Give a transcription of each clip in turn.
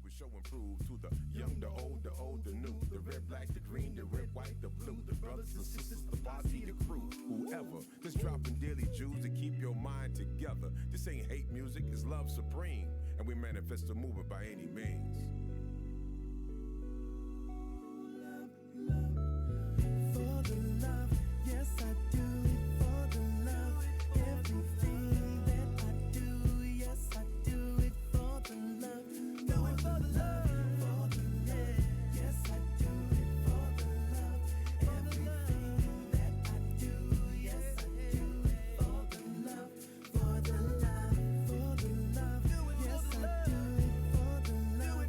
would show and prove to the young, the old, the new, the red, black, the green, the red, white, the blue, the brothers and sisters, the party, the crew, whoever. Just dropping daily jewels to keep your mind together. This ain't hate music, it's love supreme. And we manifest the movement by any means. For the love, yes I do it for the love. Everything that I do, yes I do it for the love. Do it for the love, for the love. Yes I do it for the love. Everything that I do, yes I do it for the love, for the love, for the love. Yes I do it for the love.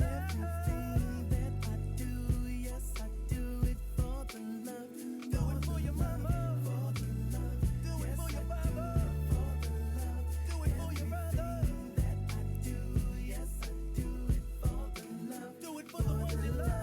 Everything that I do, yes I do it for the love. Do it for your mama, for the love. Do it for your mama, for the love. Do it for your brother. That I do, yes I do it for the love. Do it for the ones you love.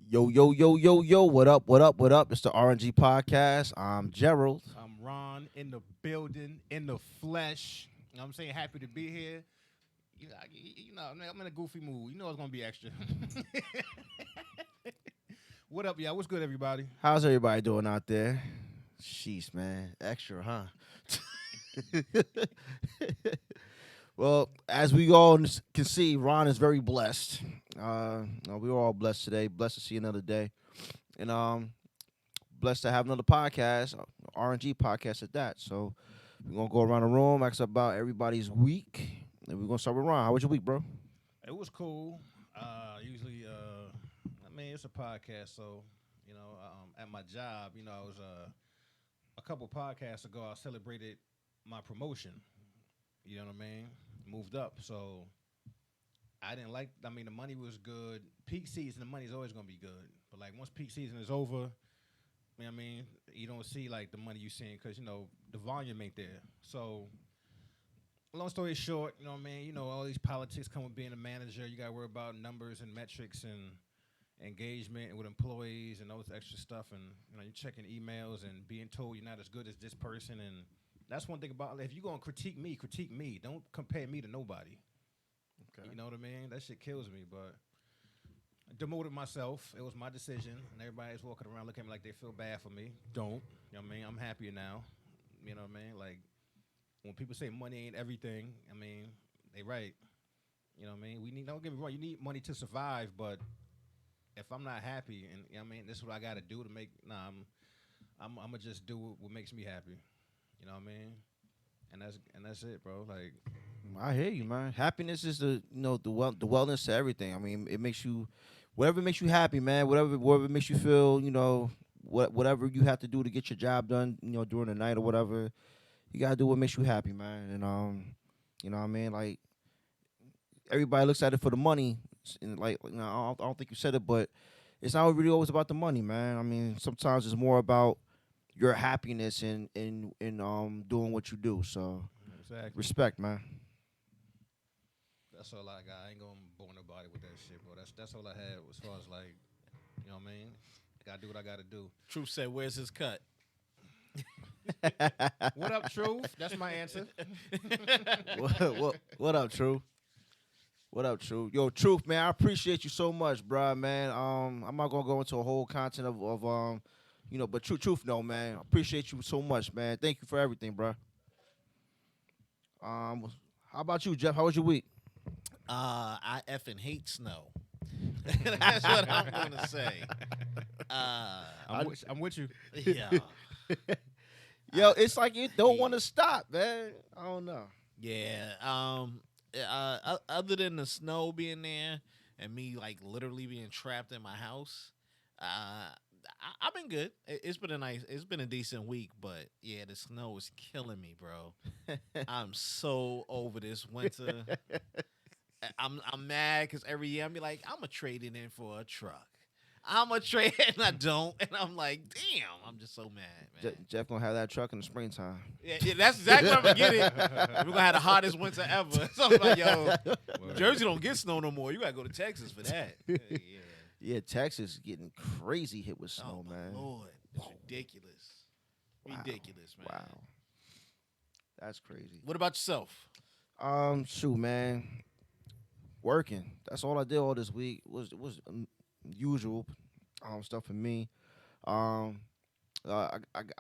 Yo, yo, yo, yo, yo, what up, what up, what up? It's the R&G Podcast. I'm Gerald. I'm Ron in the building, in the flesh. You know what I'm saying? Happy to be here. You know, I'm in a goofy mood. You know it's going to be extra. What up, y'all? What's good, everybody? How's everybody doing out there? Sheesh, man. Extra, huh? Well, as we all can see, Ron is very blessed. We were all blessed today. Blessed to see another day. And blessed to have another podcast, R&G Podcast at that. So we're going to go around the room, ask about everybody's week. And we're going to start with Ron. How was your week, bro? It was cool. Usually, it's a podcast, so, at my job, I was a couple podcasts ago, I celebrated my promotion. You know what I mean? Moved up, so I didn't like. The money was good. Peak season, the money's always gonna be good. But like once peak season is over, you don't see like the money you seeing because the volume ain't there. So, long story short, all these politics come with being a manager. You gotta worry about numbers and metrics and engagement with employees and all this extra stuff. And you're checking emails and being told you're not as good as this person. And that's one thing about if you're gonna critique me. Don't compare me to nobody. Okay. You know what I mean? That shit kills me. But I demoted myself. It was my decision. And everybody's walking around looking at me like they feel bad for me. Don't. You know what I mean? I'm happier now. You know what I mean? Like, when people say money ain't everything, they right. You know what I mean? Don't get me wrong, you need money to survive, but if I'm not happy and this is what I gotta do to make I'm gonna just do what makes me happy. You know what I mean? And that's it, bro. Like, I hear you, man. Happiness is the wellness to everything. It makes you, whatever makes you happy, man. Whatever makes you feel, whatever you have to do to get your job done, during the night or whatever. You gotta do what makes you happy, man. And like everybody looks at it for the money, and like I don't think you said it, but it's not really always about the money, man. Sometimes it's more about your happiness and doing what you do. So, exactly. Respect, man. That's all I got. I ain't gonna bore nobody with that shit, bro. That's all I had as far as like, you know what I mean? I gotta do what I gotta do. Truth said, "Where's his cut?" What up, Truth? That's my answer. What up, Truth? What up, Truth? Yo, Truth, man, I appreciate you so much, bro, man. I'm not gonna go into a whole content of but truth, no, man. I appreciate you so much, man. Thank you for everything, bro. How about you, Jeff? How was your week? I effing hate snow. That's what I'm gonna say. I'm with you. Yeah. Yo, it's like you don't want to stop, man. I don't know. Yeah. Other than the snow being there and me like literally being trapped in my house, I've been good. It's been a decent week, but yeah, the snow is killing me, bro. I'm so over this winter. I'm mad because every year I'm be like, I'm gonna trade it in for a truck. I'm a trade and I don't, and I'm like, damn, I'm just so mad, man. Jeff gonna have that truck in the springtime. Yeah, that's exactly what I'm gonna get it. We're gonna have the hottest winter ever. So I'm like, yo, Jersey don't get snow no more. You gotta go to Texas for that. Yeah. Yeah, Texas is getting crazy hit with snow, Oh my man. Lord, it's ridiculous. Wow. Ridiculous, man. Wow, that's crazy. What about yourself? Shoot, man, working. That's all I did all this week. Was usual stuff for me. I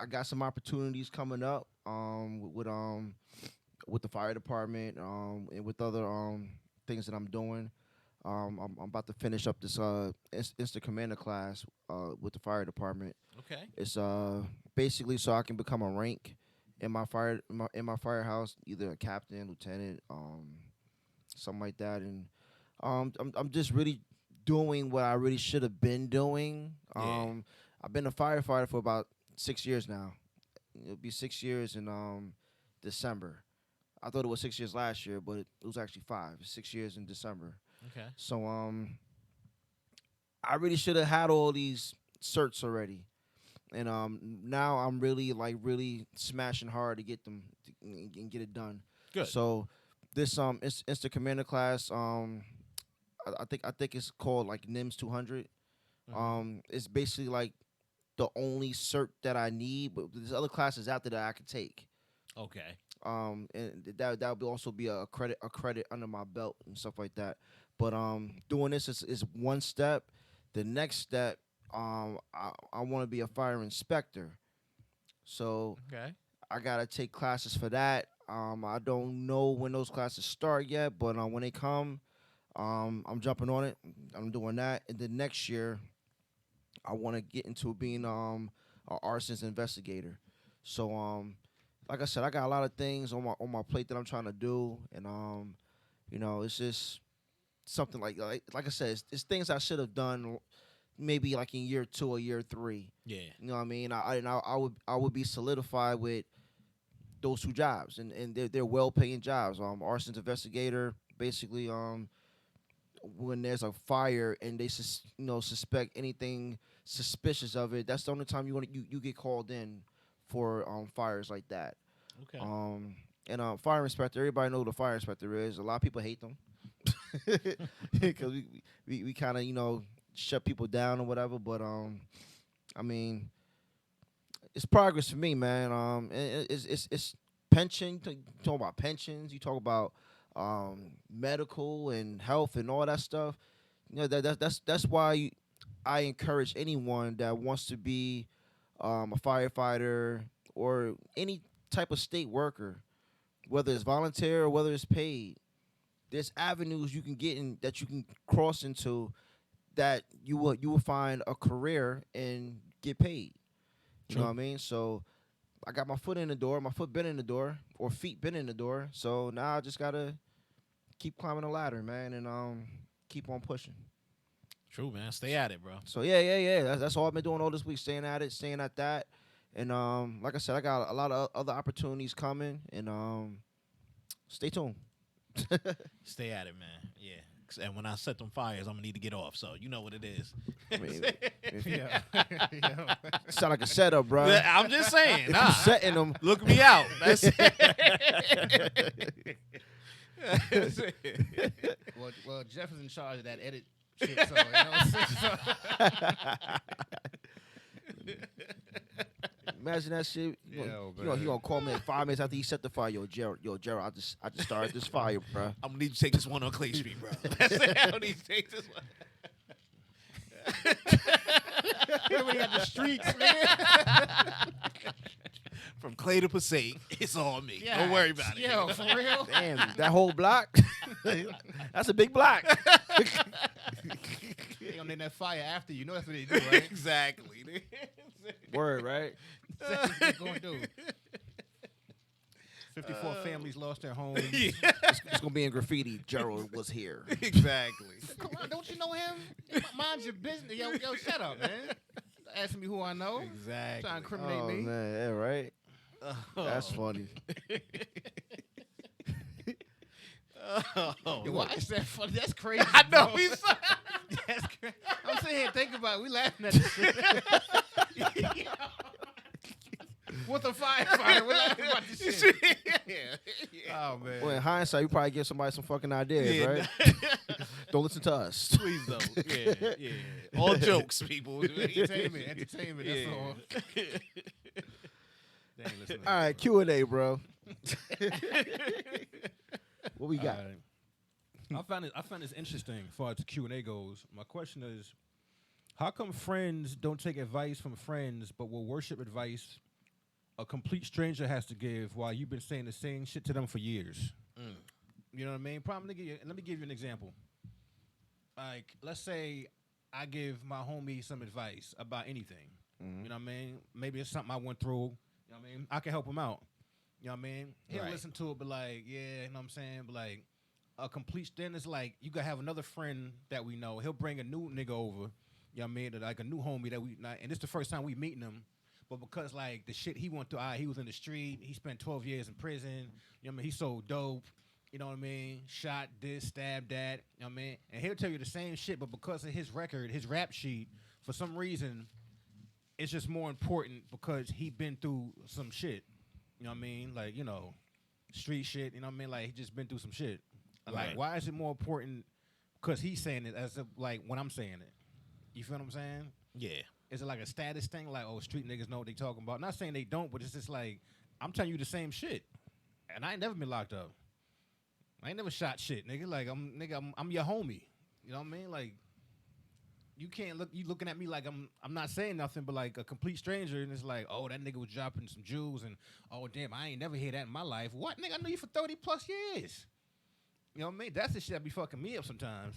got some opportunities coming up with the fire department and with other things that I'm doing. I'm about to finish up this instant commander class with the fire department. Okay. It's basically so I can become a rank in my firehouse, either a captain, lieutenant, something like that. And I'm just really doing what I really should have been doing. Yeah. I've been a firefighter for about 6 years now. It'll be 6 years in December. I thought it was 6 years last year, but it was actually 5. 6 years in December. Okay. So I really should have had all these certs already, and now I'm really smashing hard to get them and get it done. Good. So this instant commander class, I think it's called like NIMS 200. It's basically like the only cert that I need, but there's other classes out there that I could take. Okay. And that would also be a credit under my belt and stuff like that. But doing this is one step. The next step, I want to be a fire inspector. So Okay. I gotta take classes for that. I don't know when those classes start yet, but when they come, I'm jumping on it. I'm doing that. And then next year, I want to get into being an arsonist investigator. So like I said, I got a lot of things on my plate that I'm trying to do, and it's just something like I said, it's things I should have done maybe like in year 2 or year 3. Yeah. You know what I mean? I would be solidified with those 2 jobs, and they're well paying jobs. Arsonist investigator, basically, when there's a fire and they suspect anything suspicious of it, that's the only time you get called in for fires like that. Okay. And fire inspector, everybody know what a fire inspector is. A lot of people hate them because we kind of shut people down or whatever. But I mean, it's progress for me, man. It's pension. You talk about pensions. You talk about medical and health and all that stuff. That's why I encourage anyone that wants to be a firefighter or any type of state worker, whether it's volunteer or whether it's paid. There's avenues you can get in that you can cross into that you will find a career and get paid. You know what I mean? So I got my foot in the door, my foot been in the door, or feet been in the door. So now I just gotta keep climbing the ladder, man, and keep on pushing. True, man. Stay at it, bro. So yeah. That's all I've been doing all this week, staying at it, staying at that. And like I said, I got a lot of other opportunities coming, and stay tuned. Stay at it, man. Yeah. And when I set them fires, I'm gonna need to get off. So you know what it is. I mean, Yeah. sound like a setup, bro. I'm just saying. If Nah, you setting them, look me out. That's it. Well, Jeff is in charge of that edit shit, so you know what I'm saying? imagine that shit. You know, he man. gonna call me in 5 minutes after he set the fire. Yo, Gerald, I just started this fire, bro. I'm gonna need to take this one on Clay Street, bro. That's it. I need to take this one. Everybody got the streets, man. From Clay to Passaic, it's all me. Yeah. Don't worry about it. Yo, for real? Damn, that whole block. That's a big block. They gonna name that fire after you. Know that's what they do, right? Exactly. Word, right? That's what they gonna do. 54 families lost their homes. Yeah. It's gonna be in graffiti. Gerald was here. Exactly. Come on, don't you know him? Mind your business. Yo, shut up, man. Asking me who I know. Exactly. Trying to incriminate Oh me. man, yeah, right. That's funny. Oh. Yo, why is that funny? That's crazy. I know bro. he's. That's crazy. I'm saying think about it. We laughing at this shit. With a firefighter, we're laughing about this shit. Oh man. Well, in hindsight, you probably give somebody some fucking ideas, right? Don't listen to us. Please don't. Yeah. All jokes, people. Entertainment. That's all. They ain't listening. All right, Q&A, bro. What we got? All right. I found this interesting as far as Q&A goes. My question is, how come friends don't take advice from friends but will worship advice a complete stranger has to give while you've been saying the same shit to them for years? You know what I mean? Let me give you an example. Like, let's say I give my homie some advice about anything. You know what I mean? Maybe it's something I went through. You know what I mean? I can help him out. You know what I mean? He'll listen to it, but like, yeah, you know what I'm saying? But like, a complete stranger is like, you gotta have another friend that we know. He'll bring a new nigga over. You know what I mean? Like a new homie that we not, and this the first time we meeting him. But because like the shit he went through, he was in the street. He spent 12 years in prison. You know what I mean? He sold dope. You know what I mean? Shot this, stabbed that. You know what I mean? And he'll tell you the same shit, but because of his record, his rap sheet, for some reason, it's just more important because he been through some shit. You know what I mean? Like, you know, street shit. You know what I mean? Like, he just been through some shit. Like, why is it more important because he's saying it as if, like, when I'm saying it? You feel what I'm saying? Yeah. Is it like a status thing? Like, oh, street niggas know what they talking about. Not saying they don't, but it's just like, I'm telling you the same shit. And I ain't never been locked up. I ain't never shot shit, nigga. Like, I'm your homie. You know what I mean? Like, you can't look, you looking at me like I'm not saying nothing, but like a complete stranger, and it's like, oh, that nigga was dropping some jewels, and oh, damn, I ain't never hear that in my life. What, nigga? I knew you for 30 plus years. You know what I mean? That's the shit that be fucking me up sometimes.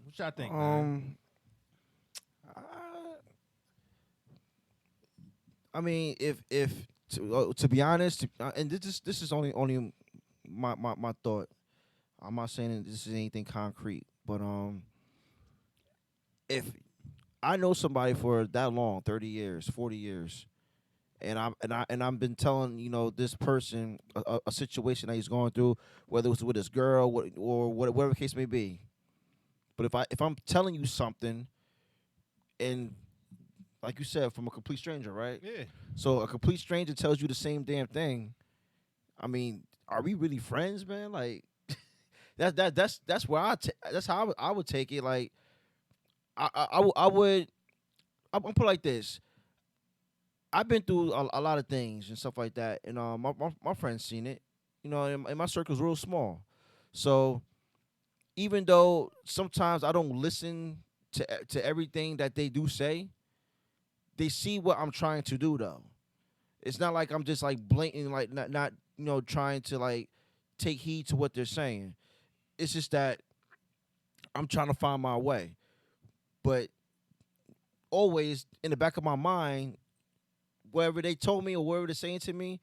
What y'all think, man? I mean, if to be honest, and this is only my thought. I'm not saying that this is anything concrete, but if I know somebody for that long, 30 years, 40 years, and I've been telling, you know, this person a situation that he's going through, whether it was with his girl or whatever the case may be. But if I'm telling you something, and like you said, from a complete stranger, right? Yeah. So a complete stranger tells you the same damn thing. I mean, are we really friends, man? Like, that's where that's how I would take it. Like, I would I'm put it like this. I've been through a lot of things and stuff like that, and my friends seen it. You know, and my circle's real small. So even though sometimes I don't listen to everything that they do say, they see what I'm trying to do, though. It's not like I'm just like blatant, like not you know, trying to like take heed to what they're saying. It's just that I'm trying to find my way. But always in the back of my mind, whatever they told me or whatever they're saying to me,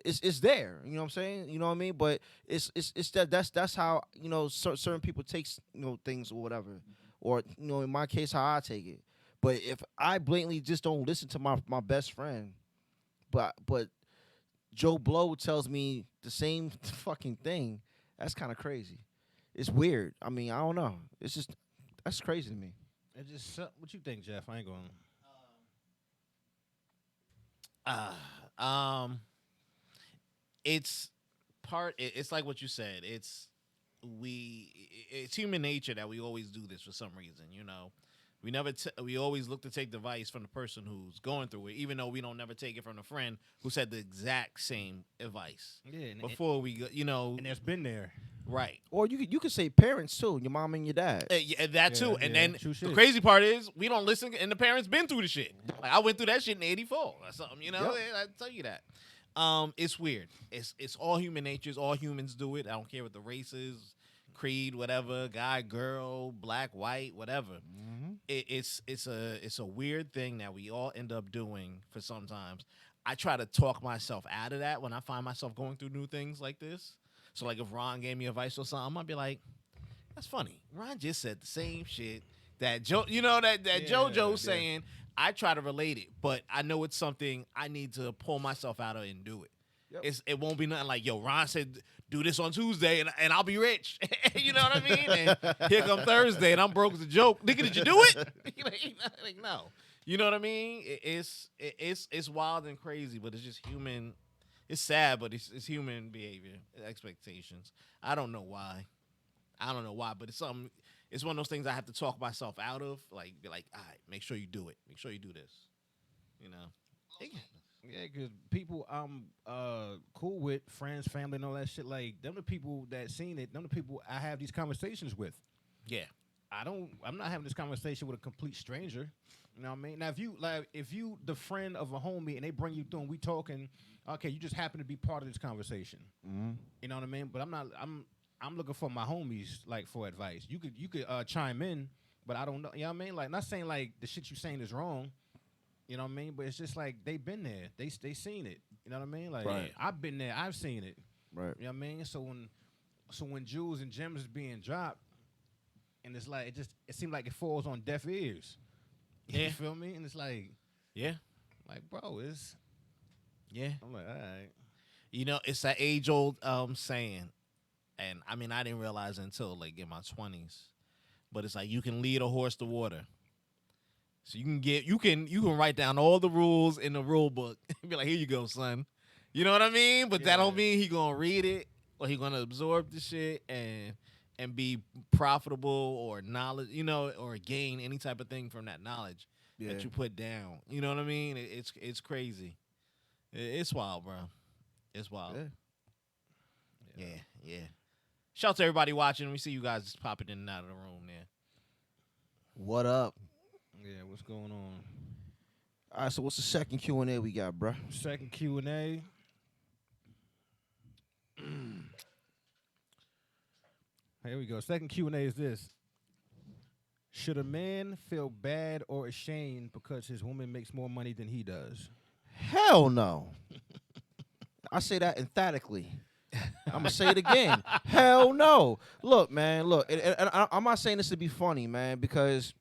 it's there. You know what I'm saying? You know what I mean? But it's that's how, you know, certain people take, you know, things or whatever. Or, you know, in my case, how I take it. But if I blatantly just don't listen to my best friend, but Joe Blow tells me the same fucking thing, that's kind of crazy. It's weird. I mean, I don't know. It's just, that's crazy to me. It just, what you think, Jeff? I ain't going. It's like what you said. It's human nature that we always do this for some reason, you know. We always look to take the advice from the person who's going through it, even though we don't never take it from a friend who said the exact same advice. Yeah, before we go, you know, and there's been there, right? Or you could say parents too, your mom and your dad. Yeah, that too. And then the crazy part is we don't listen, and the parents been through the shit. Like I went through that shit in '84 or something, you know. Yep. I tell you that. It's weird. It's all human natures. All humans do it. I don't care what the race is, creed, whatever, guy, girl, black, white, whatever. Mm-hmm. It's a weird thing that we all end up doing for sometimes. I try to talk myself out of that when I find myself going through new things like this. So like if Ron gave me advice or something, I'd be like, that's funny. Ron just said the same shit that Joe, you know, that JoJo's saying. I try to relate it, but I know it's something I need to pull myself out of and do it. Yep. It won't be nothing like, yo, Ron said do this on Tuesday and I'll be rich. You know what I mean? And here come Thursday and I'm broke as a joke. Nigga, did you do it? Like, no. You know what I mean? It's wild and crazy, but it's just human. It's sad, but it's human behavior, expectations. I don't know why. But it's something. It's one of those things I have to talk myself out of. Like, be like, all right, make sure you do it. Make sure you do this. You know. Yeah, because people I'm cool with, friends, family, and all that shit. Like them, the people that seen it. Them, the people I have these conversations with. Yeah. I'm not having this conversation with a complete stranger. You know what I mean? Now, if you the friend of a homie and they bring you through and we talking, okay, you just happen to be part of this conversation. Mm-hmm. You know what I mean? But I'm looking for my homies like for advice. You could chime in, but I don't know. You know what I mean? Like, not saying like the shit you saying is wrong. You know what I mean? But it's just like they've been there. They seen it. You know what I mean? Like, Right. I've been there. I've seen it. Right. You know what I mean? So when jewels and gems is being dropped, and it's like it seemed like it falls on deaf ears. Yeah. You feel me? And it's like, Yeah. like, bro, it's. Yeah. I'm like, all right. You know, it's that age-old saying, and I mean, I didn't realize it until like in my 20s, but it's like you can lead a horse to water. So you can write down all the rules in the rule book and be like, here you go, son. You know what I mean? But that don't mean he gonna read it or he gonna absorb the shit and be profitable or knowledge, you know, or gain any type of thing from that knowledge that you put down. You know what I mean? It's crazy. It's wild, bro. It's wild. Yeah. Shout out to everybody watching. We see you guys just popping in and out of the room there. What up? Yeah, what's going on? All right, so what's the second Q&A we got, bruh? Second Q&A. Here we go. Second Q&A is this. Should a man feel bad or ashamed because his woman makes more money than he does? Hell no. I say that emphatically. I'm going to say it again. Hell no. Look, man, and I'm not saying this to be funny, man, because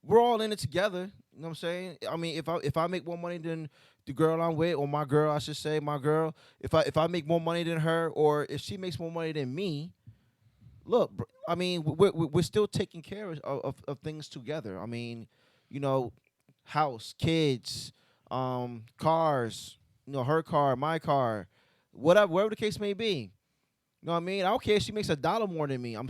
we're all in it together. You know what I'm saying? I mean, if I make more money than the girl I'm with, or my girl, I should say, my girl, if I make more money than her, or if she makes more money than me, look, I mean, we're still taking care of things together. I mean, you know, house, kids, cars, you know, her car, my car, whatever the case may be. You know what I mean? I don't care if she makes $1 more than me. I'm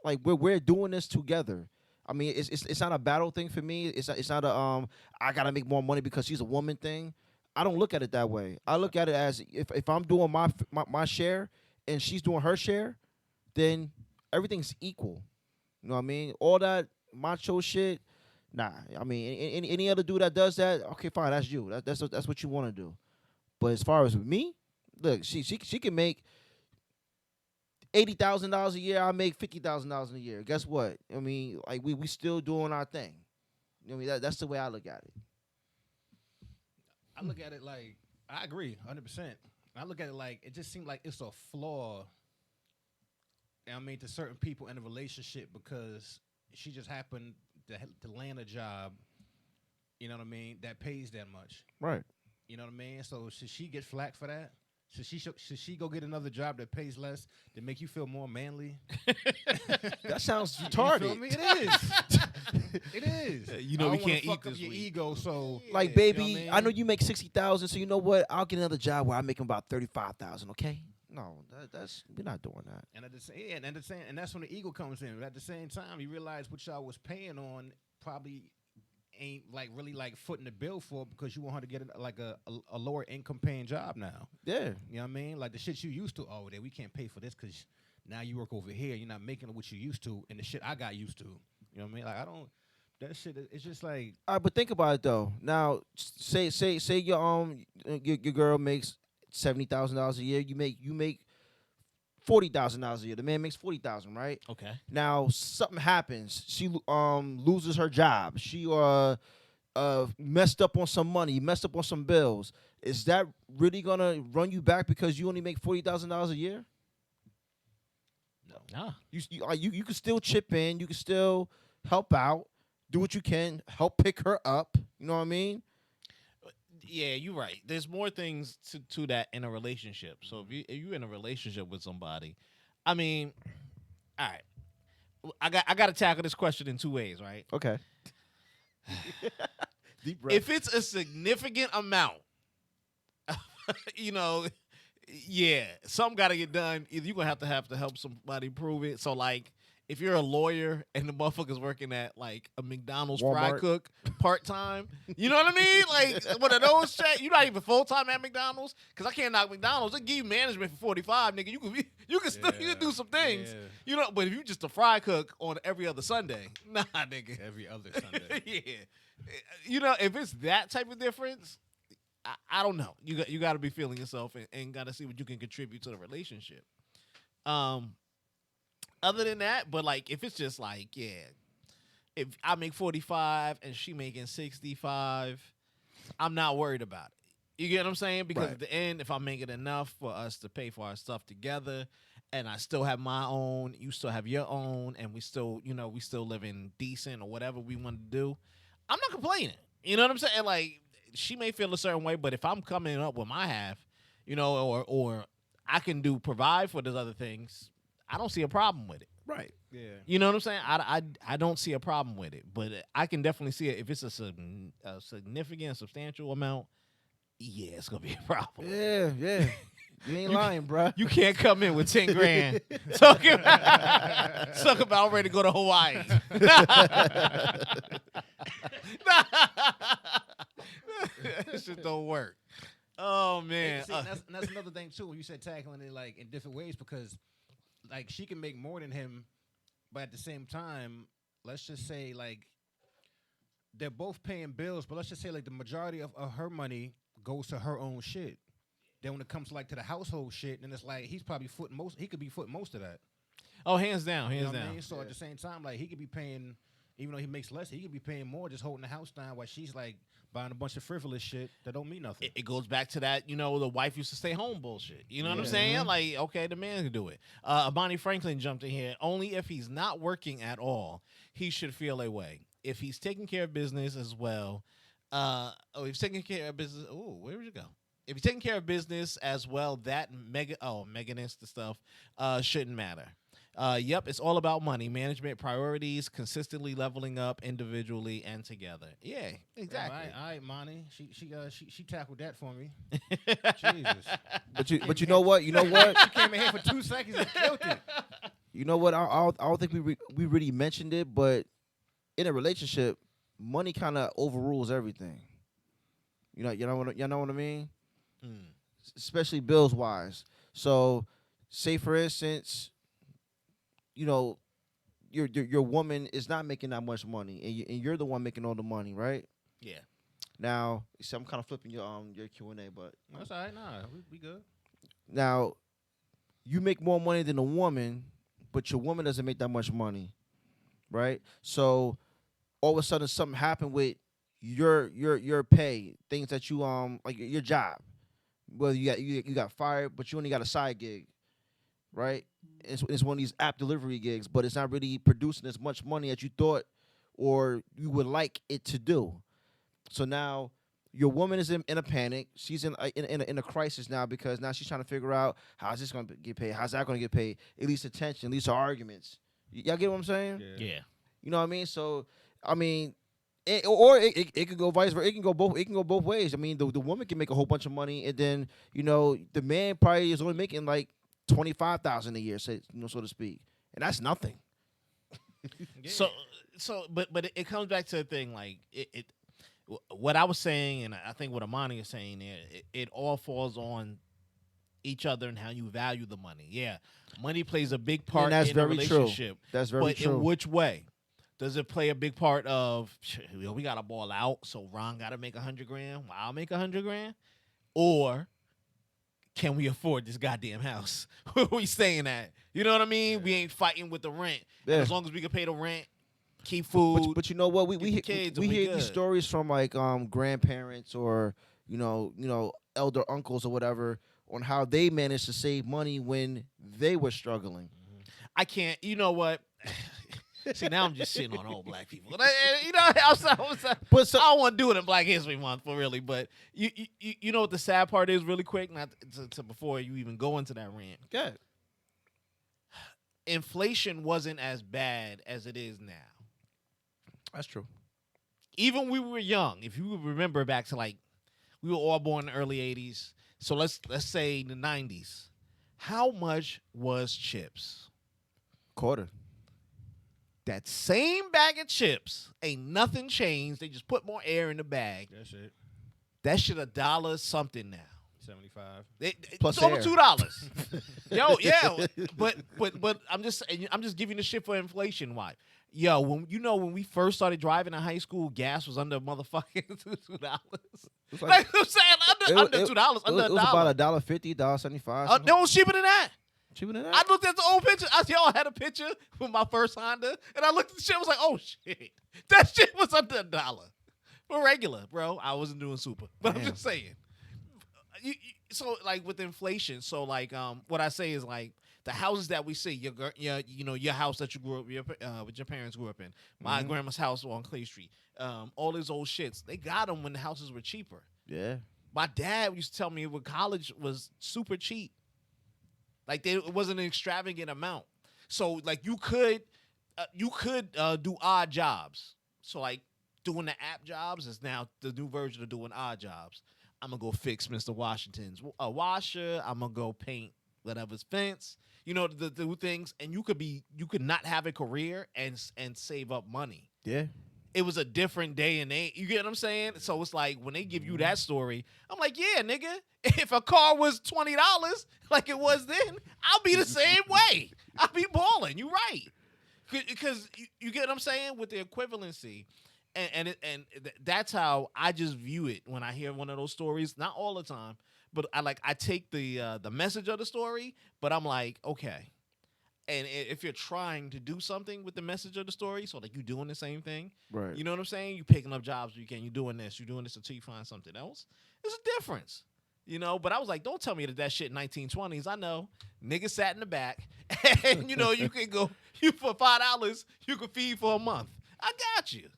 like, we're doing this together. I mean, it's not a battle thing for me. It's not a I gotta make more money because she's a woman thing. I don't look at it that way. I look at it as if I'm doing my share and she's doing her share, then everything's equal. You know what I mean? All that macho shit, nah. I mean, any other dude that does that, okay, fine, that's you. That's what you want to do. But as far as me, look, she can make $80,000 a year. I make $50,000 a year. Guess what? I mean, like we still doing our thing. You know what I mean? That's the way I look at it. I look at it like, I agree 100%. I look at it like, it just seems like it's a flaw, I mean, to certain people in a relationship because she just happened to land a job, you know what I mean, that pays that much. Right. You know what I mean? So should she get flack for that? Should she go get another job that pays less to make you feel more manly? That sounds You retarded. feel me? It is. It is. You know, I we don't wanna can't eat fuck up this your week. ego, so Like, you know baby, what I mean? I know you make 60,000, so you know what? I'll get another job where I make about 35,000. Okay? No, that's we're not doing that. And and that's when the ego comes in. But at the same time, you realize what y'all was paying on probably ain't like really like footing the bill for because you want her to get like a lower income paying job now. Yeah. You know what I mean? Like the shit you used to. Oh, we can't pay for this because now you work over here. You're not making what you used to, and the shit I got used to. You know what I mean? Like I don't. That shit. It's just like. All right, but think about it though. Now, say your girl makes $70,000 a year. You make $40,000 a year. The man makes $40,000, right? Okay. Now something happens. She loses her job. She messed up on some money, messed up on some bills. Is that really gonna run you back because you only make $40,000 a year? No. Nah. You can still chip in. You can still help out. Do what you can. Help pick her up. You know what I mean? Yeah, you're right. There's more things to that in a relationship. So if you're in a relationship with somebody, I mean, all right. I got to tackle this question in two ways, right? Okay. Deep breath. If it's a significant amount, you know, yeah, something got to get done. Either you're going to have to help somebody prove it. So, like, if you're a lawyer and the motherfucker's working at, like, a McDonald's fry Walmart. cook part-time, you know what I mean? Like, one of those shit, you're not even full-time at McDonald's, because I can't knock McDonald's. They give you management for 45, nigga. You can still you can do some things. Yeah. You know, but if you just a fry cook on every other Sunday, nah, nigga. Every other Sunday. Yeah. You know, if it's that type of difference, I don't know. You got to be feeling yourself and got to see what you can contribute to the relationship. Other than that, but like if it's just like, yeah, if I make 45 and she making 65, I'm not worried about it. You get what I'm saying? Because Right. at the end, if I'm making enough for us to pay for our stuff together, and I still have my own, you still have your own, and we still, we still living decent or whatever we want to do, I'm not complaining. You know what I'm saying? Like, she may feel a certain way, but if I'm coming up with my half, or I can provide for those other things, I don't see a problem with it. Right. Yeah. You know what I'm saying? I don't see a problem with it, but I can definitely see it if it's a significant, substantial amount. Yeah, it's gonna be a problem. Yeah. You ain't lying, bro. You can't come in with 10 grand. Talk about ready to go to Hawaii. This shit don't work. Oh man. See, that's another thing too. When you said tackling it like in different ways, because like she can make more than him, but at the same time, let's just say like they're both paying bills, but let's just say like the majority of her money goes to her own shit. Then when it comes to like to the household shit, then it's like he's probably footing most. He could be footing most of that. Oh, hands down, You hands know what I down. mean? So at the same time, like he could be paying, even though he makes less, he could be paying more just holding the house down while she's like buying a bunch of frivolous shit that don't mean nothing. It goes back to that, the wife used to stay home bullshit. You know what I'm Yeah. saying? Like, okay, the man can do it. Bonnie Franklin jumped in here. Only if he's not working at all, he should feel a way. If he's taking care of business as well, if he's taking care of business, where would you go? If he's taking care of business as well, that Meganist stuff shouldn't matter. Yep, it's all about money, management, priorities, consistently leveling up individually and together. Yeah, exactly. All right, Monty. She tackled that for me. Jesus. But you know what? You know what? She came in here for 2 seconds and killed it. You know what? I don't think we really mentioned it, but in a relationship, money kind of overrules everything. You know what I mean? Especially bills wise. So, say for instance, your woman is not making that much money, and you're the one making all the money, right? Yeah. Now, see, I'm kind of flipping your Q&A, but That's all right. Nah, we good. now you make more money than a woman, but your woman doesn't make that much money, right? So all of a sudden something happened with your pay, things that you like your job. Whether you got fired, but you only got a side gig, right? It's one of these app delivery gigs, but it's not really producing as much money as you thought or you would like it to do. So now your woman is in a panic. She's in a crisis now because now she's trying to figure out how's this going to get paid, how's that going to get paid. It leads to tension, it leads to arguments. Y'all get what I'm saying? Yeah. You know what I mean? So I mean, it could go vice versa. It can go both ways. I mean, the woman can make a whole bunch of money, and then the man probably is only making like $25,000 a year, so to speak, and that's nothing. But it comes back to the thing like what I was saying, and I think what Amani is saying there, it all falls on each other and how you value the money. Yeah, money plays a big part that's in a very true. relationship. That's very but true. in which way? Does it play a big part of we got to ball out, so Ron got to make $100,000, well, I'll make $100,000, or can we afford this goddamn house? Where we staying at? You know what I mean? We ain't fighting with the rent. Yeah. As long as we can pay the rent, keep food. But you know what? We get the kids and we hear good. these stories from like grandparents or elder uncles or whatever on how they managed to save money when they were struggling. I can't. You know what? See, now I'm just shitting on old black people. You know, But so, I don't want to do it in Black History Month, for really. But you know what the sad part is, really quick, not to before you even go into that rant. good. Inflation wasn't as bad as it is now. That's true. Even when we were young, if you remember back to like, we were all born in the early 80s. So let's say the 90s. How much was chips? Quarter. That same bag of chips, ain't nothing changed. They just put more air in the bag. That's it. That shit $1 something now. 75. Plus it's over air. $2. Yo, yeah, but I'm just giving the shit for inflation. Why? Yo, when we first started driving in high school, gas was under motherfucking $2. It's Like I'm saying, under $2, under it was $1. about $1.50, $1.75. No, it was cheaper than that. Cheaper than that. I looked at the old picture. I had a picture with my first Honda, and I looked at the shit. I was like, oh shit, that shit was under $1 for regular, bro. I wasn't doing super, but I'm just saying. So like with inflation, so like what I say is like the houses that we see, your house that you grew up with your parents grew up in, my grandma's house on Clay Street, all these old shits, they got them when the houses were cheaper. Yeah. My dad used to tell me when college was super cheap, like it wasn't an extravagant amount. So like you could do odd jobs. So like doing the app jobs is now the new version of doing odd jobs. I'm going to go fix Mr. Washington's washer. I'm going to go paint whatever's fence. You know, the things. And you could not have a career and save up money. Yeah. It was a different day and age. You get what I'm saying? So it's like when they give you that story, I'm like, yeah, nigga, if a car was $20 like it was then, I'll be the same way. I'll be balling. You right. Because you get what I'm saying with the equivalency. And that's how I just view it when I hear one of those stories. Not all the time, but I take the message of the story, but I'm like, okay. And if you're trying to do something with the message of the story, so like you're doing the same thing, Right. you know what I'm saying? You're picking up jobs, you're doing this until you find something else. There's a difference, you know. But I was like, don't tell me that shit 1920s. I know niggas sat in the back, and you know you can go for $5 you can feed for a month. I got you.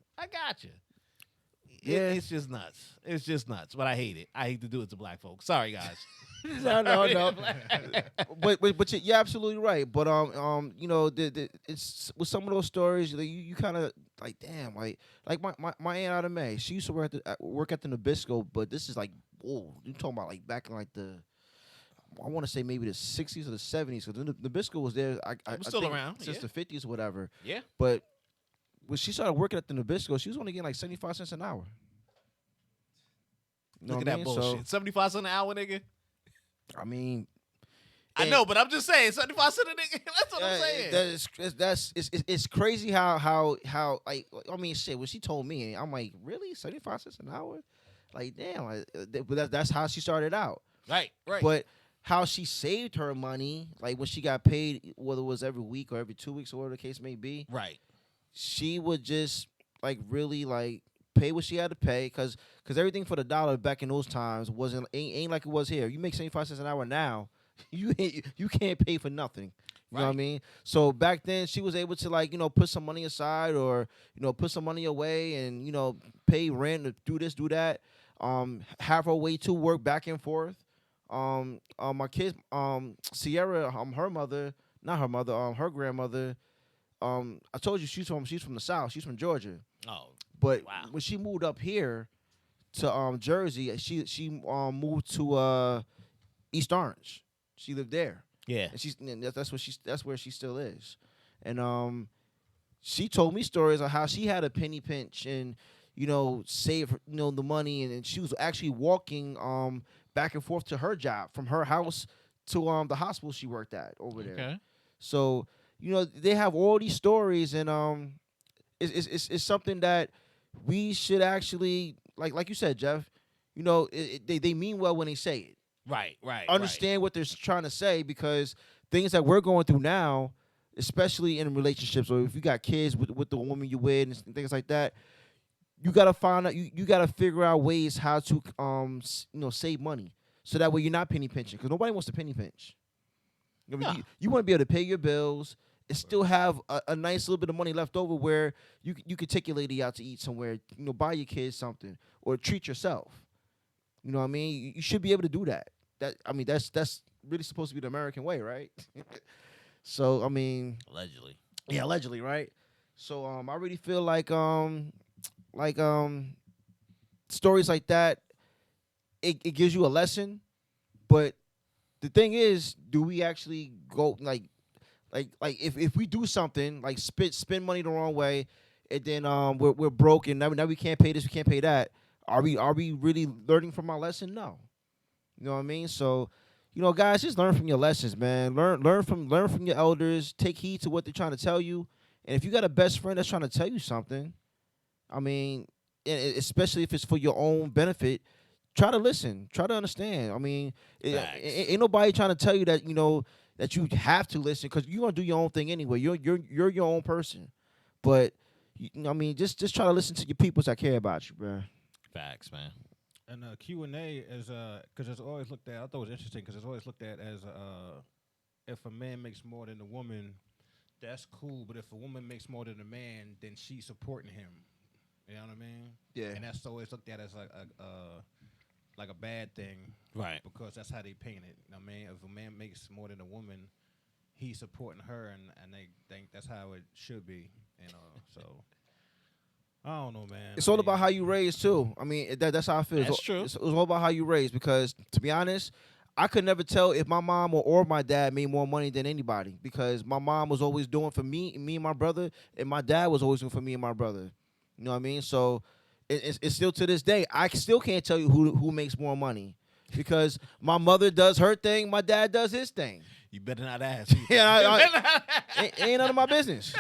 Yeah. It's just nuts. It's just nuts. But I hate it. I hate to do it to black folks. Sorry, guys. No. but you're absolutely right. But you know, it's with some of those stories, you kind of like, damn, like my aunt out of May, she used to work at the Nabisco, but this is like, oh, you talking about like back in like I want to say maybe the 60s or the 70s, because the Nabisco was there. I still think around, since the 50s or whatever. Yeah. But when she started working at the Nabisco, she was only getting like 75 cents an hour. You know Look at what I that mean? bullshit. 75 cents an hour, nigga. I mean, I know, but I'm just saying, 75 cents a nigga. That's what I'm saying. It's crazy how like, I mean, shit. When she told me, I'm like, really, 75 cents an hour? Like, damn. But that's how she started out. Right. But how she saved her money, like when she got paid, whether it was every week or every 2 weeks or whatever the case may be, right. she would just like really like pay what she had to pay, because everything for the dollar back in those times ain't like it was here. You make 75 cents an hour now, you can't pay for nothing. You know what I mean? So back then she was able to, like, you know, put some money aside, or, you know, put some money away and, you know, pay rent, or do this, do that. Have her way to work back and forth. My kids, Sierra, her grandmother. I told you she's from the South. She's from Georgia. Oh, but wow. When she moved up here to Jersey, she moved to East Orange. She lived there. Yeah, and that's where she still is. And she told me stories of how she had a penny pinch and, you know, save, you know, the money, and she was actually walking back and forth to her job from her house to the hospital she worked at over there. Okay. So, you know, they have all these stories, and it's something that we should actually, like you said, Jeff, you know, they mean well when they say it. Right. Understand what they're trying to say, because things that we're going through now, especially in relationships, or if you got kids with the woman you with and things like that, you gotta find out, you gotta figure out ways how to you know, save money, so that way you're not penny pinching, because nobody wants to penny pinch. You want to be able to pay your bills and still have a nice little bit of money left over where you could take your lady out to eat somewhere, buy your kids something or treat yourself. You know what I mean? You should be able to do that. That's really supposed to be the American way, right? So I mean, Allegedly. yeah, allegedly, right? So I really feel like stories like that, it gives you a lesson, but the thing is, do we actually go like if we do something like spend money the wrong way, and then we're broke and now we can't pay this, we can't pay that. Are we really learning from our lesson? No. You know what I mean? So, guys, just learn from your lessons, man. Learn from your elders. Take heed to what they're trying to tell you. And if you got a best friend that's trying to tell you something, I mean, especially if it's for your own benefit, try to listen. Try to understand. I mean, ain't nobody trying to tell you that that you have to listen, because you're gonna do your own thing anyway. You're your own person. But I mean, just try to listen to your peoples that care about you, bro. Facts, man. And Q&A is because it's always looked at. I thought it was interesting because it's always looked at as if a man makes more than a woman, that's cool. But if a woman makes more than a man, then she's supporting him. You know what I mean? Yeah. And that's always looked at as like a bad thing, Right. Because that's how they paint it. I mean, if a man makes more than a woman, he's supporting her, and they think that's how it should be. So. I don't know, man. It's all about how you raise too. I mean, that's how I feel. That's true. It's all about how you raise, because to be honest, I could never tell if my mom or my dad made more money than anybody, because my mom was always doing for me and my brother, and my dad was always doing for me and my brother. You know what I mean? So it's still to this day, I still can't tell you who makes more money, because my mother does her thing, my dad does his thing. You better not ask. Yeah, ain't none of my business.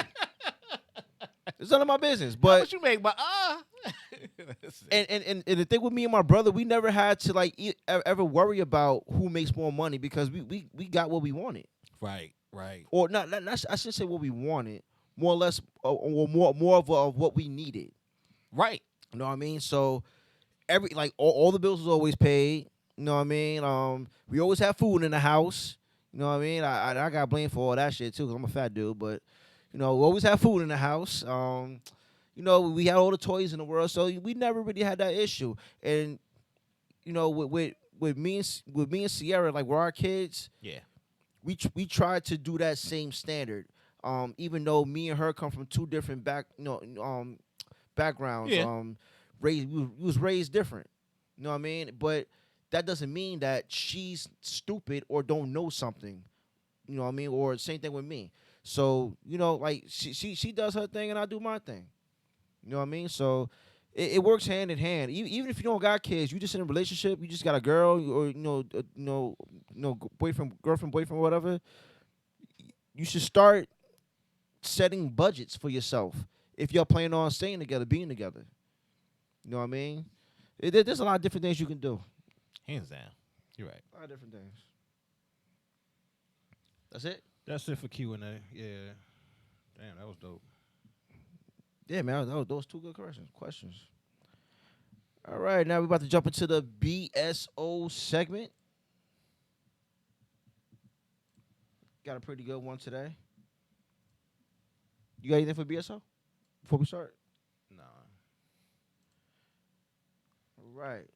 It's none of my business. But what you make, but and the thing with me and my brother, we never had to ever worry about who makes more money, because we got what we wanted. Right. Or not I shouldn't say what we wanted, more or less, or more of what we needed. Right. You know what I mean? So all the bills was always paid. You know what I mean? We always had food in the house. You know what I mean? I got blamed for all that shit too, because I'm a fat dude, but we always have food in the house. We had all the toys in the world, so we never really had that issue. And with me and Sierra, like, we're our kids. Yeah. We tried to do that same standard. Even though me and her come from two different backgrounds. Yeah. We was raised different. You know what I mean? But that doesn't mean that she's stupid or don't know something. You know what I mean? Or same thing with me. So, she does her thing and I do my thing. You know what I mean? So it works hand in hand. Even if you don't got kids, you just in a relationship, you just got a girl or girlfriend, boyfriend, whatever. You should start setting budgets for yourself if y'all planning on staying together, being together. You know what I mean? There's a lot of different things you can do. Hands down. You're right. A lot of different things. That's it? That's it for Q&A. Yeah. Damn, that was dope. Yeah, man, those two good questions. All right, now we're about to jump into the BSO segment. Got a pretty good one today. You got anything for BSO before we start? Nah. All right.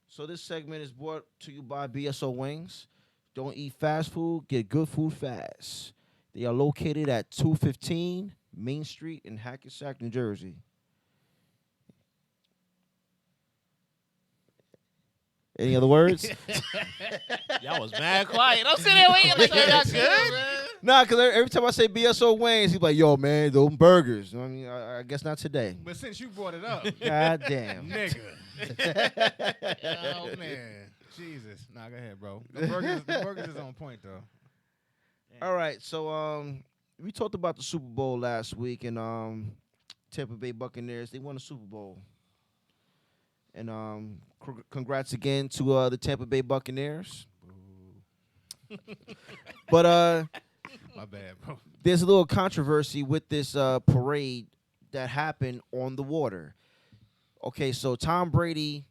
So this segment is brought to you by BSO Wings. Don't eat fast food, get good food fast. They are located at 215 Main Street in Hackensack, New Jersey. Any other words? Y'all was mad quiet. I'm sitting there waiting. Like, y'all good? Nah, because every time I say BSO Wings, he's like, yo, man, those burgers. You know what I mean, I guess not today. But since you brought it up, God damn. nigga. Oh, man. Jesus. Nah, go ahead, bro. The burgers is on point, though. Damn. All right, so we talked about the Super Bowl last week, and Tampa Bay Buccaneers, they won the Super Bowl. And congrats again to the Tampa Bay Buccaneers. But my bad, bro. There's a little controversy with this parade that happened on the water. Okay, so Tom Brady,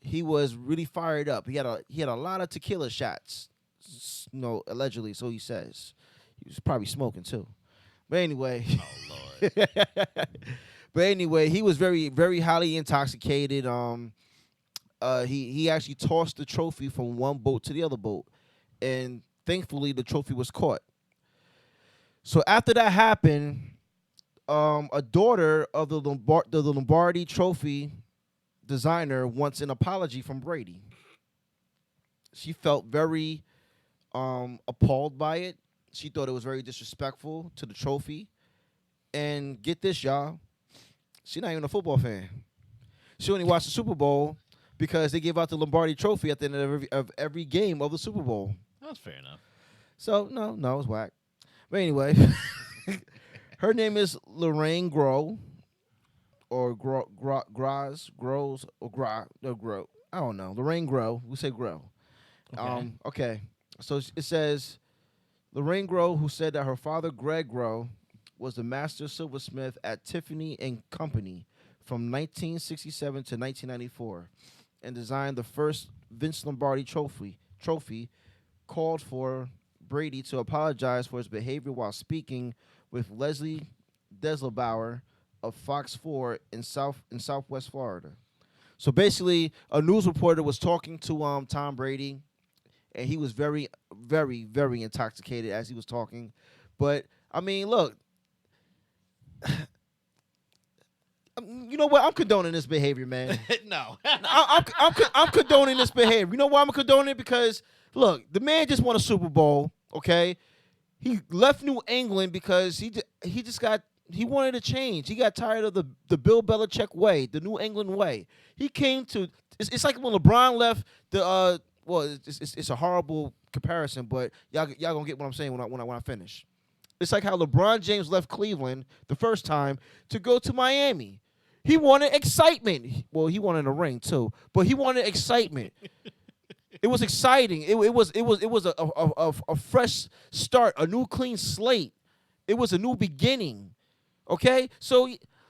he was really fired up. He had a lot of tequila shots, allegedly. So he says he was probably smoking too. But anyway, Oh Lord. but anyway, he was very very highly intoxicated. He actually tossed the trophy from one boat to the other boat, and thankfully the trophy was caught. So after that happened, a daughter of the Lombardi Trophy designer wants an apology from Brady. She felt very appalled by it. She thought it was very disrespectful to the trophy. And get this, y'all, she's not even a football fan. She only watched the Super Bowl because they give out the Lombardi Trophy at the end of every game of the Super Bowl. That's fair enough. So no, it's whack. But anyway, her name is Lorraine Grow, or Grows, or Grow. I don't know. Lorraine Grow. We say Grow. Okay. Okay. So it says Lorraine Grow, who said that her father, Greg Grow, was the master silversmith at Tiffany and Company from 1967 to 1994, and designed the first Vince Lombardi trophy, called for Brady to apologize for his behavior while speaking with Leslie Deslebauer of Fox 4 in Southwest Florida. So basically, a news reporter was talking to Tom Brady, and he was very, very, very intoxicated as he was talking. But I mean, look, you know what? I'm condoning this behavior, man. No. I'm condoning this behavior. You know why I'm condoning it? Because look, the man just won a Super Bowl. Okay, he left New England because he wanted to change. He got tired of the Bill Belichick way, the New England way. He came to. It's like when LeBron left the. Well, it's a horrible comparison, but y'all gonna get what I'm saying when I finish. It's like how LeBron James left Cleveland the first time to go to Miami. He wanted excitement. Well, he wanted a ring too, but he wanted excitement. It was exciting. It was a fresh start, a new clean slate. It was a new beginning. Okay? So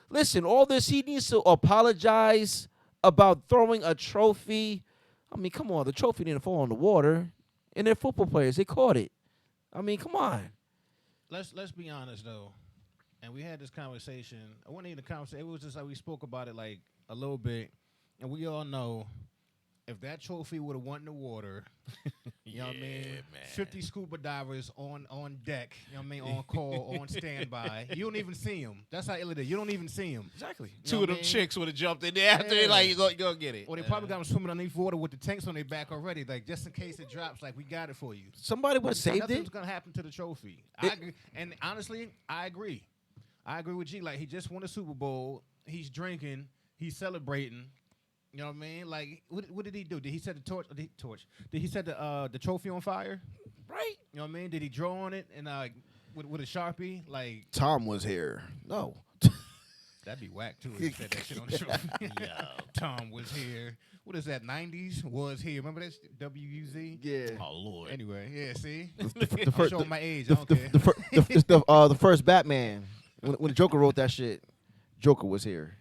listen, all this, he needs to apologize about throwing a trophy. I mean, come on, the trophy didn't fall in the water. And they're football players. They caught it. I mean, come on. Let's be honest though, and we had this conversation. I wasn't even a conversation. It was just like we spoke about it like a little bit, and we all know if that trophy would have won the water, you know what I mean? Man. 50 scuba divers on deck, you know what I mean? On call, on standby. You don't even see them. That's how ill it is. You don't even see them. Exactly. Two of them chicks would have jumped in there after Yeah. like, you go get it. Or they probably got them swimming underneath water with the tanks on their back already, like just in case it drops, like we got it for you. Somebody would have saved Nothing's it. gonna happen to the trophy. It- I agree. And honestly, I agree. I agree with G. Like he just won a Super Bowl. He's drinking. He's celebrating. You know what I mean? Like what did he do? Did he set the torch? Did he set the trophy on fire? Right. You know what I mean? Did he draw on it and with a Sharpie? Like Tom was here. No. that'd be whack too if he said that shit on the trophy. Yeah. Tom was here. What is that? 90s was here. Remember that WUZ? Yeah. Oh Lord. Anyway, yeah. See, The I'm first, showing my age. I don't care. the first Batman, when the Joker wrote that shit, Joker was here.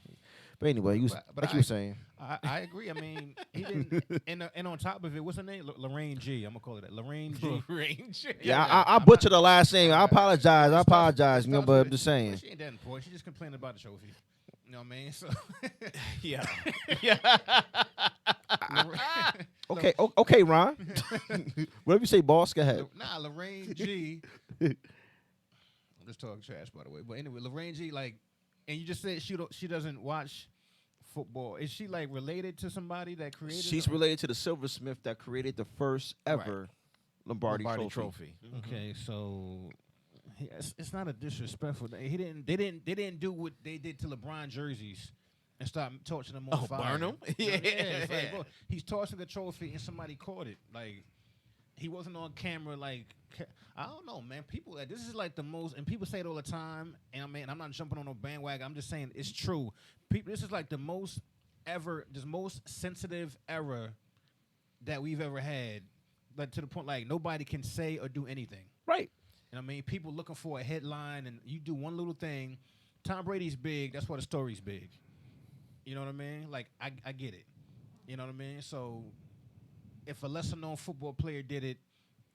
But anyway, But like you were saying. I agree. I mean, he didn't. And on top of it, what's her name? Lorraine G. I'm gonna call it that. Lorraine G. Range. Yeah, I butchered the last name. I apologize. I apologize. You know, Stuff but with I'm it. just saying. But she ain't that important. She just complaining about the trophy. You know what I mean? So Yeah. Yeah. Okay, Ron. Whatever you say, boss. Go ahead. Nah, Lorraine G. I'm just talking trash, by the way. But anyway, Lorraine G. Like, and you just said she doesn't watch football. Is she like related to somebody that created? She's related to the silversmith that created the first ever Lombardi trophy. Okay, so it's not a disrespectful thing. They didn't do what they did to LeBron jerseys and start torching them on Oh, fire. burn 'em? You know what I mean? It's like, Yeah. bro, he's tossing a trophy and somebody caught it. Like he wasn't on camera. Like I don't know, man. People, this is like the most, and people say it all the time. And I mean, I'm not jumping on no bandwagon. I'm just saying it's true. People, this is like the most sensitive era that we've ever had. Like to the point, like nobody can say or do anything. Right. And I mean, people looking for a headline, and you do one little thing. Tom Brady's big. That's why the story's big. You know what I mean? Like I get it. You know what I mean? So if a lesser known football player did it,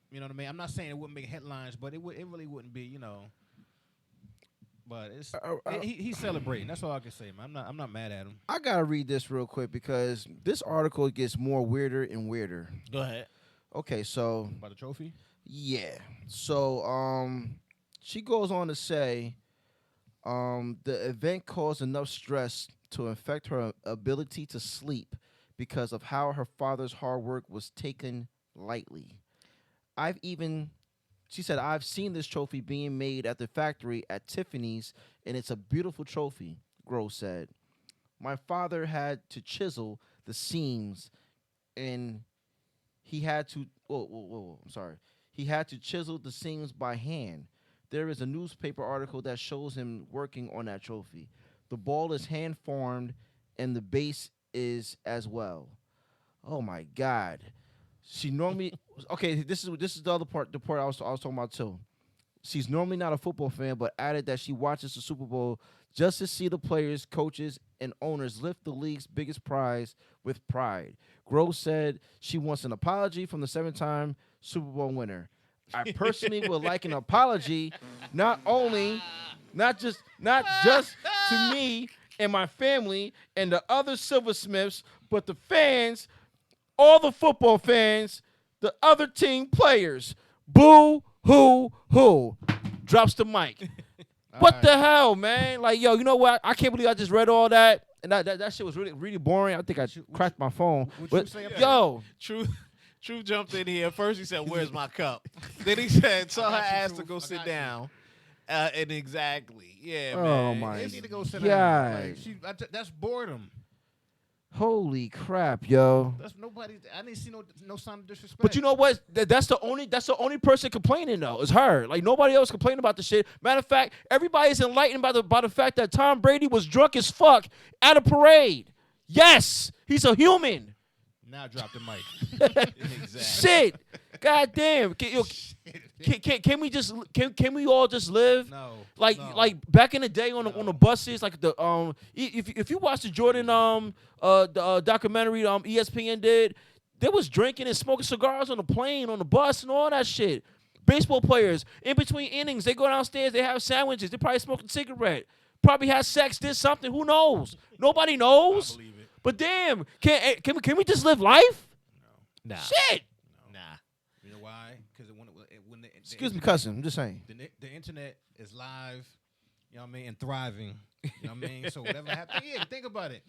you know what I mean? I'm not saying it wouldn't make headlines, but it really wouldn't be, you know. But it's he's celebrating. That's all I can say, man. I'm not mad at him. I gotta read this real quick because this article gets more weirder and weirder. Go ahead. Okay, so About the trophy? yeah. So she goes on to say the event caused enough stress to affect her ability to sleep because of how her father's hard work was taken lightly. She said, I've seen this trophy being made at the factory at Tiffany's, and it's a beautiful trophy, Gross said. My father had to chisel the seams, and he had to, I'm sorry. He had to chisel the seams by hand. There is a newspaper article that shows him working on that trophy. The ball is hand-formed, and the base is as well. Oh, my God. She normally okay. This is the other part. The part I was talking about too. She's normally not a football fan, but added that she watches the Super Bowl just to see the players, coaches, and owners lift the league's biggest prize with pride. Gross said she wants an apology from the 7-time Super Bowl winner. I personally would like an apology, not just to me and my family and the other silversmiths, but the fans. All the football fans, the other team players. Boo, hoo. Drops the mic. What the hell, man? Like, yo, you know what? I can't believe I just read all that. And that shit was really, really boring. I think I cracked my phone. What you say about yo. Truth jumped in here. First he said, where's my cup? Then he said, tell her ass to go sit down. And exactly. Yeah, man. Oh, my They need to go sit God. down. Like, that's boredom. Holy crap, yo. That's nobody. I didn't see no sign of disrespect. But you know what? That's the only person complaining though. Is her. Like nobody else complaining about the shit. Matter of fact, everybody's enlightened by the fact that Tom Brady was drunk as fuck at a parade. Yes, he's a human. Now drop the mic. Exactly. Shit. God damn. Can we all just live? No. Like back in the day on the buses, like the if you watch the Jordan documentary ESPN did, there was drinking and smoking cigars on the plane, on the bus, and all that shit. Baseball players in between innings, they go downstairs, they have sandwiches, they probably smoking a cigarette, probably had sex, did something. Who knows? Nobody knows. I believe it. But damn, can we just live life? Nah. Shit. Nah. You know why? Because when the Excuse me, cousin. I'm just saying. the internet is live, you know what I mean, and thriving. You know what I mean? So whatever happens, yeah, think about it.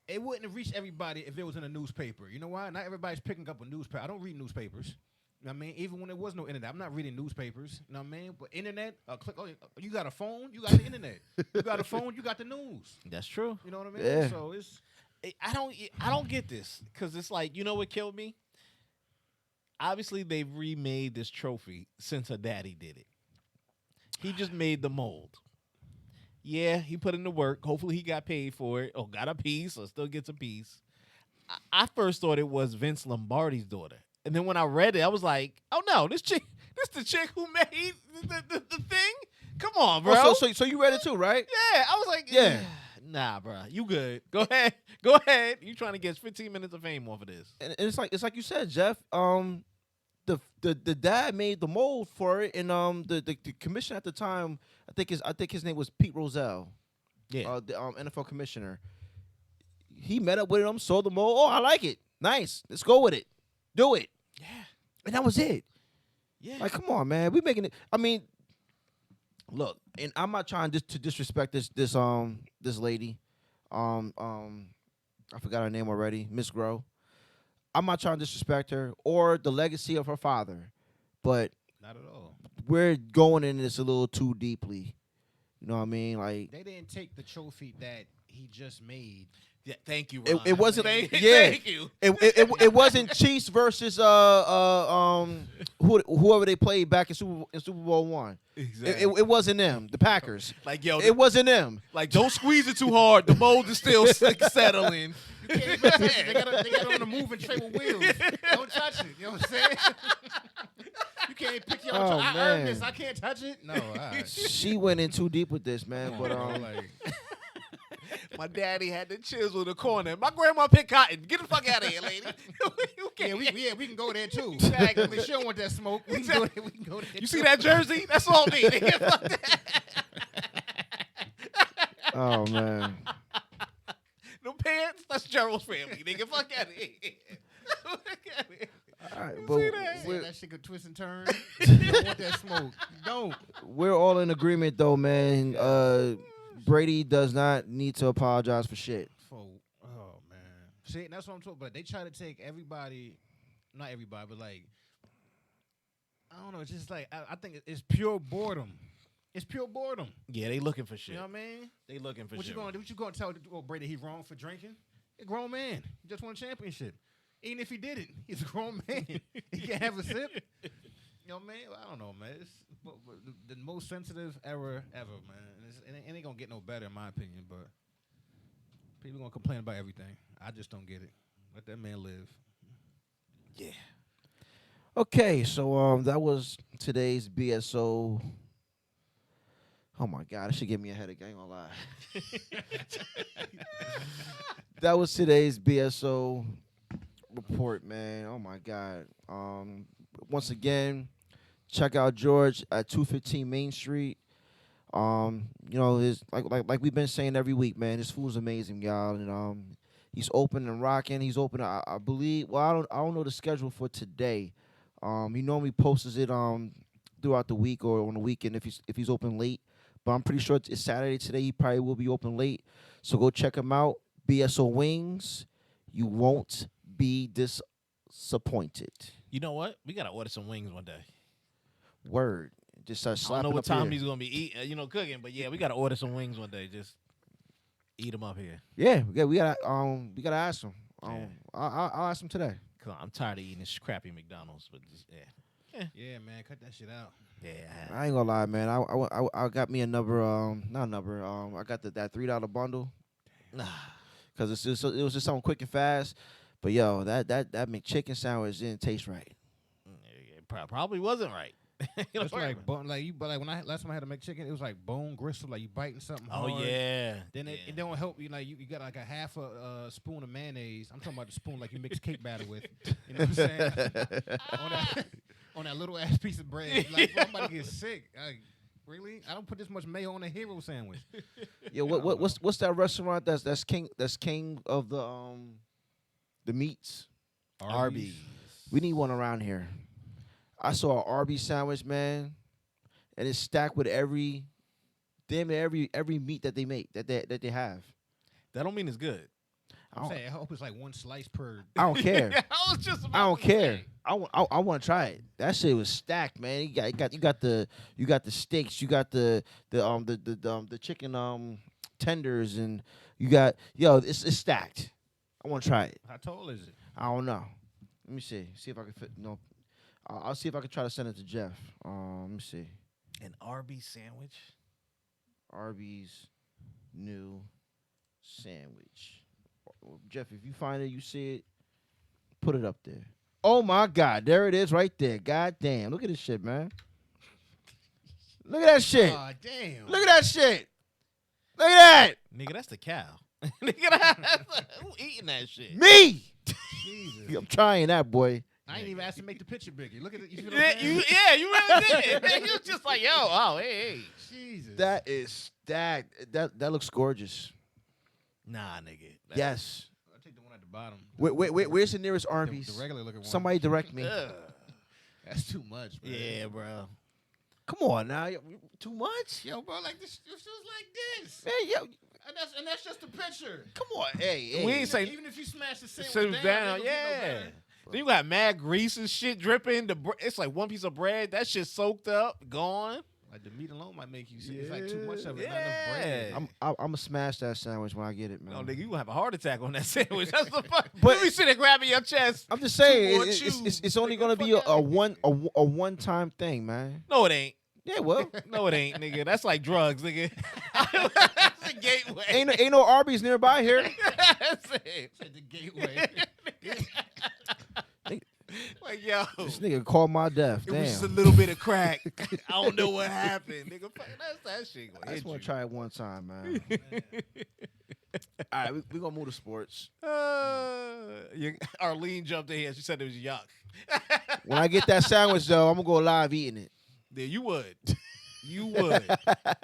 It wouldn't have reached everybody if it was in a newspaper. You know why? Not everybody's picking up a newspaper. I don't read newspapers. You know what I mean? Even when there was no internet, I'm not reading newspapers. You know what I mean? But internet, click. Oh, you got a phone? You got the internet. You got a phone? You got the news. That's true. You know what I mean? Yeah. So it's I don't get this because it's like, you know what killed me? Obviously, they've remade this trophy since her daddy did it. He just made the mold. Yeah, he put in the work. Hopefully, he got paid for it or got a piece or still gets a piece. I first thought it was Vince Lombardi's daughter. And then when I read it, I was like, oh, no, this the chick who made the thing? Come on, bro. Oh, so you read it too, right? Yeah, I was like, Yeah. Nah, bro, you good. Go ahead. You trying to get 15 minutes of fame off of this. And it's like you said, Jeff. The dad made the mold for it, and the commissioner at the time, I think his name was Pete Rozelle. Yeah. The NFL commissioner. He met up with him, saw the mold. Oh, I like it. Nice. Let's go with it. Do it. Yeah. And that was it. Yeah. Like, come on, man. We making it. I mean, look, and I'm not trying to disrespect this lady. I forgot her name already, Miss Grow. I'm not trying to disrespect her or the legacy of her father, but not at all. we're going in this a little too deeply. You know what I mean? Like They didn't take the trophy that he just made. Yeah, thank you, Ron. it wasn't. Thank you. It wasn't Chiefs versus whoever they played back in Super Bowl I. Exactly. It wasn't them, the Packers. Like, yo, It wasn't them. like, don't squeeze it too hard. The mold is still settling. You can't even touch it. They got it on a moving tray with wheels. Don't touch it. You know what I'm saying? You can't pick your own. I earned man. this. I can't touch it. No. All right. She went in too deep with this, man. But My daddy had the chisel in the corner. My grandma picked cotton. Get the fuck out of here, lady. You can't. we can go there too. Exactly. She don't want that smoke. We Exactly. can go there. You see that jersey? That's all me. Nigga. Fuck that. Oh man. The pants? That's Gerald's family. Nigga, fuck out of here. Fuck outta here. All right, You but see that? we're, That shit could twist and turn. You don't want that smoke. You don't. we're all in agreement though, man. Brady does not need to apologize for shit. Oh man. See, that's what I'm talking about. They try to take everybody, not everybody, but like, I don't know. It's just like I think it's pure boredom. It's pure boredom. Yeah, they looking for shit. You know what I mean? They looking for What shit. you gonna do? What you gonna tell Brady he's wrong for drinking? He's a grown man. He just won a championship. Even if he did it, he's a grown man. He can't have a sip. You know what I mean? I don't know, man. It's the most sensitive era ever, man. And it ain't gonna get no better, in my opinion. But people gonna complain about everything. I just don't get it. Let that man live. Yeah. Okay, so that was today's BSO. Oh my God, it should give me a headache. I ain't gonna lie. That was today's BSO report, man. Oh my God. Once again, check out George at 215 Main Street. You know, his like we've been saying every week, man. This food's amazing, y'all, and he's open and rocking. He's open. I believe. Well, I don't know the schedule for today. He normally posts it throughout the week or on the weekend if he's open late. But I'm pretty sure it's Saturday today. He probably will be open late. So go check him out. BSO Wings. You won't be disappointed. You know what? We gotta order some wings one day. Word. Just start I don't slapping know what up time here. he's gonna be cooking, but yeah, we gotta order some wings one day. Just eat them up here. Yeah, we gotta ask him. Yeah. I'll ask him today. Come on, I'm tired of eating this crappy McDonald's, but just, yeah, Yeah, man. Cut that shit out. yeah. I ain't gonna lie, man. I got me another I got that $3 bundle because it was just something quick and fast. But yo, that McChicken sandwich didn't taste right. It probably wasn't right. You know It's what I'm like bone, like when last time I had a McChicken, it was like bone gristle, like you biting something hard. Oh yeah. Then it don't help you. Like you got like a half a spoon of mayonnaise. I'm talking about the spoon like you mix cake batter with. You know what I'm saying? on that little ass piece of bread. Like bro, I'm about to get sick. Like, really? I don't put this much mayo on a hero sandwich. Yo, what's that restaurant that's king of the meats? Arby's. We need one around here. I saw an Arby's sandwich, man, and it's stacked with every meat that they make that they have. That don't mean it's good. I'm saying I hope it's like one slice per. I don't care. I was just. I don't care. I want to try it. That shit was stacked, man. You got the steaks, you got the chicken tenders, and you got it's stacked. I want to try it. How tall is it? I don't know. Let me see if I can fit. No, I'll see if I can try to send it to Jeff. Let me see. An Arby's sandwich. Arby's new sandwich. Jeff, if you find it, you see it, put it up there. Oh my God, there it is right there. God damn, look at this shit, man. Look at that shit. Oh damn! Look at that shit. Look at that. Nigga, that's the cow. Nigga, who eating that shit? Me. Jesus. I'm trying that, boy. I ain't even asked to make the picture bigger. Look at it. You feel what Yeah, I'm saying? you really did. You was just like, yo, oh, hey. Jesus. That is stacked. That looks gorgeous. Nah, nigga. Yes. I'll take the one at the bottom. Where's the nearest Arby's? The regular looking one. Somebody direct me. Ugh. That's too much, man. Yeah, bro. Come on now. Too much? Yo, bro, like this was like this. Man, yo, And that's just the picture. come on. Hey. We ain't say Even if you smash the sandwich sit down, down, it don't get no yeah. better. Then you got mad grease and shit dripping. It's like one piece of bread. That shit soaked up, gone. Like the meat alone might make you sick. It's like too much of it. Not enough Yeah. bread. I'm gonna smash that sandwich when I get it, man. No, nigga, you gonna have a heart attack on that sandwich. That's the fuck. But- But you sit there grabbing your chest. I'm just saying Two more it's only Nigga, gonna be fuck a outta one time thing, man. No, it ain't. Yeah, well, No, it ain't, nigga. That's like drugs, nigga. That's a gateway. ain't no Arby's nearby here. That's it. It's like the gateway. Like, yo. This nigga called my death. It was just a Damn. little bit of crack. I don't know what happened, nigga. Fuck, that's that shit. I just want to try it one time, man. All right, we gonna move to sports. Arlene jumped in here. She said it was yuck. When I get that sandwich though, I'm gonna go live eating it. Yeah, you would. You would.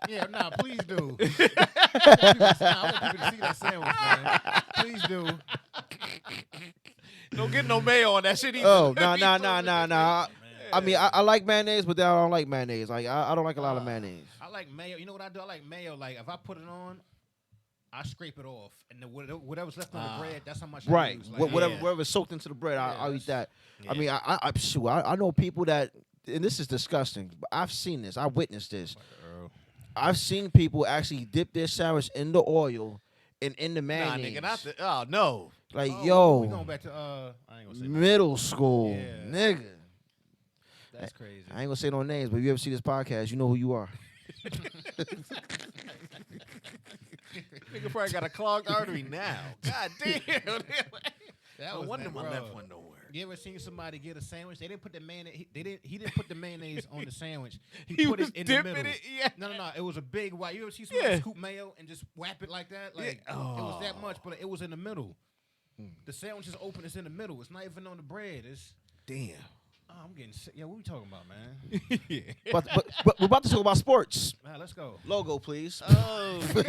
Yeah, nah, please do. I want people to see that sandwich, man. Please do. Don't get no mayo on that shit either. Oh, nah. I mean, I like mayonnaise, but then I don't like mayonnaise. Like, I don't like a lot of mayonnaise. I like mayo. You know what I do? I like mayo. Like, if I put it on, I scrape it off. And then whatever's left on the bread, that's how much I use. Like, Whatever's soaked into the bread, I'll eat that. Yeah. I mean, I know people that, and this is disgusting, but I've seen this. I witnessed this. I've seen people actually dip their sandwich in the oil and in the mayonnaise. Nah, nigga, not the. Oh no. Like, we yo, going back to I ain't gonna say middle school, Yeah. nigga. that's crazy. I ain't gonna say no names, but if you ever see this podcast, you know who you are. Nigga probably got a clogged artery now. God damn. That No was wonder bad, my bro. left one don't work. You ever seen somebody get a sandwich? They didn't put the mayonnaise. He didn't put the mayonnaise on the sandwich. He put was it in the dipping middle. it, yeah. No. It was a big white. You ever see somebody Yeah. scoop mayo and just whap it like that? Like Yeah. it was that Oh. much, but it was in the middle. The sandwich is open. It's in the middle. It's not even on the bread. It's. Damn. Oh, I'm getting sick. Yeah, what we talking about, man? Yeah. But we're about to talk about sports. Nah, let's go. Logo, please. Oh God.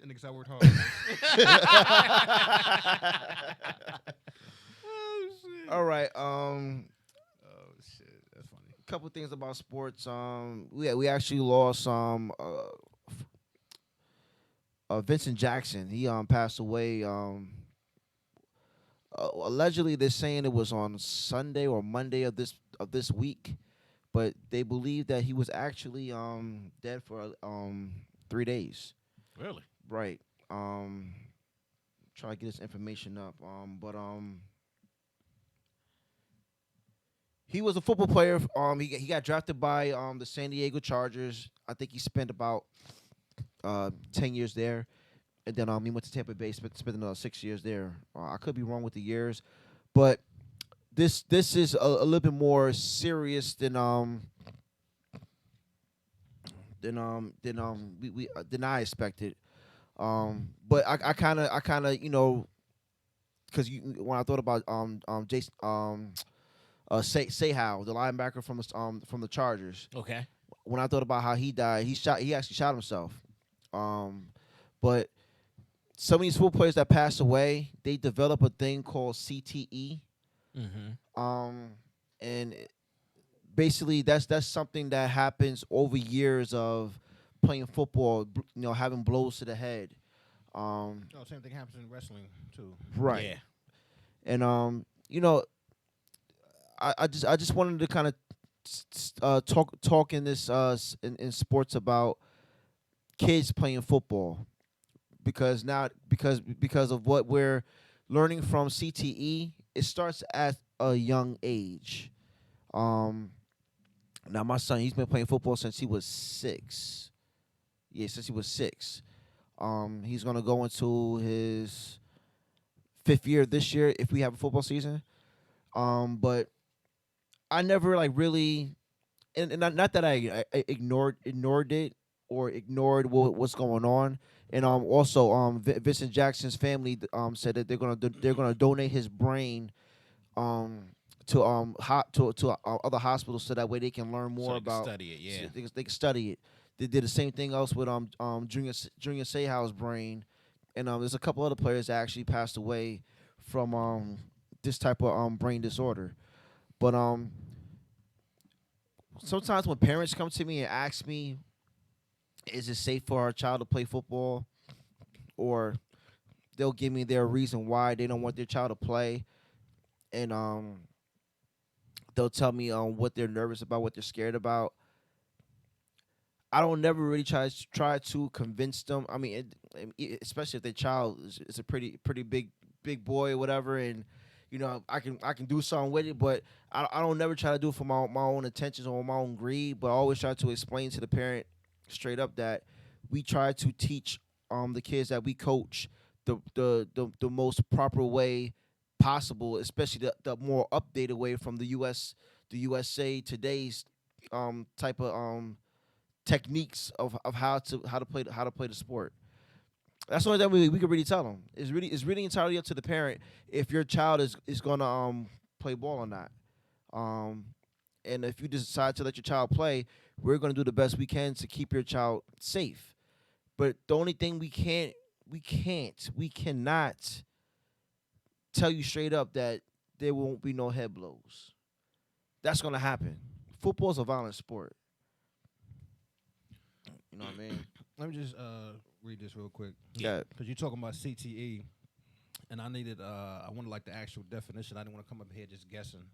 That niggas I worked hard. Man. Oh shit. All right. Oh shit, that's funny. Couple things about sports. We actually lost Vincent Jackson. He passed away. Allegedly, they're saying it was on Sunday or Monday of this week, but they believe that he was actually dead for 3 days. Really? Right. Try to get this information up. But he was a football player. He got drafted by the San Diego Chargers. I think he spent about 10 years there, and then he went to Tampa Bay. Spent another 6 years there. I could be wrong with the years, but this is a little bit more serious than I expected. But I kind of because when I thought about Jason Sayhow, the linebacker from the Chargers. Okay. When I thought about how he died, he actually shot himself. But some of these football players that pass away, they develop a thing called CTE. Mm-hmm. And basically that's something that happens over years of playing football, having blows to the head. Oh, same thing happens in wrestling too. Right. Yeah. And I just wanted to kind of talk in this in sports about kids playing football, because of what we're learning from CTE, it starts at a young age. Now my son, he's been playing football since he was 6. Yeah, since he was 6. He's gonna go into his 5th year this year if we have a football season. But I never really, and not that I ignored it or ignored what's going on. And also Vincent Jackson's family said that they're gonna donate his brain to other hospitals so that way they can learn more So they can about study it, yeah. so they can study it. They did the same thing else with Junior Seahaw's brain, and there's a couple other players that actually passed away from this type of brain disorder. But sometimes when parents come to me and ask me, is it safe for our child to play football, or they'll give me their reason why they don't want their child to play, and they'll tell me what they're nervous about, what they're scared about. I don't never really try to convince them. I mean, especially if their child is a pretty big boy or whatever, and I can do something with it, but I don't never try to do it for my own intentions or my own greed. But I always try to explain to the parent straight up that we try to teach the kids that we coach the most proper way possible, especially the more updated way from the USA Today's type of techniques of how to play the sport. That's the only thing we could really tell them. It's really entirely up to the parent if your child is gonna play ball or not. Um, and if you decide to let your child play, we're gonna do the best we can to keep your child safe. But the only thing we cannot tell you straight up that there won't be no head blows. That's gonna happen. Football's a violent sport. You know what I mean? Let me just read this real quick. Yeah. Because you're talking about CTE, and I wanted like the actual definition. I didn't want to come up here just guessing.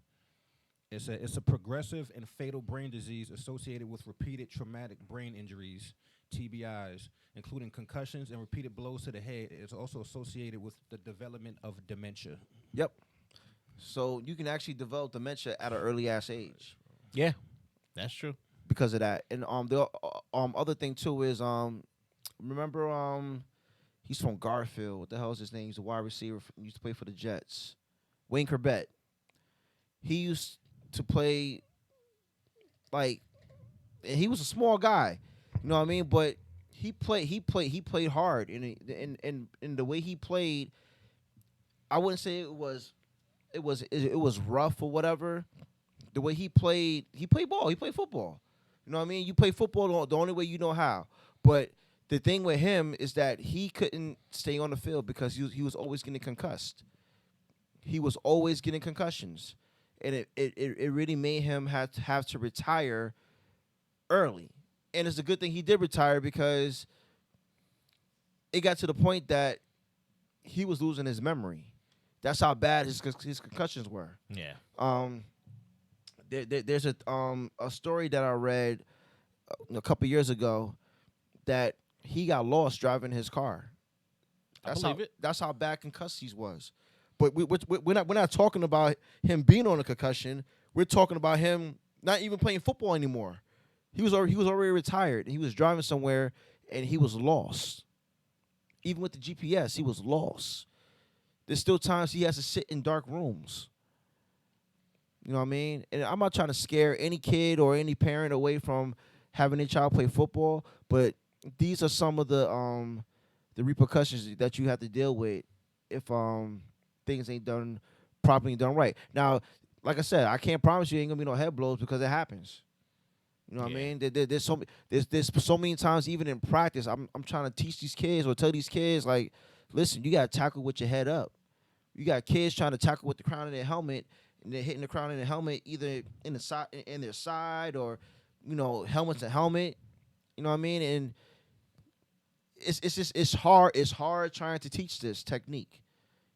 It's a progressive and fatal brain disease associated with repeated traumatic brain injuries, TBIs, including concussions and repeated blows to the head. It's also associated with the development of dementia. Yep. So you can actually develop dementia at an early ass age Yeah, that's true. because of that. And the other thing too is remember he's from Garfield. What the hell is his name? He's a wide receiver. He used to play for the Jets. Wayne Corbett. He used to play like, and he was a small guy. You know what I mean? But he played hard, and the way he played, I wouldn't say it was rough or whatever. The way he played ball. He played football. You know what I mean? You play football the only way you know how. But the thing with him is that he couldn't stay on the field because he was always getting concussed. He was always getting concussions, and it really made him have to retire early. And it's a good thing he did retire because it got to the point that he was losing his memory. That's how bad his concussions were. Yeah. There's a story that I read a couple years ago that he got lost driving his car. That's how bad concussives was. But we're not talking about him being on a concussion. We're talking about him not even playing football anymore. He was already retired. He was driving somewhere and he was lost. Even with the GPS, he was lost. There's still times he has to sit in dark rooms. You know what I mean? And I'm not trying to scare any kid or any parent away from having their child play football, but these are some of the repercussions that you have to deal with if things ain't done properly done right. Now, like I said, I can't promise you ain't gonna be no head blows because it happens. You know what I mean? There's so many times even in practice, I'm trying to teach these kids or tell these kids like, listen, you gotta tackle with your head up. You got kids trying to tackle with the crown of their helmet, and they're hitting the crown of their helmet either in the side, in their side, or helmet to helmet. You know what I mean? And it's hard. It's hard trying to teach this technique.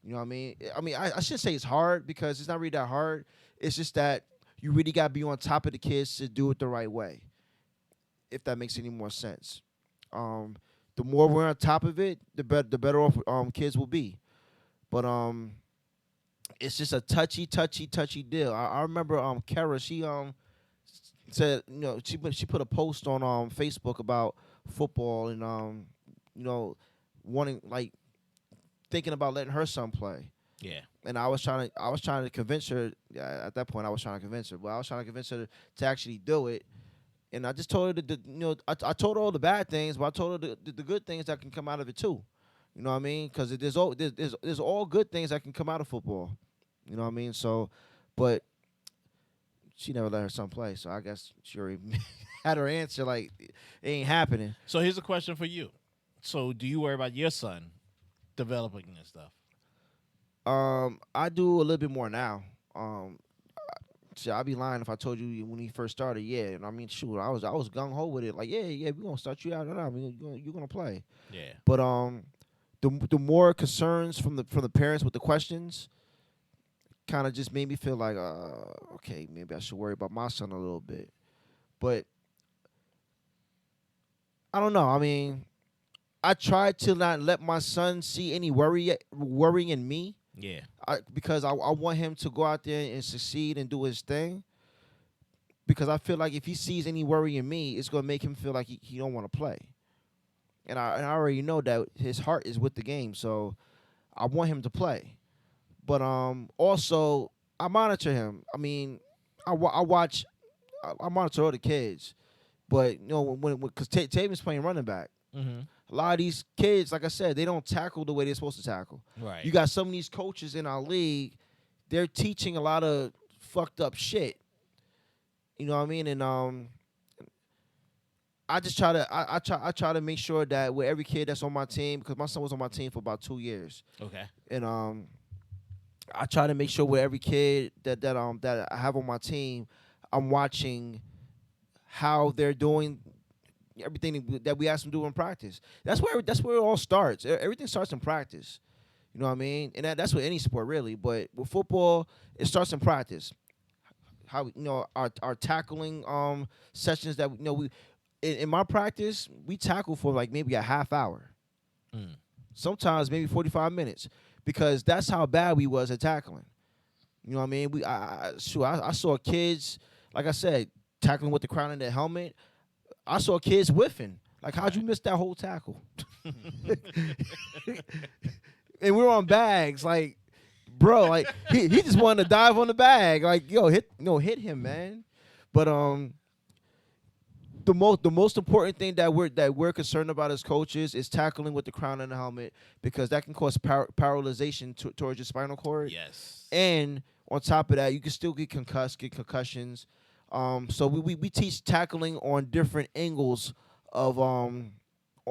You know what I mean? I should say it's hard because it's not really that hard. It's just that you really got to be on top of the kids to do it the right way, if that makes any more sense. The more we're on top of it, the better off kids will be. But it's just a touchy deal. I remember Kara, she said, she put a post on Facebook about football and wanting, like, thinking about letting her son play. Yeah. And I was trying to convince her. At that point, I was trying to convince her. But I was trying to convince her to actually do it. And I just told her I told her all the bad things, but I told her the good things that can come out of it too. You know what I mean? Because there's all good things that can come out of football. You know what I mean? So, but she never let her son play. So I guess she already had her answer. Like, it ain't happening. So here's a question for you. So do you worry about your son developing this stuff? I do a little bit more now. I'd be lying if I told you when he first started. Yeah, and I mean, shoot, I was gung ho with it. Like, yeah, we're gonna start you out. No, I mean, you're gonna play. Yeah. But the more concerns from the parents with the questions, kind of just made me feel like, okay, maybe I should worry about my son a little bit. But I don't know. I mean, I tried to not let my son see any worrying in me. Yeah. Because I want him to go out there and succeed and do his thing. Because I feel like if he sees any worry in me, it's going to make him feel like he don't want to play. And I already know that his heart is with the game, so I want him to play. But also, I monitor him. I mean, I watch I monitor all the kids, but you know when because Taven's playing running back. Mm-hmm. A lot of these kids, like I said, they don't tackle the way they're supposed to tackle. Right. You got some of these coaches in our league, they're teaching a lot of fucked up shit. You know what I mean? And I just try to I try to make sure that with every kid that's on my team, because my son was on my team for about 2 years, Okay. and I try to make sure with every kid that I have on my team, I'm watching how they're doing everything that we ask them to do in practice. That's where it all starts. Everything starts in practice. You know what I mean? And that's with any sport really, but with football, it starts in practice. How our tackling sessions that we in my practice, we tackle for like maybe a half hour. Sometimes maybe 45 minutes, because that's how bad we was at tackling. You know what I mean? I saw kids, like I said, tackling with the crown of their helmet. I saw kids whiffing. Like, how'd you miss that whole tackle? And we were on bags, like, bro, like he just wanted to dive on the bag, like, hit him, man. But the most important thing that we're concerned about as coaches is tackling with the crown and the helmet, because that can cause paralyzation towards your spinal cord. Yes. And on top of that, you can still get concussions. So we teach tackling on different angles of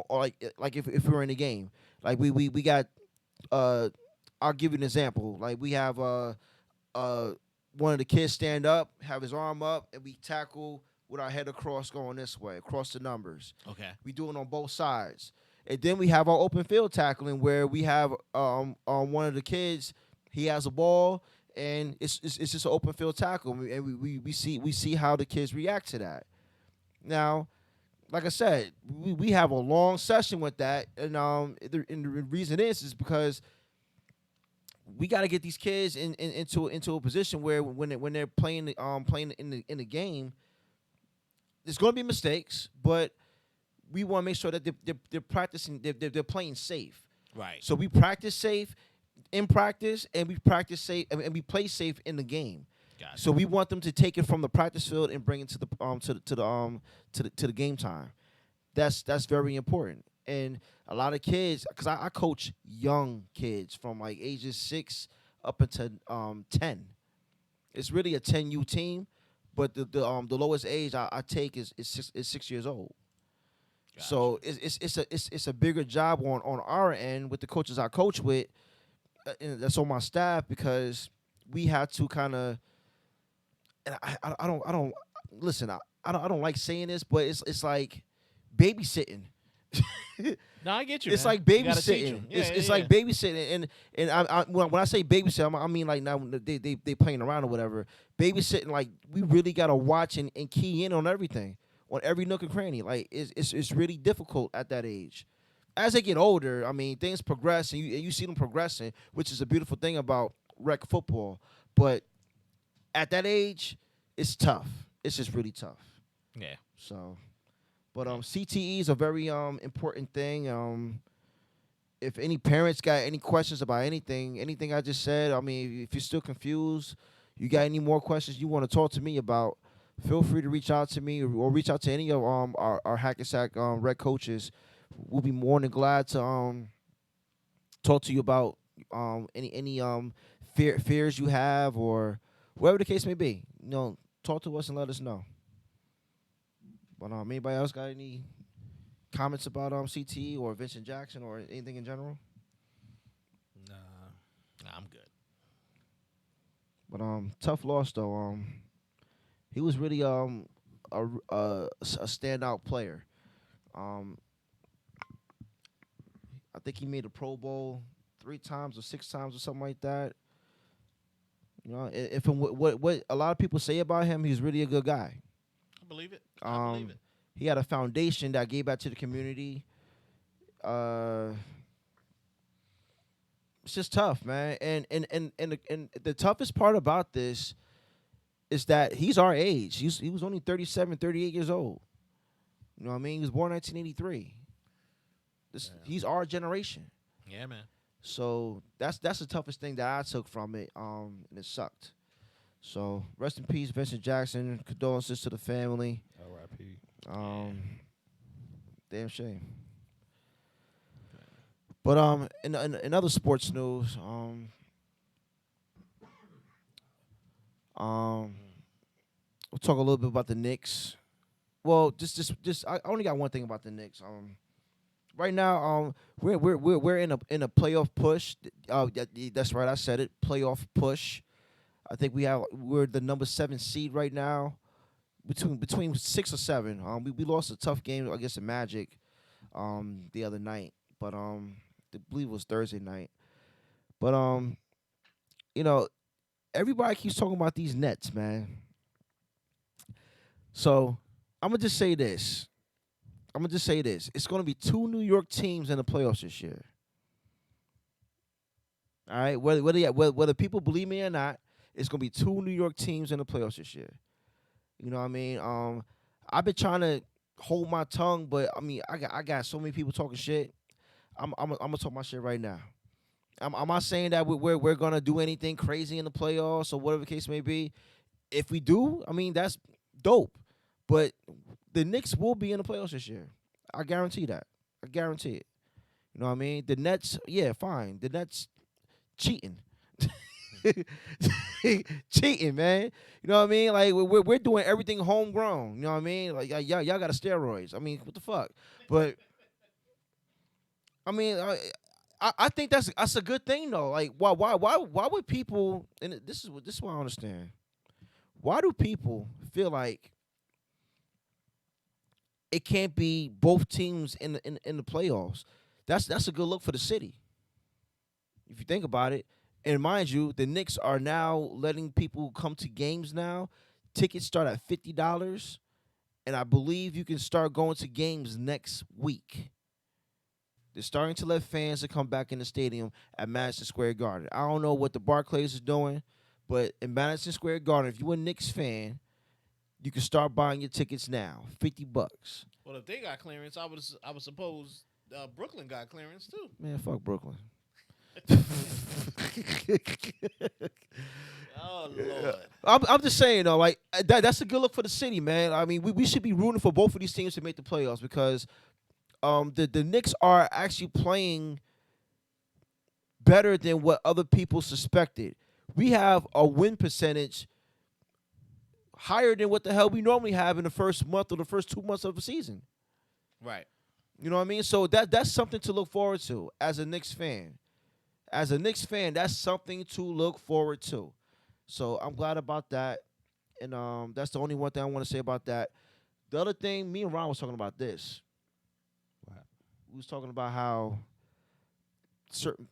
like if we're in a game. Like we got I'll give you an example. Like we have one of the kids stand up, have his arm up, and we tackle with our head across going this way, across the numbers. Okay. We do it on both sides. And then we have our open field tackling, where we have one of the kids, he has a ball, and it's just an open field tackle, and we see how the kids react to that. Now, like I said, we have a long session with that, and the reason is because we got to get these kids into a position where when they're playing in the game, there's going to be mistakes, but we want to make sure that they're practicing, they're playing safe. Right. So we practice safe in practice, and we practice safe, and we play safe in the game. Gotcha. So we want them to take it from the practice field and bring it to the game time. That's very important. And a lot of kids, because I coach young kids from like ages 6 up until 10. It's really a 10U team, but the lowest age I take is 6 years old. Gotcha. So it's a bigger job on our end with the coaches I coach with, that's on my staff, because we had to kind of, and I don't listen, I don't like saying this, but it's like babysitting. No, I get you. It's man. like You gotta teach babysitting. 'em. Yeah, It's yeah, like babysitting, and when I say babysit, I mean like now they playing around or whatever. Babysitting, like we really gotta watch and key in on everything, on every nook and cranny. Like it's really difficult at that age. As they get older, I mean, things progress, and you see them progressing, which is a beautiful thing about rec football. But at that age, it's tough. It's just really tough. Yeah. So, but CTE is a very important thing. If any parents got any questions about anything I just said, I mean, if you're still confused, you got any more questions you want to talk to me about, feel free to reach out to me, or reach out to any of our Hackensack rec coaches. We'll be more than glad to talk to you about any fears you have, or whatever the case may be. You know, talk to us and let us know. But anybody else got any comments about CTE or Vincent Jackson or anything in general? Nah, I'm good. But tough loss though. He was really a standout player. I think he made a Pro Bowl 3 times or 6 times or something like that. You know, if what a lot of people say about him, he's really a good guy. I believe it. I believe it. He had a foundation that gave back to the community. It's just tough, man. And the toughest part about this is that he's our age. He was only 37, 38 years old. You know what I mean? He was born in 1983. He's our generation. Yeah, man. So that's the toughest thing that I took from it, and it sucked. So rest in peace, Vincent Jackson. Condolences to the family. R.I.P. Damn shame. But in other sports news, we'll talk a little bit about the Knicks. Well, just I only got one thing about the Knicks. Right now, we're in a playoff push. That's right, I said it. Playoff push. I think we're the number 7 seed right now, between 6 or 7. We lost a tough game against the Magic, the other night, but I believe it was Thursday night. But you know, everybody keeps talking about these Nets, man. So I'm gonna just say this. It's gonna be 2 New York teams in the playoffs this year. All right, whether people believe me or not, it's gonna be 2 New York teams in the playoffs this year. You know what I mean? I've been trying to hold my tongue, but I mean, I got so many people talking shit. I'm gonna talk my shit right now. I'm not saying that we're gonna do anything crazy in the playoffs or whatever the case may be. If we do, I mean that's dope. But the Knicks will be in the playoffs this year. I guarantee that. I guarantee it. You know what I mean? The Nets, yeah, fine. The Nets cheating. Cheating, man. You know what I mean? Like we're doing everything homegrown. You know what I mean? Like y'all got steroids. I mean, what the fuck? But I mean, I think that's a good thing though. Like why would people? And this is what I understand. Why do people feel like it can't be both teams in the playoffs? That's a good look for the city. If you think about it. And mind you, the Knicks are now letting people come to games now. Tickets start at $50, and I believe you can start going to games next week. They're starting to let fans to come back in the stadium at Madison Square Garden. I don't know what the Barclays is doing, but in Madison Square Garden, if you're a Knicks fan, you can start buying your tickets now, $50. Well, if they got clearance, I would suppose Brooklyn got clearance too. Man, fuck Brooklyn. Oh Lord! I'm just saying though, like that's a good look for the city, man. I mean, we should be rooting for both of these teams to make the playoffs because the Knicks are actually playing better than what other people suspected. We have a win percentage higher than what the hell we normally have in the first month or the first 2 months of the season. Right. You know what I mean? So that's something to look forward to as a Knicks fan. As a Knicks fan, that's something to look forward to. So I'm glad about that. And that's the only one thing I want to say about that. The other thing, me and Ron was talking about this. Wow. We was talking about how certain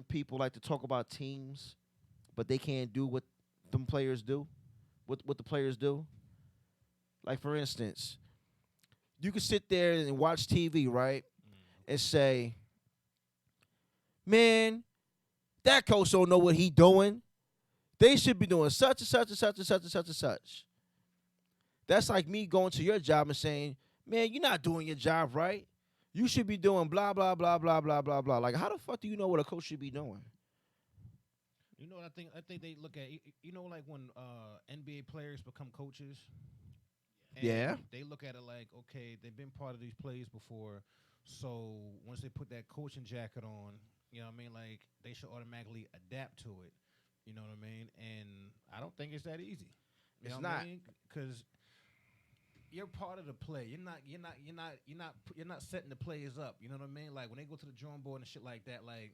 people like to talk about teams, but they can't do what them players do, what the players do. Like, for instance, you can sit there and watch TV, right, and say, man, that coach don't know what he doing. They should be doing such and such and such and such and such and such. That's like me going to your job and saying, man, you're not doing your job right. You should be doing blah, blah, blah, blah, blah, blah, blah. Like, how the fuck do you know what a coach should be doing? You know what I think they look at, you know, like when NBA players become coaches. And Yeah. They look at it like, okay, they've been part of these plays before, so once they put that coaching jacket on, you know what I mean, like they should automatically adapt to it. You know what I mean? And I don't think it's that easy. You It's know not. what I mean? Because you're part of the play. You're not setting the players up. You know what I mean? Like when they go to the drawing board and shit like that, like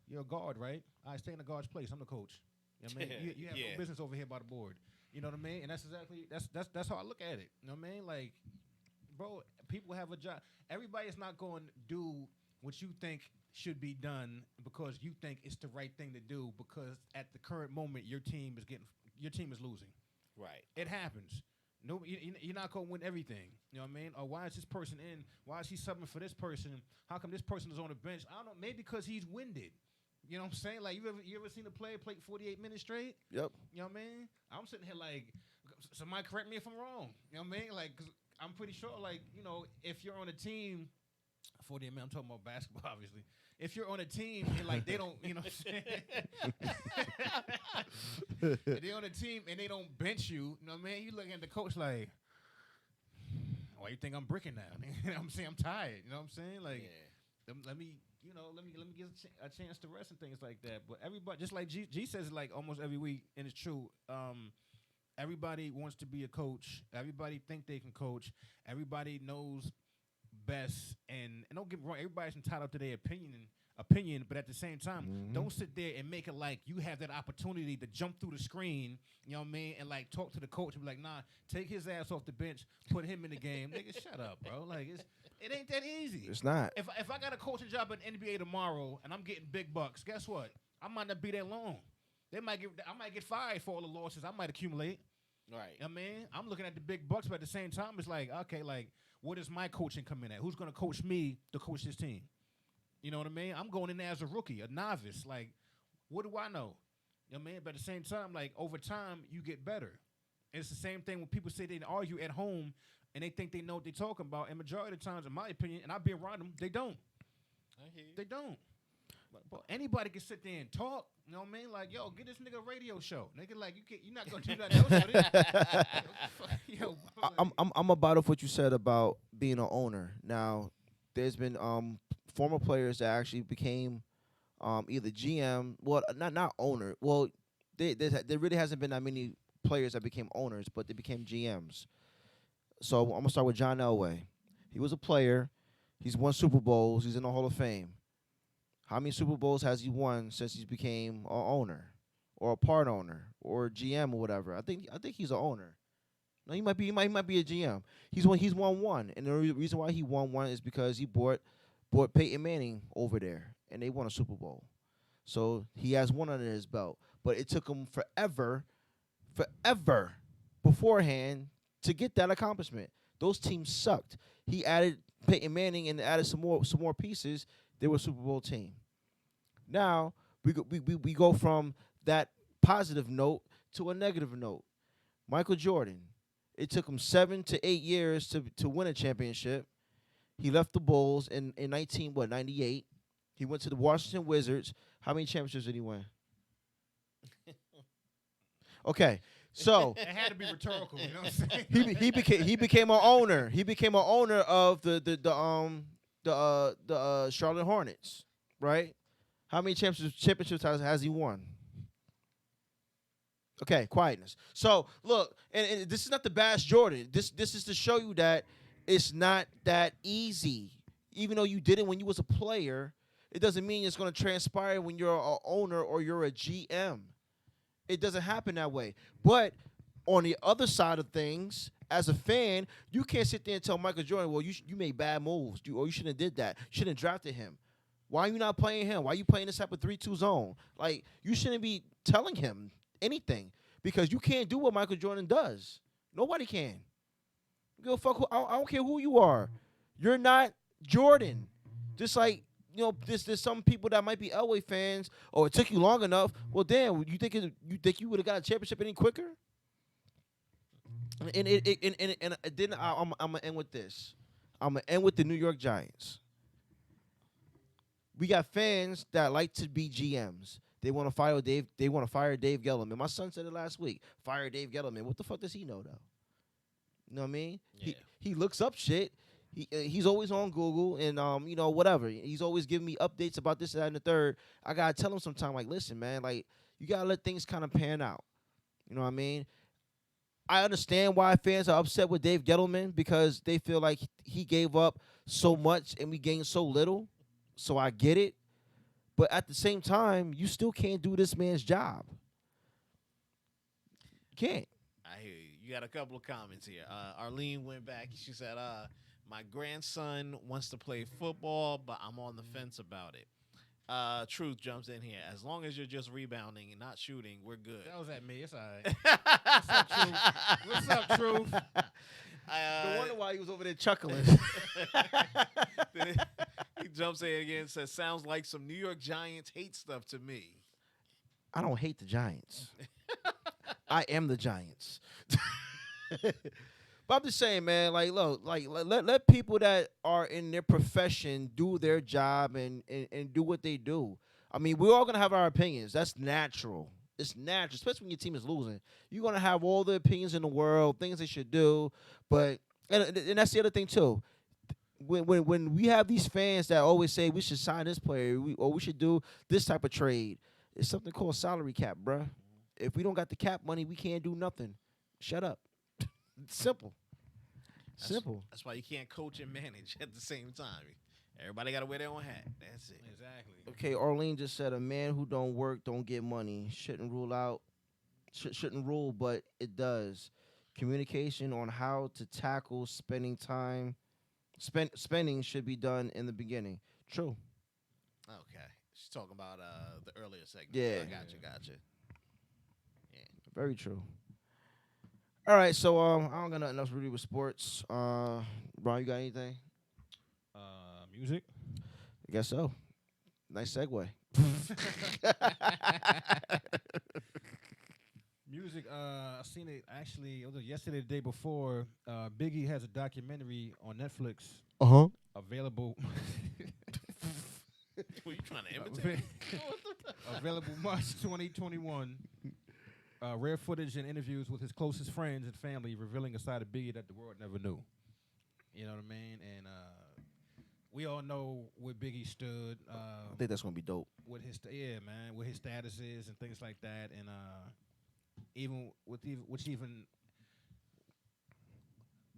you're a guard, right? I stay in the guard's place. I'm the coach. You know what I mean? You have no business over here by the board. You know what I mean? And that's how I look at it. You know what I mean? Like, bro, people have a job. Everybody is not going to do what you think should be done because you think it's the right thing to do because at the current moment your team is losing. Right. It happens. No, you're not going to win everything. You know what I mean? Or why is this person in? Why is he subbing for this person? How come this person is on the bench? I don't know. Maybe because he's winded. You know what I'm saying? Like, you ever seen a player play 48 minutes straight? Yep. You know what I mean? I'm sitting here like, somebody correct me if I'm wrong. You know what I mean? Like, 'cause I'm pretty sure, like, you know, if you're on a team, 48 minutes, I'm talking about basketball, obviously. If you're on a team and, like, they don't, you know what I'm saying? and they on the team and they don't bench you. You know what I mean? You looking at the coach like, why you think I'm bricking now? You know what I'm saying? I'm tired. You know what I'm saying? Like, let me get a chance to rest and things like that. But everybody, just like G says, like almost every week, and it's true. Everybody wants to be a coach. Everybody think they can coach. Everybody knows best. And don't get me wrong, everybody's entitled to their opinion, but at the same time, don't sit there and make it like you have that opportunity to jump through the screen, you know what I mean, and like talk to the coach and be like, nah, take his ass off the bench, put him in the game. Nigga, shut up, bro. Like it ain't that easy. It's not. If I got a coaching job at NBA tomorrow and I'm getting big bucks, guess what? I might not be that long. I might get fired for all the losses I might accumulate. Right. I mean, I'm looking at the big bucks, but at the same time, it's like, okay, like, where does my coaching come in at? Who's going to coach me to coach this team? You know what I mean? I'm going in there as a rookie, a novice. Like, what do I know? You know what I mean? But at the same time, like, over time, you get better. And it's the same thing when people say they argue at home and they think they know what they're talking about. And majority of the times, in my opinion, and I've been around them, they don't. I hear you. They don't. But anybody can sit there and talk. You know what I mean? Like, yo, get this nigga a radio show. Nigga, like, you're not gonna do nothing else with it. Yo, I'm about off what you said about being an owner. Now, there's been former players that actually became either GM. Well, not owner. Well, there really hasn't been that many players that became owners, but they became GMs. So I'm gonna start with John Elway. He was a player. He's won Super Bowls. He's in the Hall of Fame. How many Super Bowls has he won since he became an owner, or a part owner, or a GM or whatever? I think he's an owner. No, he might be a GM. He's won one, and the reason why he won one is because he brought Peyton Manning over there, and they won a Super Bowl. So he has one under his belt, but it took him forever beforehand to get that accomplishment. Those teams sucked. He added Peyton Manning and added some more pieces. They were a Super Bowl team. Now we go from that positive note to a negative note. Michael Jordan. It took him 7 to 8 years to win a championship. He left the Bulls in 98. He went to the Washington Wizards. How many championships did he win? Okay, so it had to be rhetorical. You know what I'm saying? he became an owner. He became an owner of the Charlotte Hornets, right? How many championships has he won? Okay, quietness. So look, and this is not to bash Jordan. This is to show you that it's not that easy. Even though you did it when you was a player, it doesn't mean it's going to transpire when you're an owner or you're a GM. It doesn't happen that way. But on the other side of things, as a fan, you can't sit there and tell Michael Jordan, well, you made bad moves, or you shouldn't have did that. You shouldn't have drafted him. Why are you not playing him? Why are you playing this type of 3-2 zone? Like, you shouldn't be telling him anything because you can't do what Michael Jordan does. Nobody can. Go fuck. I don't care who you are. You're not Jordan. Just like, there's some people that might be Elway fans. Oh, it took you long enough. Well, damn, you think you would have got a championship any quicker? And then I'm gonna end with this. I'm gonna end with the New York Giants. We got fans that like to be GMs. They want to fire Dave. They want to fire Dave Gettleman. My son said it last week. Fire Dave Gettleman. What the fuck does he know though? You know what I mean? Yeah. He looks up shit. He's always on Google and whatever. He's always giving me updates about this, that, and the third. I gotta tell him sometime, like, listen, man, like, you gotta let things kind of pan out. You know what I mean? I understand why fans are upset with Dave Gettleman because they feel like he gave up so much and we gained so little. So I get it. But at the same time, you still can't do this man's job. You can't. I hear you. You got a couple of comments here. Arlene went back. She said, my grandson wants to play football, but I'm on the fence about it. Truth jumps in here. As long as you're just rebounding and not shooting, we're good. That was at me. It's all right. What's up, Truth? No wonder why he was over there chuckling. He jumps in again and says, sounds like some New York Giants hate stuff to me. I don't hate the Giants. I am the Giants. But I'm just saying, man, like, look, like, let people that are in their profession do their job and do what they do. I mean, we're all going to have our opinions. That's natural. it's natural, especially when your team is losing. You're gonna have all the opinions in the world, things they should do, but and that's the other thing too. When we have these fans that always say we should sign this player, or we should do this type of trade, it's something called salary cap, bruh. If we don't got the cap money, we can't do nothing. Shut up. Simple. Simple. That's why you can't coach and manage at the same time. Everybody got to wear their own hat. That's it. Exactly. Okay, Arlene just said a man who don't work don't get money. Shouldn't rule, but it does. Communication on how to tackle spending time. Spending should be done in the beginning. True. Okay. She's talking about the earlier segment. Yeah. Gotcha. Very true. All right, so I don't got nothing else really with sports. Brian, you got anything? Music. I guess so. Nice segue. Music. I seen it actually. It was yesterday, the day before. Biggie has a documentary on Netflix Uh-huh. available. Were you trying to imitate? Available March 2021. Rare footage and interviews with his closest friends and family, revealing a side of Biggie that the world never knew. You know what I mean? And we all know where Biggie stood. I think that's gonna be dope. With his with his status is and things like that, and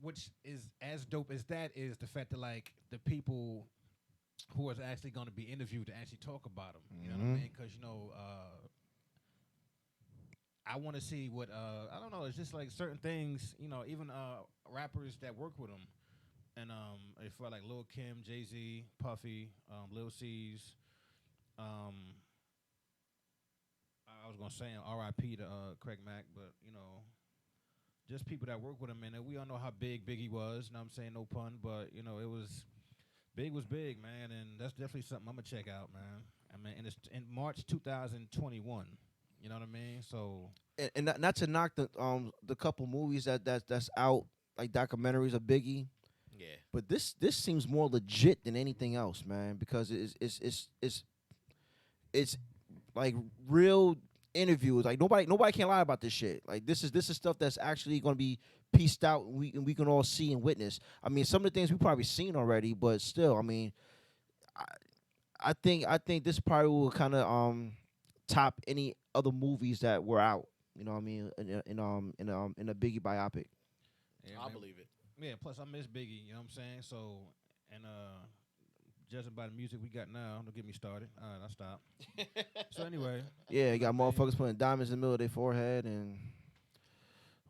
which is as dope as that is the fact that like the people who is actually going to be interviewed to actually talk about him. You know what I mean? Because I want to see what I don't know. It's just like certain things, even rappers that work with him, and it felt like Lil Kim, Jay-Z, Puffy, Lil C's. I was gonna say R.I.P. to Craig Mack, but just people that work with him, and we all know how big Biggie was. And I'm saying no pun, but it was big, man, and that's definitely something I'm gonna check out, man. I mean, and it's in March 2021. You know what I mean? So and not to knock the couple movies that's out, like documentaries of Biggie. Yeah. But this seems more legit than anything else, man, because it's like real interviews. Like nobody can lie about this shit. Like this is stuff that's actually going to be pieced out, and we can all see and witness. I mean, some of the things we probably seen already, but still, I mean, I think this probably will kind of top any other movies that were out. You know what I mean? In a Biggie biopic. yeah, I man. believe it. Yeah, plus I miss Biggie, you know what I'm saying? So, and judging by the music we got now, don't get me started. All right, I'll stop. So anyway. Yeah, you got motherfuckers putting diamonds in the middle of their forehead and.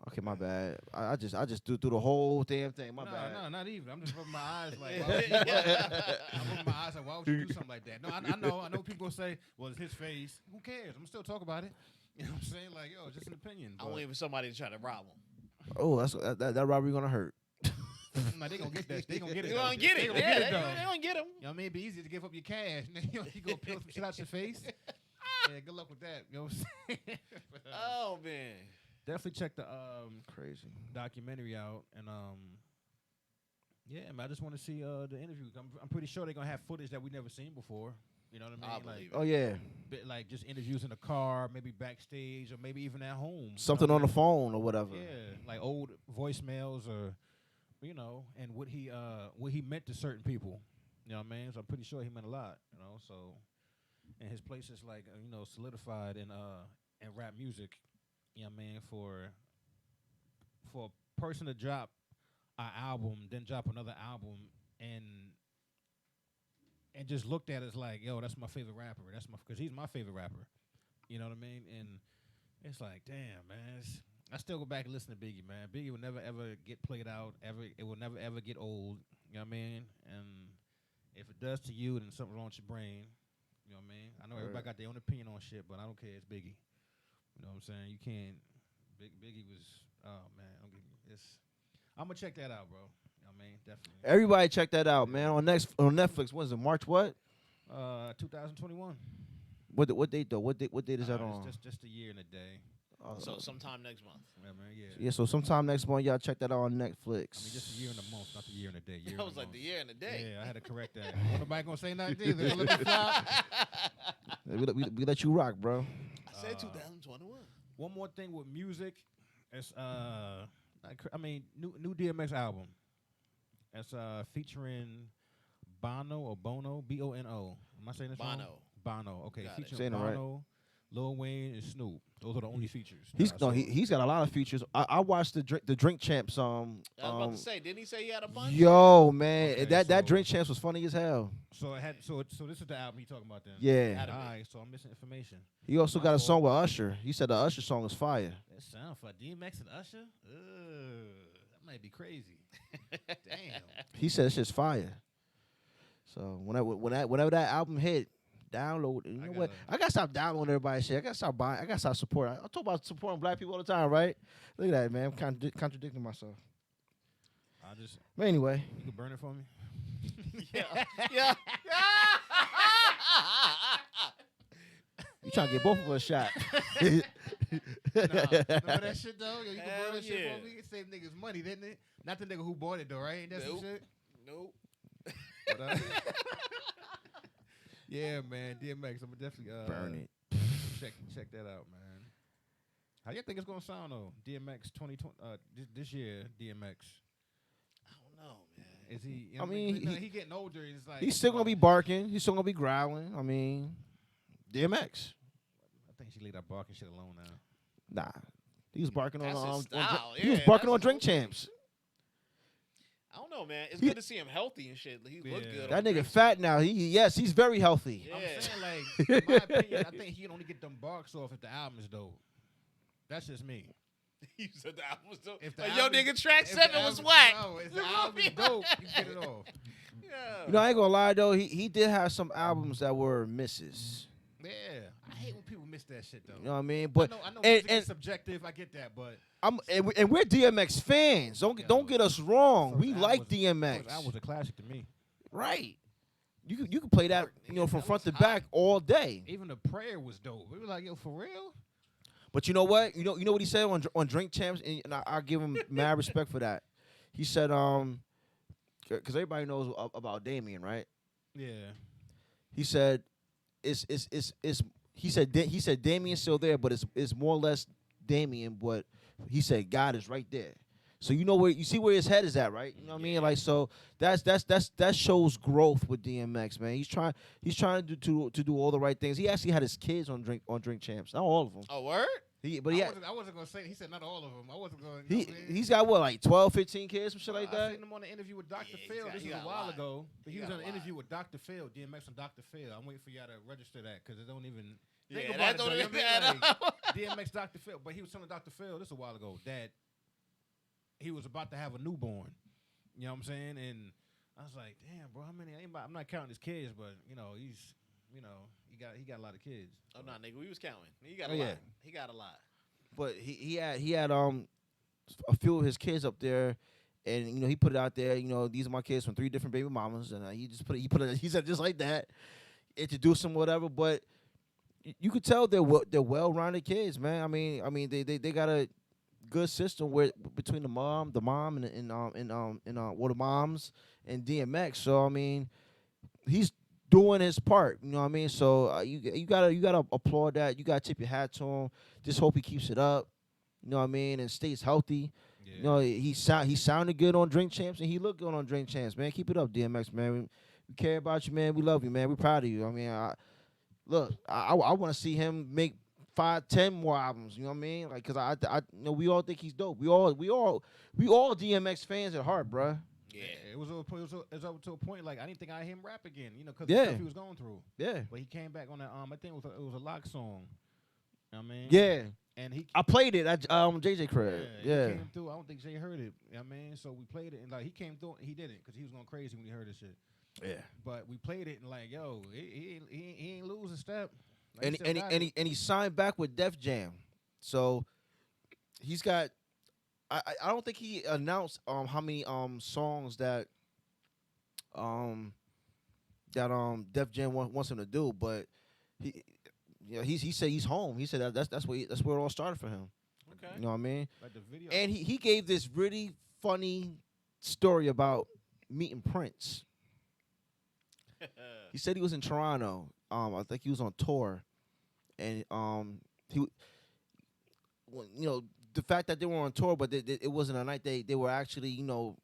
Okay, my bad. I just threw the whole damn thing. My bad. No, not even. I'm just rubbing my eyes like. I'm rubbing my eyes like, why would you do something like that? No, I know people say, well, it's his face. Who cares? I'm gonna still talk about it. You know what I'm saying? Like, yo, it's just an opinion. I'm waiting for somebody to try to rob him. Oh, that robbery gonna hurt. No, they gonna get that. They gonna get it. They gonna get it. They gonna Yeah, get it, though. they gonna get him. You know what I mean? It'd be easy to give up your cash. You gonna peel some shit out your face. Yeah, good luck with that. You know what I'm saying? Oh man. Definitely check the Crazy documentary out, and yeah, man, I just want to see the interview. I'm pretty sure they're gonna have footage that we never seen before. You know what I mean? I believe Oh yeah, like just interviews in the car, maybe backstage, or maybe even at home. something on the phone or whatever. Yeah, like old voicemails, or and what he meant to certain people. You know what I mean? So I'm pretty sure he meant a lot. So and his place is like solidified in rap music. You know what I mean? For a person to drop an album, then drop another album, and just looked at it as like, yo, that's my favorite rapper. Because he's my favorite rapper. You know what I mean? And it's like, damn, man. I still go back and listen to Biggie, man. Biggie will never ever get played out. It will never ever get old. You know what I mean? And if it does to you, then something's wrong with your brain. You know what I mean? I know everybody got their own opinion on shit, but I don't care. It's Biggie. You know what I'm saying? You can't. Biggie was. Oh man, don't give me this. I'm gonna check that out, bro. You know what I mean? Definitely. Everybody check that out, man. On Netflix. What is it? March what? 2021. What date though? What date is that on? It's just a year and a day. So sometime next month. Yeah, man. Yeah. Yeah, so sometime next month, y'all check that out on Netflix. I mean, just a year and a month, not the year and a day. I was like the year and a day. Yeah, I had to correct that. Nobody gonna say nothing either. Let me fly. We let you rock, bro. said 2021. One more thing with music, it's new DMX album. It's featuring Bono, Bono. Am I saying this wrong? Bono. Okay, Got it. featuring Saying it right. Bono, Lil Wayne, and Snoop. Those are the only features. He's got a lot of features. I watched the Drink Champs. I was about to say, didn't he say he had a bunch? Yo, man, Okay, that so- Drink Champs was funny as hell. So it had so this is the album you talking about then? Yeah. Gotta All be. right, so I'm missing information. He also got a My song with Usher. He said the Usher song is fire. That sound for DMX and Usher? That might be crazy. Damn. He said it's just fire. So whenever that album hit, download it. You know what? I gotta stop downloading everybody's shit. I gotta stop buying. I gotta stop supporting. I talk about supporting black people all the time, right? Look at that, man. I'm contradicting myself. But anyway, You can burn it for me. Yeah. you trying to get both of us shot. Remember that shit though? Yo, you can Hell burn that shit yeah. for me. It saved niggas money, didn't it? Not the nigga who bought it though, right? Ain't that some Nope. shit? Nope. But, yeah, man. DMX. I'm definitely Burn it. Check that out, man. How you think it's gonna sound though? DMX 2020. This year, DMX. I don't know, man. Is he? You I know mean, what he getting older. It's like He's still gonna be barking. He's still gonna be growling. I mean, DMX. I think she leave that barking shit alone now. Nah, he was barking That's on. his style, He was yeah, barking that's on Drink his whole thing. Champs. I don't know, man. It's He- good to see him healthy and shit. He looked Yeah. good. That on nigga Drink fat now. He's very healthy. Yeah. I'm saying like, in my opinion, I think he can only get them barks off if the album is dope. That's just me. You said the album was dope. If the Like, yo, album- nigga, track If the 7 was album- whack. No, if the album is dope, you get it off. Yeah. You know, I ain't gonna lie though. He did have some albums that were misses. Yeah, I hate when people miss that shit though. You know what I mean? But I know and- music and- is subjective. I get that, but and we're DMX fans. Don't get us wrong. First We album like was- DMX. That was a classic to me. Right. You can play that, from That front to was back all day. Even the prayer was dope. We were like, yo, for real? But you know what? You know what he said on Drink Champs, and I give him mad respect for that. He said, because everybody knows about Damien, right? Yeah. He said, he said Damien's still there, but it's more or less Damien, but he said God is right there. So you see where his head is at, right? You know what I mean? Like, so that shows growth with DMX, man. He's trying to do all the right things. He actually had his kids on Drink Champs, not all of them. Oh, word? He I wasn't gonna say. He said not all of them. I wasn't going. he's got what, like 12, 15 kids, some shit like I that. seen him on the interview with Dr. Yeah, Phil. This he was got a a while lot. ago. But he He was got on a an interview lot. with Dr. Phil, DMX and Dr. Phil. I'm waiting for y'all to register that because it don't even. Yeah, Think that about don't it, even though, you know add what up. I mean? Like, DMX, Dr. Phil, but he was telling Dr. Phil this a while ago that he was about to have a newborn. You know what I'm saying? And I was like, damn, bro, how many? I'm not counting his kids, but he got a lot of kids. Oh, no, nigga, we was counting. He got Oh, a yeah. lot. He got a lot. But he had a few of his kids up there, and he put it out there. These are my kids from 3 different baby mamas, and he said just like that, introduce them whatever. But you could tell they're well-rounded kids, man. I mean they got a good system where between the mom and the moms and DMX. So I mean, he's doing his part. You know what I mean? So you gotta applaud that. You gotta tip your hat to him. Just hope he keeps it up. You know what I mean? And stays healthy. Yeah. He sounded good on Drink Champs, and he looked good on Drink Champs, man. Keep it up, DMX, man. We care about you, man. We love you, man. We're proud of you. I mean, I want to see him make 5, 10 more albums. You know what I mean? Like, cause I we all think he's dope. We all DMX fans at heart, bruh. Yeah. It was up to a point like I didn't think I'd hear him rap again, because Yeah. the stuff he was going through. Yeah, But he came back on that. I think it was a lock song. You know what I mean? yeah. And he I played it at JJ crib. He Yeah. came through. I don't think Jay heard it. You know what I mean? So we played it, and like he came through. He didn't because he was going crazy when he heard this shit. Yeah. But we played it, and like, yo, he ain't lose a step. Like, And still got it. he signed back with Def Jam, so he's got. I don't think he announced how many songs that Def Jam wants him to do, but he said he's home. He said that's where it all started for him. Okay. You know what I mean? Like the video. And he gave this really funny story about meeting Prince. He said he was in Toronto. I think he was on tour, and the fact that they were on tour, but it wasn't a night they were actually doing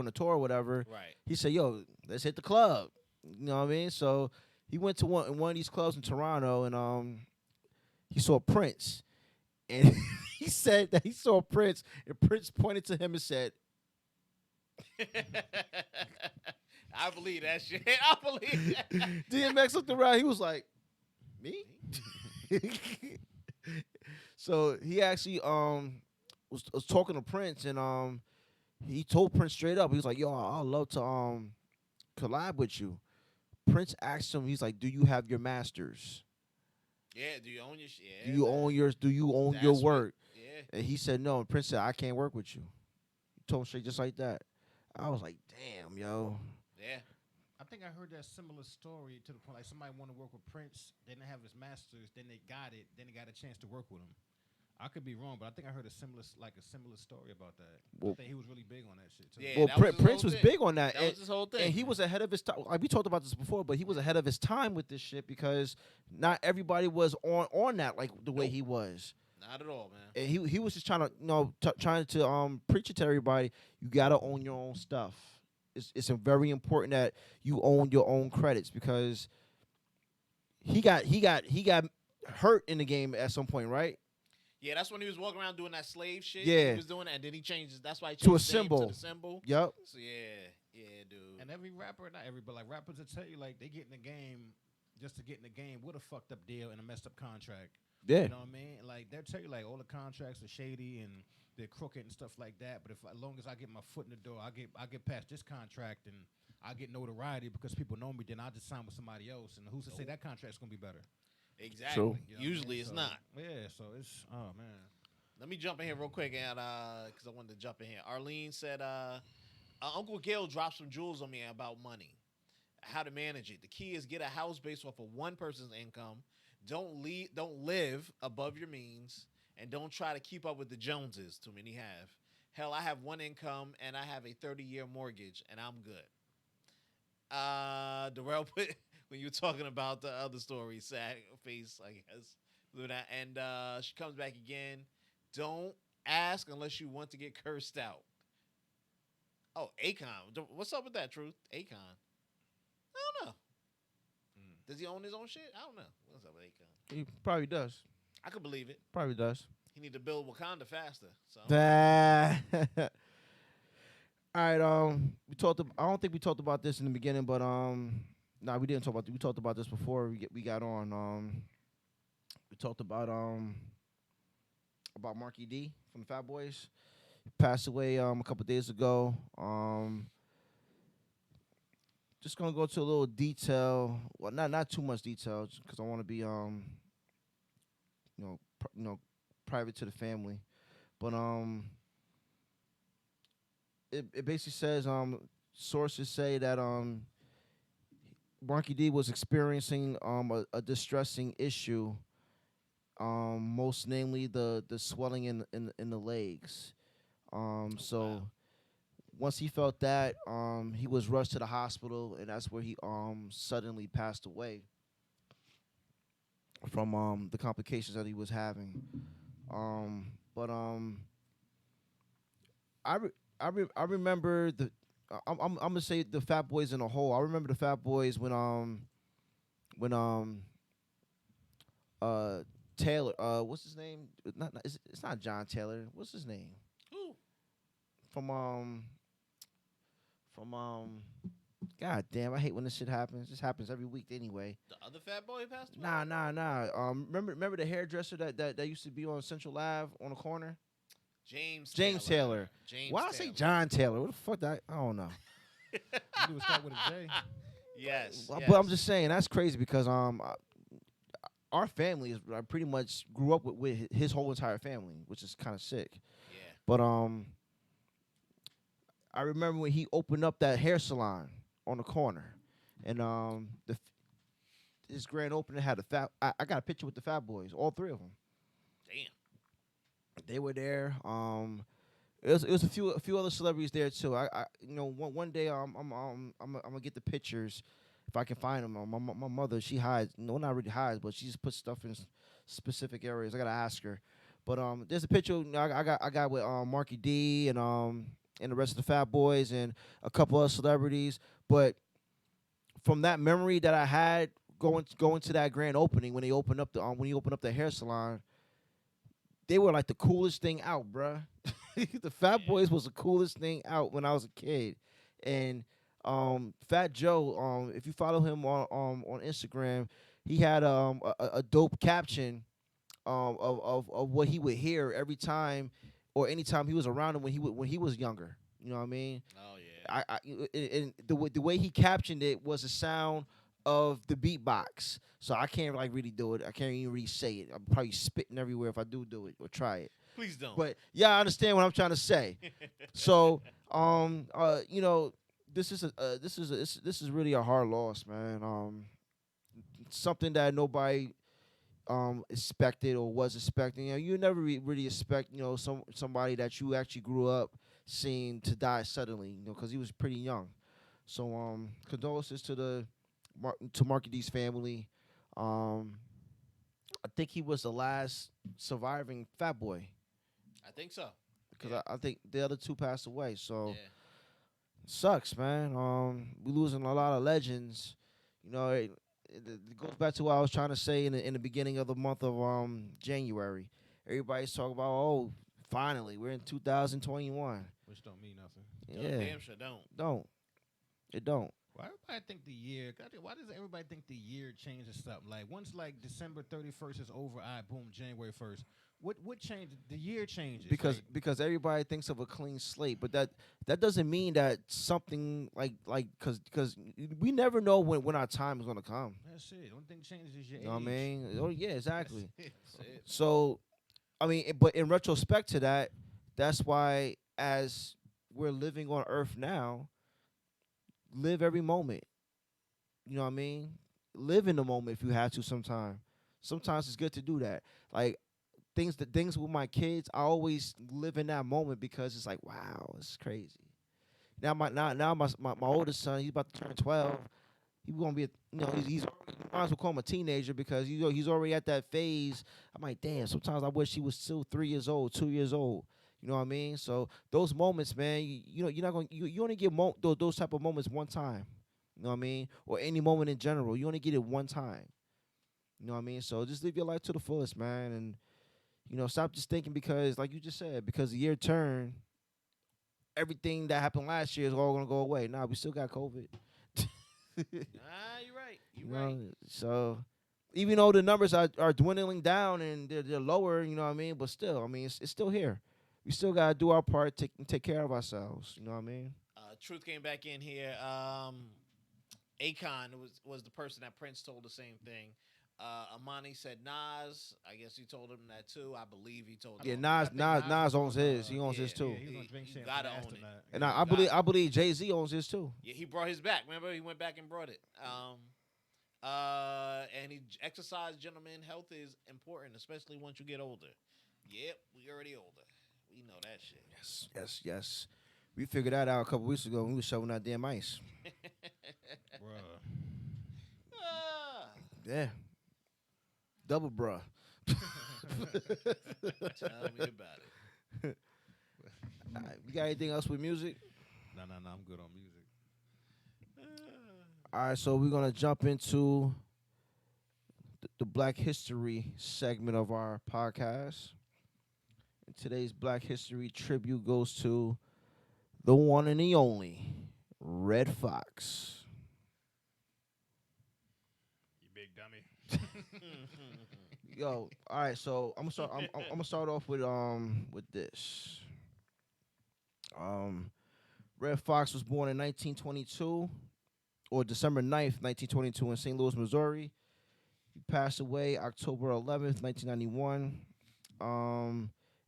a tour or whatever. Right. He said, "Yo, let's hit the club." You know what I mean? So he went to one of these clubs in Toronto, and he saw Prince, and he said that he saw Prince, and Prince pointed to him and said, I believe that shit. I believe that. DMX looked around. He was like, "Me?" So he actually was talking to Prince, and he told Prince straight up. He was like, "Yo, I'd love to collab with you." Prince asked him. He's like, "Do you have your masters? Yeah, do you own your shit? Yeah, Do you own yours? Do you own your That's work?" Yeah. And he said no. And Prince said, "I can't work with you." He told him straight just like that. I was like, "Damn, yo." Yeah. I think I heard that similar story to the point like somebody wanted to work with Prince, they didn't have his masters, then they got it, then they got a chance to work with him. I could be wrong, but I think I heard a similar story about that. Well- I think he was really big on that shit too. Yeah. Well, that was his Prince whole was thing. big on that. That was his whole thing. And he was ahead of his time. Like, we talked about this before, but he was ahead of his time with this shit because not everybody was on that like the way Nope. he was. Not at all, man. And he was just trying to preach it to everybody. You gotta own your own stuff. It's very important that you own your own credits because he got hurt in the game at some point, right? Yeah, that's when he was walking around doing that slave shit. Yeah. He was doing that, and then he changed his, that's why he changed To a his name symbol. To the symbol. Yep. So yeah, dude. And every rapper, not every, but like rappers will tell you like they get in the game just to get in the game with a fucked up deal and a messed up contract. Yeah. You know what I mean? Like they'll tell you like all the contracts are shady and they're crooked and stuff like that. But as long as I get my foot in the door, I get past this contract and I get notoriety because people know me, then I just sign with somebody else. And who's to say that contract's gonna be better? Exactly. True. You know what I Usually mean? it's So, not. Yeah, so it's man. Let me jump in here real quick, and because I wanted to jump in here. Arlene said, "Uncle Gil dropped some jewels on me about money, how to manage it. The key is get a house based off of one person's income. Don't live above your means, and don't try to keep up with the Joneses. Too many have. Hell, I have one income, and I have a 30-year mortgage, and I'm good." Darrell put when you were talking about the other story, sad face, I guess. And she comes back again. Don't ask unless you want to get cursed out. Oh, Akon. What's up with that, Truth? Akon. I don't know. Does he own his own shit? I don't know. What's up with Akon? He probably does. I could believe it. Probably does. He need to build Wakanda faster. So All right. We talked. I don't think we talked about this in the beginning, but nah, we didn't talk about. We talked about this before we got on. We talked about Marky D from the Fat Boys. He passed away a couple days ago. Just gonna go to a little detail. Well, not too much detail, because I want to be private to the family. But it basically says sources say that Marky D was experiencing a distressing issue, most namely the swelling in the legs. So wow. once he felt that, he was rushed to the hospital, and that's where he suddenly passed away from the complications that he was having. But I remember I'm gonna say the Fat Boys in a whole. I remember the Fat Boys when Taylor, what's his name? It's not John Taylor. What's his name? Who? From God damn, I hate when this shit happens. This happens every week anyway. The other fat boy passed away? Nah. Remember the hairdresser that used to be on Central Ave on the corner? James Taylor. James Why I say John Taylor? What the fuck? I don't know. You would start with a J. Yes. But I'm just saying that's crazy because our family is I pretty much grew up with his whole entire family, which is kind of sick. Yeah. But I remember when he opened up that hair salon on the corner, and his grand opening had I got a picture with the Fat Boys, all three of them. Damn. They were there. It was a few other celebrities there too. I one day I'm gonna get the pictures. if I can find them. My mother, she hides. No, not really hides, but she just puts stuff in specific areas. I gotta ask her. But there's a picture I got with Marky D and the rest of the Fat Boys and a couple of celebrities. But from that memory that I had going to that grand opening when they opened up the when he opened up the hair salon, they were like the coolest thing out, bruh. The Fat Boys was the coolest thing out when I was a kid, and Fat Joe, if you follow him on Instagram, he had a dope caption of what he would hear every time or anytime he was around him when he was younger. You know what I mean? Oh yeah. And the way he captioned it was the sound of the beatbox. So I can't like really do it. I can't even really say it. I'm probably spitting everywhere if I do it or try it. Please don't. But yeah, I understand what I'm trying to say. So you know, this is really a hard loss, man. Something that nobody expected or was expecting. You know, you never really expect, you know, somebody that you actually grew up seeing to die suddenly, you know, because he was pretty young. So condolences to Marky D's family. I think he was the last surviving Fat Boy I think so. because Yeah. I think the other two passed away. So Yeah. sucks, man. We losing a lot of legends. You know, it goes back to what I was trying to say in the beginning of the month of January. Everybody's talking about, oh, finally we're in 2021. Which don't mean nothing. No, Yeah, damn sure don't. it don't. Why everybody think the year? Why does everybody think the year changes something? Like once like December 31st is over, all right, boom, January 1st. What changed? The year changes Because everybody thinks of a clean slate, but that doesn't mean that something like because we never know when our time is gonna come. that's it. Only thing changes is your You know what I age. mean? Oh yeah, exactly. That's it. So, I mean, but in retrospect to that, that's why as we're living on Earth now, live every moment. You know what I mean? Live in the moment if you have to. Sometimes it's good to do that. Like things with my kids, I always live in that moment because it's like, wow, it's crazy. Now my oldest son, he's about to turn 12. He's gonna be, he's already, you might as well call him a teenager because he's already at that phase. I'm like, damn. Sometimes I wish he was still 3 years old, 2 years old. You know what I mean? So those moments, man, you're not gonna you only get those type of moments one time. You know what I mean? Or any moment in general, you only get it one time. You know what I mean? So just live your life to the fullest, man, and stop just thinking because, like you just said, because the year turned, everything that happened last year is all gonna go away. Nah, we still got COVID. You're right. You're right. So even though the numbers are dwindling down and they're lower, you know what I mean? But still, I mean, it's still here. We still gotta do our part, take care of ourselves. You know what I mean? Truth came back in here. Akon was the person that Prince told the same thing. Amani said Nas. I guess he told him that too. I believe he told Yeah, him. Nas owns his. He owns his too. Yeah, he was on Drink You Champs gotta and asked own him it. that. And Yeah. I believe Jay-Z owns his too. Yeah, he brought his back. Remember, he went back and brought it. And he exercise, gentlemen. Health is important, especially once you get older. Yep, we already older. We know that shit. Yes. We figured that out a couple weeks ago when we was shoveling that damn ice. Bruh. Ah, Yeah. Double bruh. tell me about it. All right, you got anything else with music? No, I'm good on music. All right, so we're gonna jump into the Black History segment of our podcast. And today's Black History tribute goes to the one and the only Red Fox. You big dummy. Yo, all right, so I'm gonna start off with this. Red Fox was born in 1922, or December 9th, 1922, in St. Louis, Missouri. He passed away October 11th, 1991.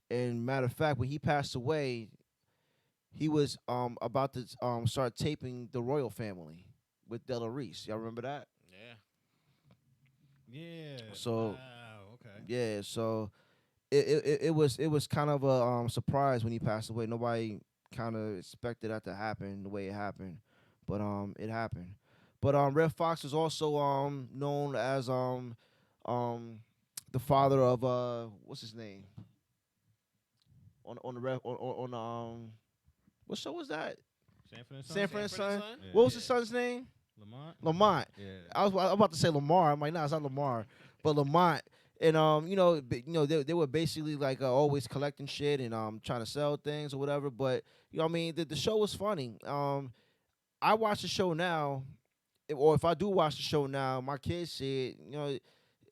And matter of fact, when he passed away, he was about to start taping The Royal Family with Della Reese. Y'all remember that? Yeah. Yeah. So- Wow. Okay. Yeah. So it was kind of a surprise when he passed away. Nobody kind of expected that to happen the way it happened, but it happened. But Red Fox is also known as the father of what's his name on the what show was that? Sanford and Son? Sanford and Son. Yeah. What was his son's name? Lamont. Lamont. Yeah. I was about to say Lamar. I'm like, nah, it's not Lamar, but Lamont. And they were basically like always collecting shit and trying to sell things or whatever. But I mean, the show was funny. I watch the show now, or if I do watch the show now, my kids say it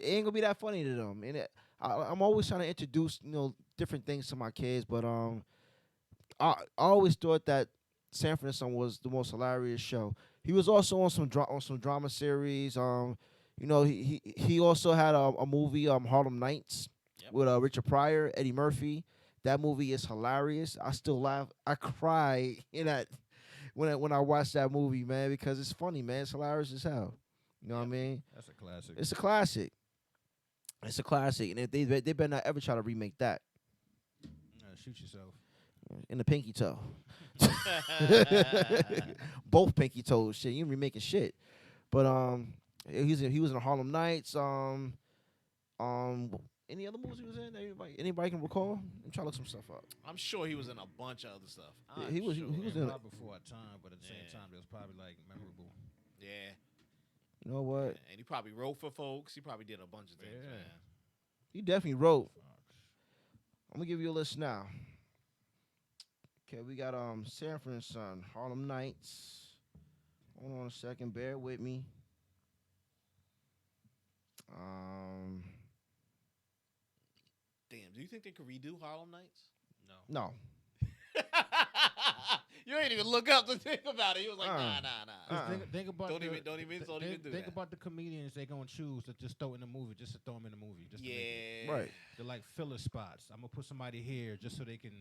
ain't gonna be that funny to them. And I'm always trying to introduce different things to my kids. But I always thought that Sanford and Son was the most hilarious show. He was also on some drama series. He also had a movie, Harlem Nights, with Richard Pryor, Eddie Murphy. That movie is hilarious. I still laugh. I cry in that when I watch that movie, man, because it's funny, man. It's hilarious as hell. You know what I mean? That's a classic. It's a classic. It's a classic, and if they better not ever try to remake that. Shoot yourself. In the pinky toe. Both pinky toes. Shit, you ain't remaking shit. But he was in Harlem Nights. Any other movies he was in? Anybody can recall? I'm trying to look some stuff up. I'm sure he was in a bunch of other stuff. Yeah, he was in. Probably before our time, but at the same time, it was probably like memorable. Yeah. You know what? And he probably wrote for folks. He probably did a bunch of things, Yeah. man. He definitely wrote. I'm gonna give you a list now. Okay, we got Sanford and Son, Harlem Nights. Hold on a second, bear with me. Damn, do you think they could redo Harlem Nights? No. You ain't even look up to think about it. He was like, nah. Think about Don't even do think that. about the comedians they gonna choose to just throw in the movie, just to throw them in the movie. Just to make it. Right. They're like filler spots. I'm gonna put somebody here just so they can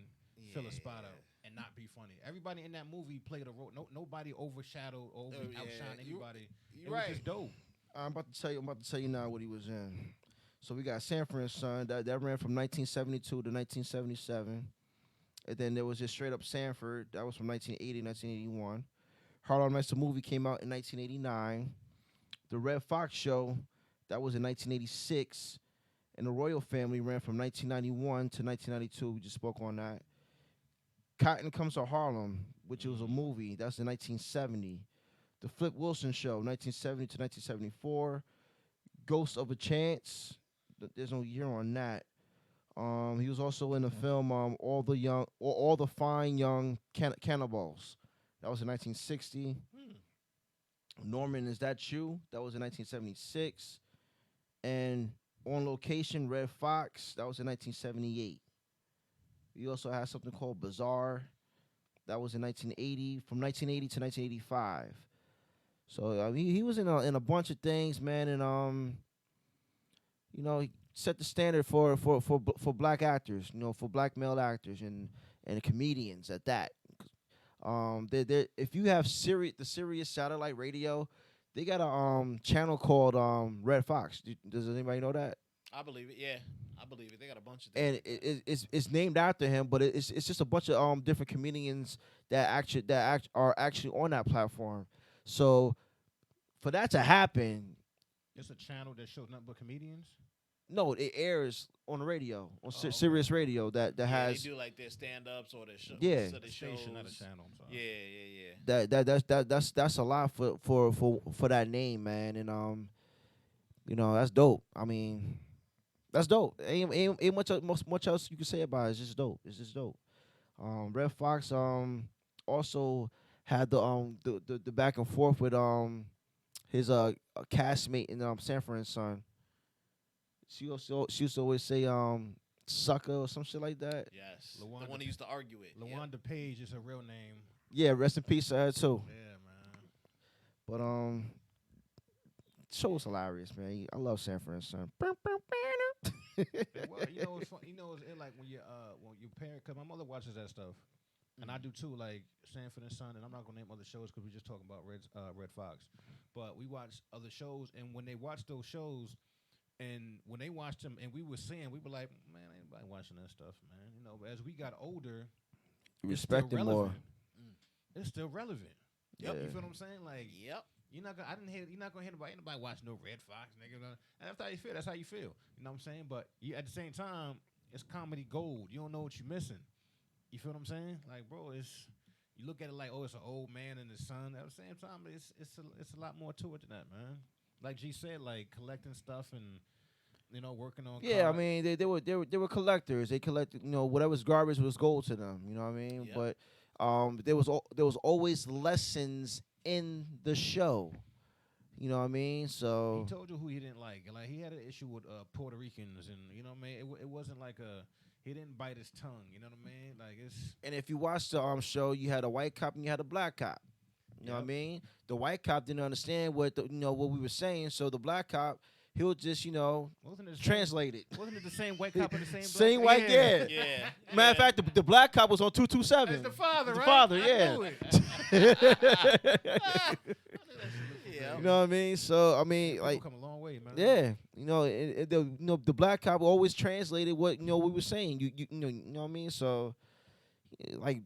fill a spot up and not be funny. Everybody in that movie played a role. Nobody overshadowed or outshined anybody. It was just dope. I'm about to tell you now what he was in. So we got Sanford and Son that ran from 1972 to 1977. And then there was just straight up Sanford. That was from 1980 to 1981. Harlem Nights, the movie, came out in 1989. The Red Fox Show, that was in 1986. And The Royal Family ran from 1991 to 1992. We just spoke on that. Cotton Comes to Harlem, which was a movie. That's in 1970. The Flip Wilson Show, 1970 to 1974. Ghost of a Chance. There's no year on that. He was also in the film All the Fine Young Cannibals. That was in 1960. Norman, Is That You? That was in 1976. And On Location, Red Fox. That was in 1978. We also had something called Bizarre. That was in 1980, from 1980 to 1985. So he was in a bunch of things, man, and he set the standard for black actors, for black male actors and comedians at that. If you have the Sirius satellite radio, they got a channel called Red Fox. Does anybody know that? I believe it. Yeah, I believe it. They got a bunch of things. And it's named after him, but it's just a bunch of different comedians that are actually on that platform. So for that to happen, it's a channel that shows nothing but comedians. No, it airs on the radio, on Sirius Radio. That has. They do like their stand-ups or their shows. Yeah, so station, not a channel. I'm sorry. Yeah. That's a lot for that name, man, and that's dope. I mean, that's dope. Ain't much else you can say about it. It's just dope. It's just dope. Red Fox also had the back and forth with his castmate in Sanford and Son. She used to always say sucker or some shit like that. Yes. The one he used to argue with. LaWanda Page is her real name. Yeah, rest in peace to her too. Yeah, man. But show was hilarious, man. I love Sanford and Son. Well, it's fun. It's like when your parent, cause my mother watches that stuff, and I do too. Like Sanford and Son, and I'm not gonna name other shows because we're just talking about Red Fox. But we watch other shows, and when they watch those shows. And when they watched them, and we were like, man, ain't nobody watching that stuff, man. But as we got older, respect it more. It's still relevant. Yep. You feel what I'm saying? Like, yep. You're not gonna hear nobody. Ain't nobody watch no Red Fox, nigga. And that's how you feel. That's how you feel. You know what I'm saying? But at the same time, it's comedy gold. You don't know what you're missing. You feel what I'm saying? Like, bro, you look at it like, oh, it's an old man and his son. At the same time, it's a lot more to it than that, man. Like G said, like collecting stuff and working on. Yeah, I mean, they were collectors. They collected, whatever's garbage was gold to them. You know what I mean? Yep. But there was always lessons in the show. You know what I mean? So he told you who he didn't like. Like he had an issue with Puerto Ricans, and you know what I mean. It wasn't like he didn't bite his tongue. You know what I mean? Like it's. And if you watch the show, you had a white cop and you had a black cop. You know what I mean? The white cop didn't understand what what we were saying, so the black cop, he'll just translate it. Wasn't it the same white cop and the same Same black? white, yeah. Yeah. Matter of fact, the black cop was on 227. That's the father, The right? father, I yeah. knew it. Yeah. You know what I mean? So I mean, People like, come a long way, man. yeah, the black cop always translated what we were saying. You know what I mean? So, like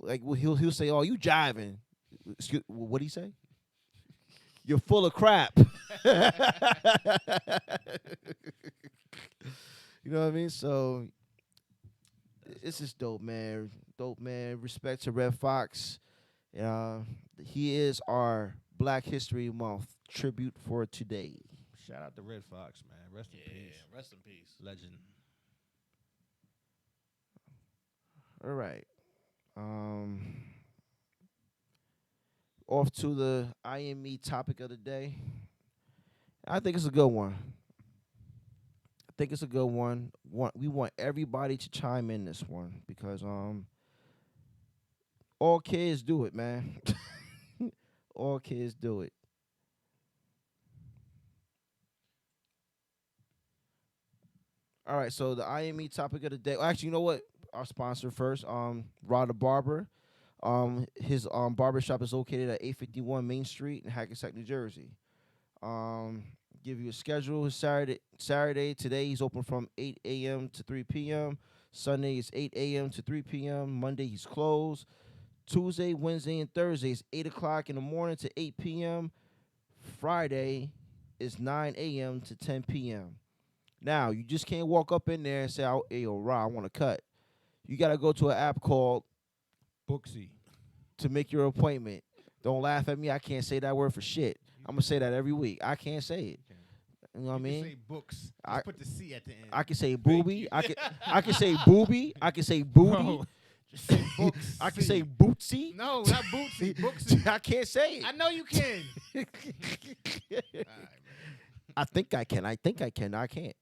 he'll say, "Oh, you jiving." Excuse, what'd he say? You're full of crap. You know what I mean? So it's just dope, man. Dope, man. Respect to Red Fox. He is our Black History Month tribute for today. Shout out to Red Fox, man. Rest in peace. Rest in peace. Legend. All right. Off to the IME topic of the day. I think it's a good one. We want everybody to chime in this one because all kids do it, man. All kids do it. All right, so the IME topic of the day. Actually, you know what? Our sponsor first, Rod the Barber. His barbershop is located at 851 Main Street in Hackensack, New Jersey. Give you a schedule. His Saturday today he's open from 8 a.m. to 3 p.m. Sunday is 8 a.m. to 3 p.m. Monday he's closed. Tuesday, Wednesday, and Thursday is 8 o'clock in the morning to 8 p.m. Friday is 9 a.m. to 10 p.m. Now, you just can't walk up in there and say, hey, yo, Ra, I want to cut. You got to go to an app called Booksy. to make your appointment. Don't laugh at me. I can't say that word for shit. I'm going to say that every week. I can't say it. You know what I mean? Say books. Just put the C at the end. I can say booby. I can say booby. I can say booty. Bro, just say books. I can say bootsy. No, not bootsy. Booksy. I can't say it. I know you can. All right, man. I think I can. I can't.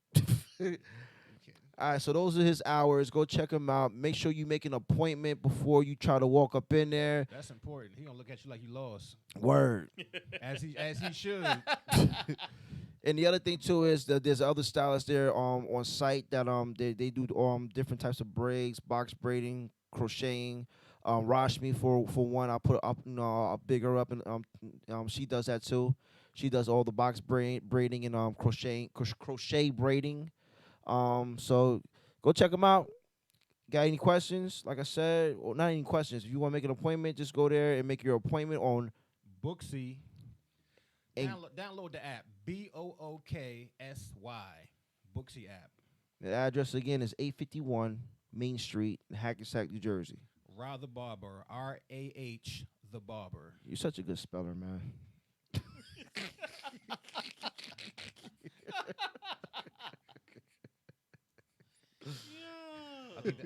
All right, so those are his hours. Go check him out. Make sure you make an appointment before you try to walk up in there. That's important. He gonna look at you like you lost, Word. as he should. And the other thing too is that there's other stylists there on site that they do different types of braids, box braiding, crocheting. Rashmi for one, I'll put up, I'll big her up, and she does that too. She does all the box braiding and crochet braiding. So go check them out. Got any questions? Like I said, or not any questions. If you want to make an appointment, just go there and make your appointment on Booksy. And- Download the app. Booksy. Booksy app. the address again is 851 Main Street, Hackensack, New Jersey. Rah the Barber. RAH the Barber. You're such a good speller, man.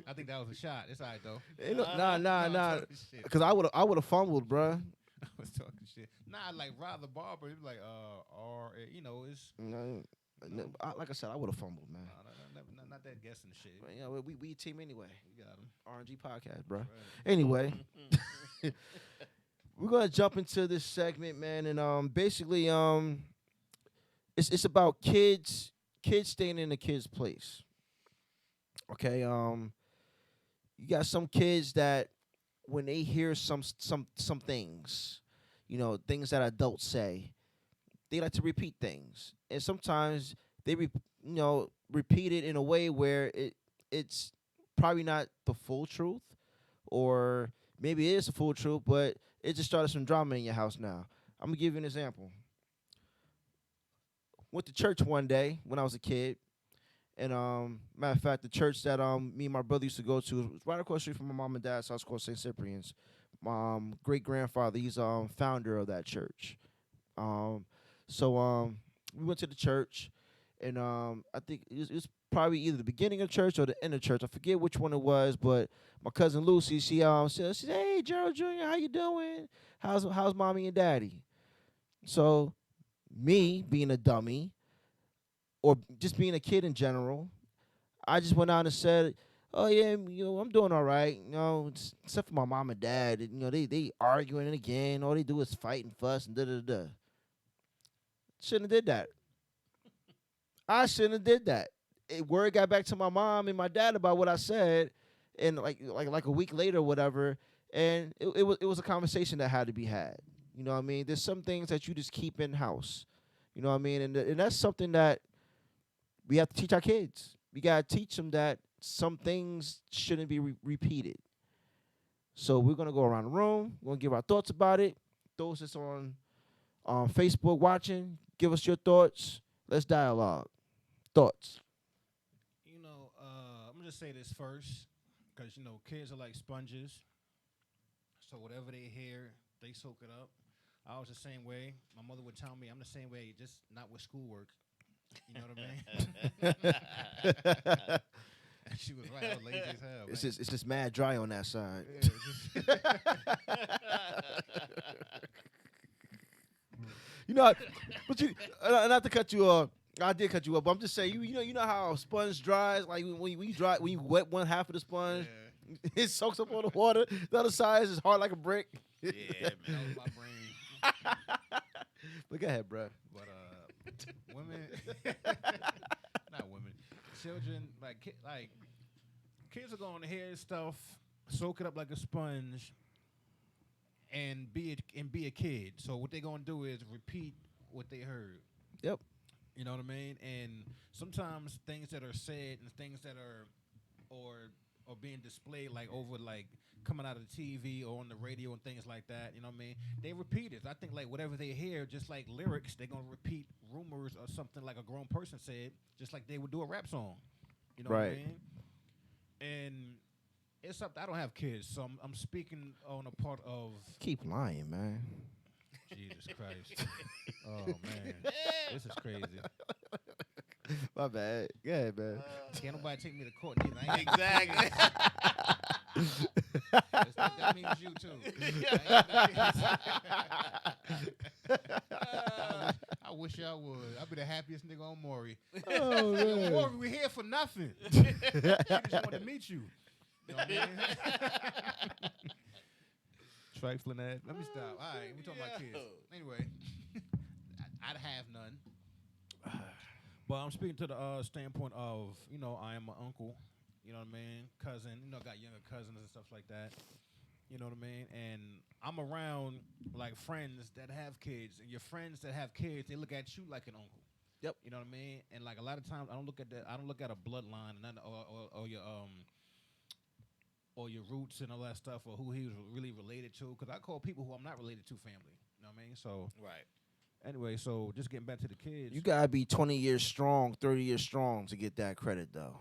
I think that was a shot. It's all right though. Ain't no- No, nah. I'm talking shit. Because I would have fumbled, bruh. I was talking shit. Nah, like Rah the Barber. He was like it's Like I said, I would have fumbled, man. not that guessing shit. But, we a team anyway. You got him. R&G Podcast, bro. Right. Anyway, we're gonna jump into this segment, man, and basically it's about kids staying in a kid's place. Okay, you got some kids that when they hear some things, things that adults say, they like to repeat things, and sometimes they repeat it in a way where it's probably not the full truth, or maybe it is the full truth, but it just started some drama in your house now. I'm gonna give you an example. Went to church one day when I was a kid, and matter of fact, the church that me and my brother used to go to was right across the street from my mom and dad's house called St. Cyprian's. My great grandfather, he's founder of that church. So we went to the church, and I think it was probably either the beginning of church or the end of church. I forget which one it was, but my cousin Lucy, she said, "Hey, Gerald Jr., how you doing? How's mommy and daddy?" So me being a dummy or just being a kid in general, I just went out and said, "Oh yeah, I'm doing all right. Except for my mom and dad. They arguing again. All they do is fight and fuss and da da da." Shouldn't have did that. I shouldn't have did that. Word got back to my mom and my dad about what I said, and like a week later or whatever, and it was a conversation that had to be had. You know what I mean? There's some things that you just keep in house. You know what I mean? And that's something that we have to teach our kids. We gotta teach them that some things shouldn't be repeated. So we're gonna go around the room. We're gonna give our thoughts about it. Those that's on Facebook watching, give us your thoughts. Let's dialogue. Thoughts. I'm gonna just say this first, because kids are like sponges. So whatever they hear, they soak it up. I was the same way. My mother would tell me I'm the same way, just not with schoolwork. You know what I mean? And she was right. I was lazy as hell. It's just mad dry on that side. But not to cut you off. I did cut you up, but I'm just saying, you know how a sponge dries, like when you wet one half of the sponge, it soaks up all the water. The other side is hard like a brick. Yeah, man, that was my brain. But go ahead, bro. But women, not women, children, like kids are going to hear stuff, soak it up like a sponge, and be a kid. So what they're gonna do is repeat what they heard. Yep. You know what I mean? And sometimes things that are said and things that are or being displayed like over like coming out of the TV or on the radio and things like that, you know what I mean? They repeat it. I think like whatever they hear, just like lyrics, they're gonna repeat rumors or something like a grown person said, just like they would do a rap song. You know what I mean? And it's something I don't have kids, so I'm speaking on a part of Keep lying, man. Jesus Christ. Oh man. This is crazy. My bad. Go ahead, man. Can't nobody take me to court neither. I ain't Exactly. that means you too. I wish I would. I'd be the happiest nigga on Maury. Oh, man. Maury, we're here for nothing. She just wanted to meet you. You know what I mean? Trifling ass. Let me stop. All right, we talking about kids. Anyway, I'd have none. But I'm speaking to the standpoint of, I am an uncle, you know what I mean, cousin, got younger cousins and stuff like that, you know what I mean, and I'm around, like, friends that have kids, and your friends that have kids, they look at you like an uncle. Yep. You know what I mean? And, like, a lot of times, I don't look at a bloodline and or your roots and all that stuff, or who he was really related to, because I call people who I'm not related to family, you know what I mean? So, Right. Anyway, so just getting back to the kids. You gotta be 20 years strong, 30 years strong to get that credit, though.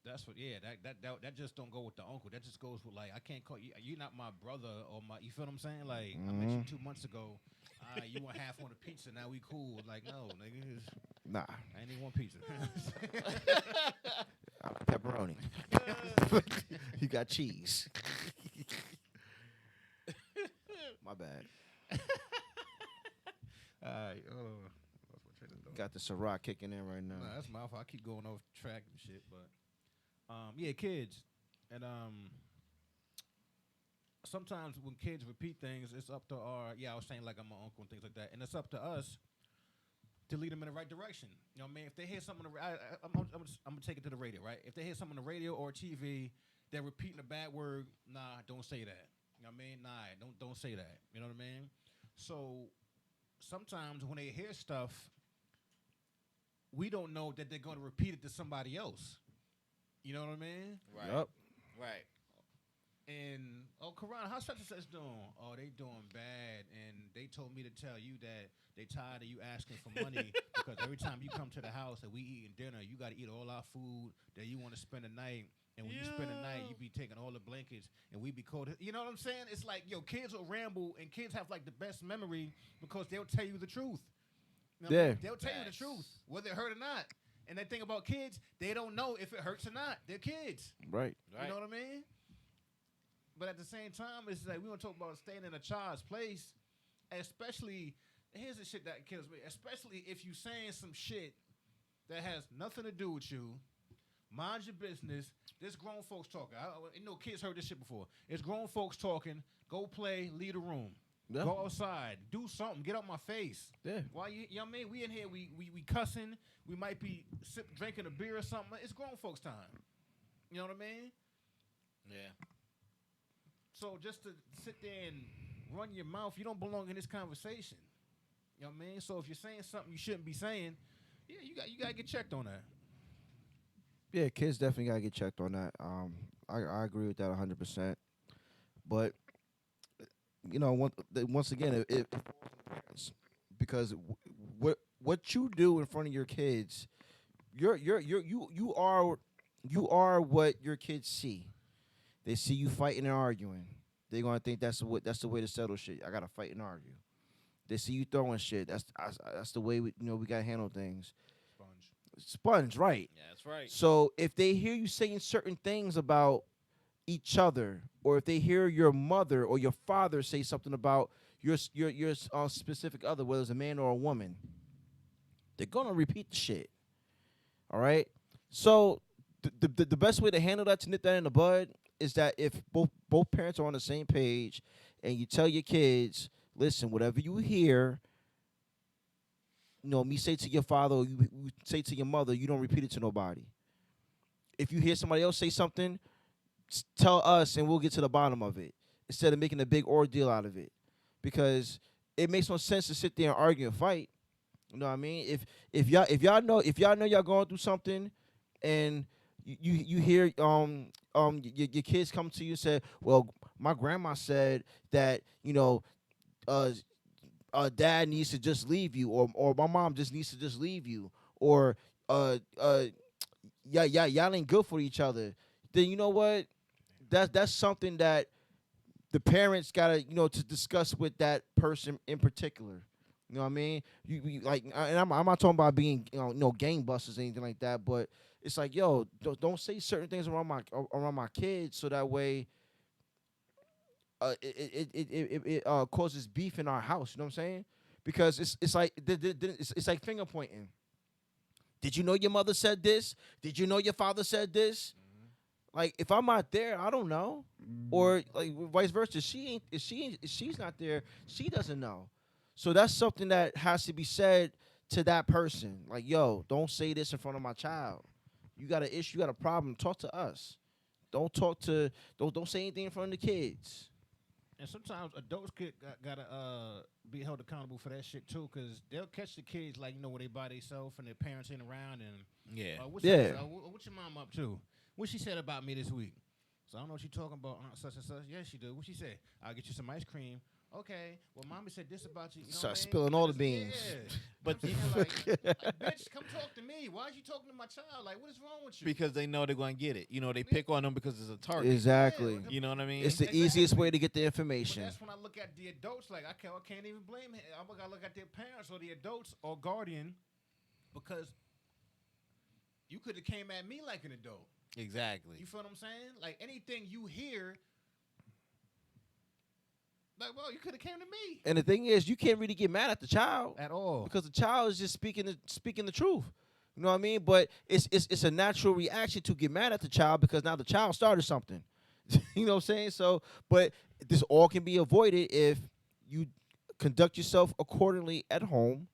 That's what. Yeah, that just don't go with the uncle. That just goes with like I can't call you. You're not my brother or my. You feel what I'm saying? Like I met you 2 months ago. You want half on the pizza. Now we cool. Like no, nigga. Nah. I ain't even want pizza. Pepperoni. You got cheese. My bad. All right. Got the Ciroc kicking in right now. Nah, that's my fault. I keep going off track and shit, but yeah, kids, and sometimes when kids repeat things, it's up to I was saying like I'm an uncle and things like that, and it's up to us to lead them in the right direction. You know what I mean? If they hear something, I'm gonna take it to the radio, right? If they hear something on the radio or TV, they're repeating a bad word. Nah, don't say that. You know what I mean? Nah, don't say that. You know what I mean? So sometimes when they hear stuff, we don't know that they're going to repeat it to somebody else. You know what I mean? Right. Yep. Right. And Karan, how such and such doing? Oh, they doing bad, and they told me to tell you that they tired of you asking for money because every time you come to the house and we eating dinner, you got to eat all our food. That you want to spend the night, and when you spend the night, you be taking all the blankets, and we be cold. You know what I'm saying? It's like, yo, kids will ramble, and kids have like the best memory because they'll tell you the truth. You know what I mean? They'll tell you the truth, whether it hurt or not. And the thing about kids, they don't know if it hurts or not. They're kids. Right. You know what I mean? But at the same time, it's like we want to talk about staying in a child's place, especially, here's the shit that kills me, especially if you saying some shit that has nothing to do with you. Mind your business. This grown folks talking. You know, kids heard this shit before. It's grown folks talking. Go play, leave the room. Yeah. Go outside. Do something. Get out my face. Yeah. Why you know what I mean? We in here, we cussing. We might be drinking a beer or something. It's grown folks' time. You know what I mean? Yeah. So just to sit there and run your mouth, you don't belong in this conversation. You know what I mean? So if you're saying something you shouldn't be saying, yeah, you got to get checked on that. Yeah, kids definitely gotta get checked on that. I agree with that 100%. But you know, once again, because what you do in front of your kids, you are what your kids see. They see you fighting and arguing. They're gonna think that's the way to settle shit. I gotta fight and argue. They see you throwing shit. That's the way we gotta handle things. Sponge, right? Yeah, that's right. So if they hear you saying certain things about each other, or if they hear your mother or your father say something about your specific other, whether it's a man or a woman, they're gonna repeat the shit. All right. So the best way to handle that, to nip that in the bud, is that if both parents are on the same page, and you tell your kids, listen, whatever you hear, me say to your father, or you say to your mother, you don't repeat it to nobody. If you hear somebody else say something, tell us and we'll get to the bottom of it, instead of making a big ordeal out of it. Because it makes no sense to sit there and argue and fight. You know what I mean? If y'all know y'all going through something, and you hear your kids come to you and say, well, my grandma said that dad needs to just leave you, or my mom just needs to just leave you, or y'all ain't good for each other, then you know what? That's something that the parents gotta to discuss with that person in particular. You know what I mean? You like, and I'm not talking about being gangbusters or anything like that, but it's like, yo, don't say certain things around my kids, so that way it causes beef in our house. You know what I'm saying? Because it's like finger pointing. Did you know your mother said this? Did you know your father said this? Mm-hmm. Like, if I'm not there, I don't know. Mm-hmm. Or like vice versa. If she's not there, she doesn't know. So that's something that has to be said to that person. Like, yo, don't say this in front of my child. You got an issue, you got a problem, talk to us. Don't say anything in front of the kids. And sometimes adults gotta be held accountable for that shit too, because they'll catch the kids like when they by themselves and their parents ain't around, and what's your mom up to? What she said about me this week? So I don't know what she talking about, such and such. Yeah, she do. What she said? I'll get you some ice cream. Okay. Well, mommy said this about you. Start spilling all the beans. Yeah. But like, bitch, come talk to me. Why is you talking to my child? Like, what is wrong with you? Because they know they're going to get it. They pick on them because it's a target. Exactly. You know what I mean? It's the easiest way to get the information. But that's when I look at the adults. Like, I can't even blame him. I gotta look at their parents or the adults or guardian, because you could have came at me like an adult. Exactly. You feel what I'm saying? Like, anything you hear. Like, well, you could have came to me. And the thing is, you can't really get mad at the child at all, because the child is just speaking the truth. You know what I mean? But it's a natural reaction to get mad at the child, because now the child started something. You know what I'm saying? So, but this all can be avoided if you conduct yourself accordingly at home.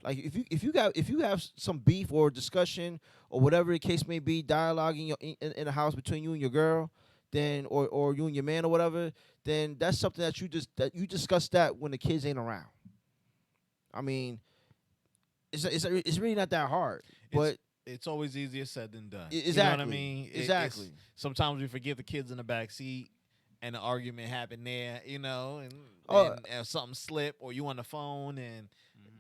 Like, if you have some beef or discussion or whatever the case may be, dialogue in the house between you and your girl, then or you and your man or whatever, then that's something that you discuss that when the kids ain't around. I mean, it's really not that hard, but it's always easier said than done. Exactly. You know what I mean? Exactly. Sometimes we forget the kids in the back seat, and an argument happened there, and Oh. and something slip, or you on the phone and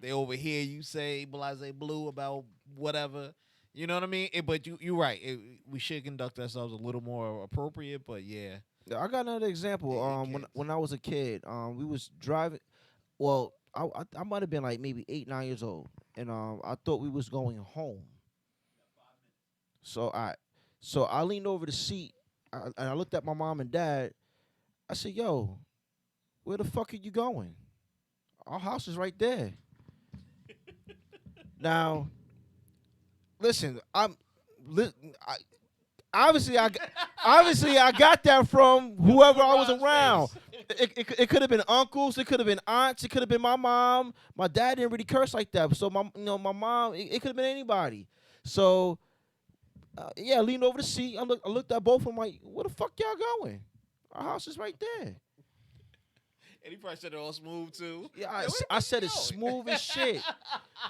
they overhear you say blase blue about whatever. You know what I mean? But you're right. We should conduct ourselves a little more appropriate. But yeah, I got another example. When I was a kid, we was driving. Well, I might have been like maybe 8, 9 years old, and I thought we was going home. So I leaned over the seat, and I looked at my mom and dad. I said, "Yo, where the fuck are you going? Our house is right there." Now, listen, obviously I got that from whoever I was around. It could have been uncles, it could have been aunts, it could have been my mom. My dad didn't really curse like that, so my mom, it could have been anybody. So I leaned over the seat. I looked at both of them like, "Where the fuck y'all going? Our house is right there." and he probably said it all smooth too. Yeah, I said it smooth as shit.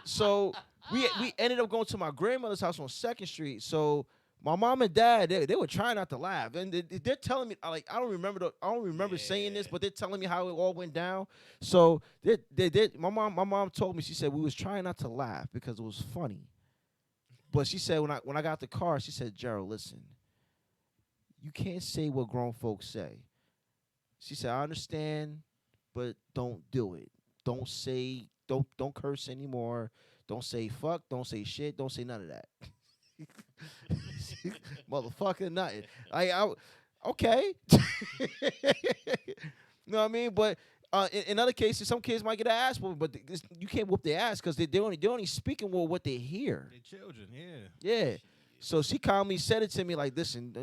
So we ended up going to my grandmother's house on 2nd Street. So my mom and dad, they were trying not to laugh, and they're telling me, like, I don't remember saying this, but they're telling me how it all went down. So my mom told me, she said we was trying not to laugh because it was funny. But she said when I got the car, she said, "Gerald, listen, you can't say what grown folks say." She said, "I understand, but don't do it. Don't curse anymore. Don't say fuck. Don't say shit. Don't say none of that." Motherfucker, nothing. Okay. You know what I mean? But in other cases, some kids might get an ass whooping, but you can't whoop their ass because they're only speaking what they hear. They're children, yeah. Yeah. So she calmly said it to me like, "Listen,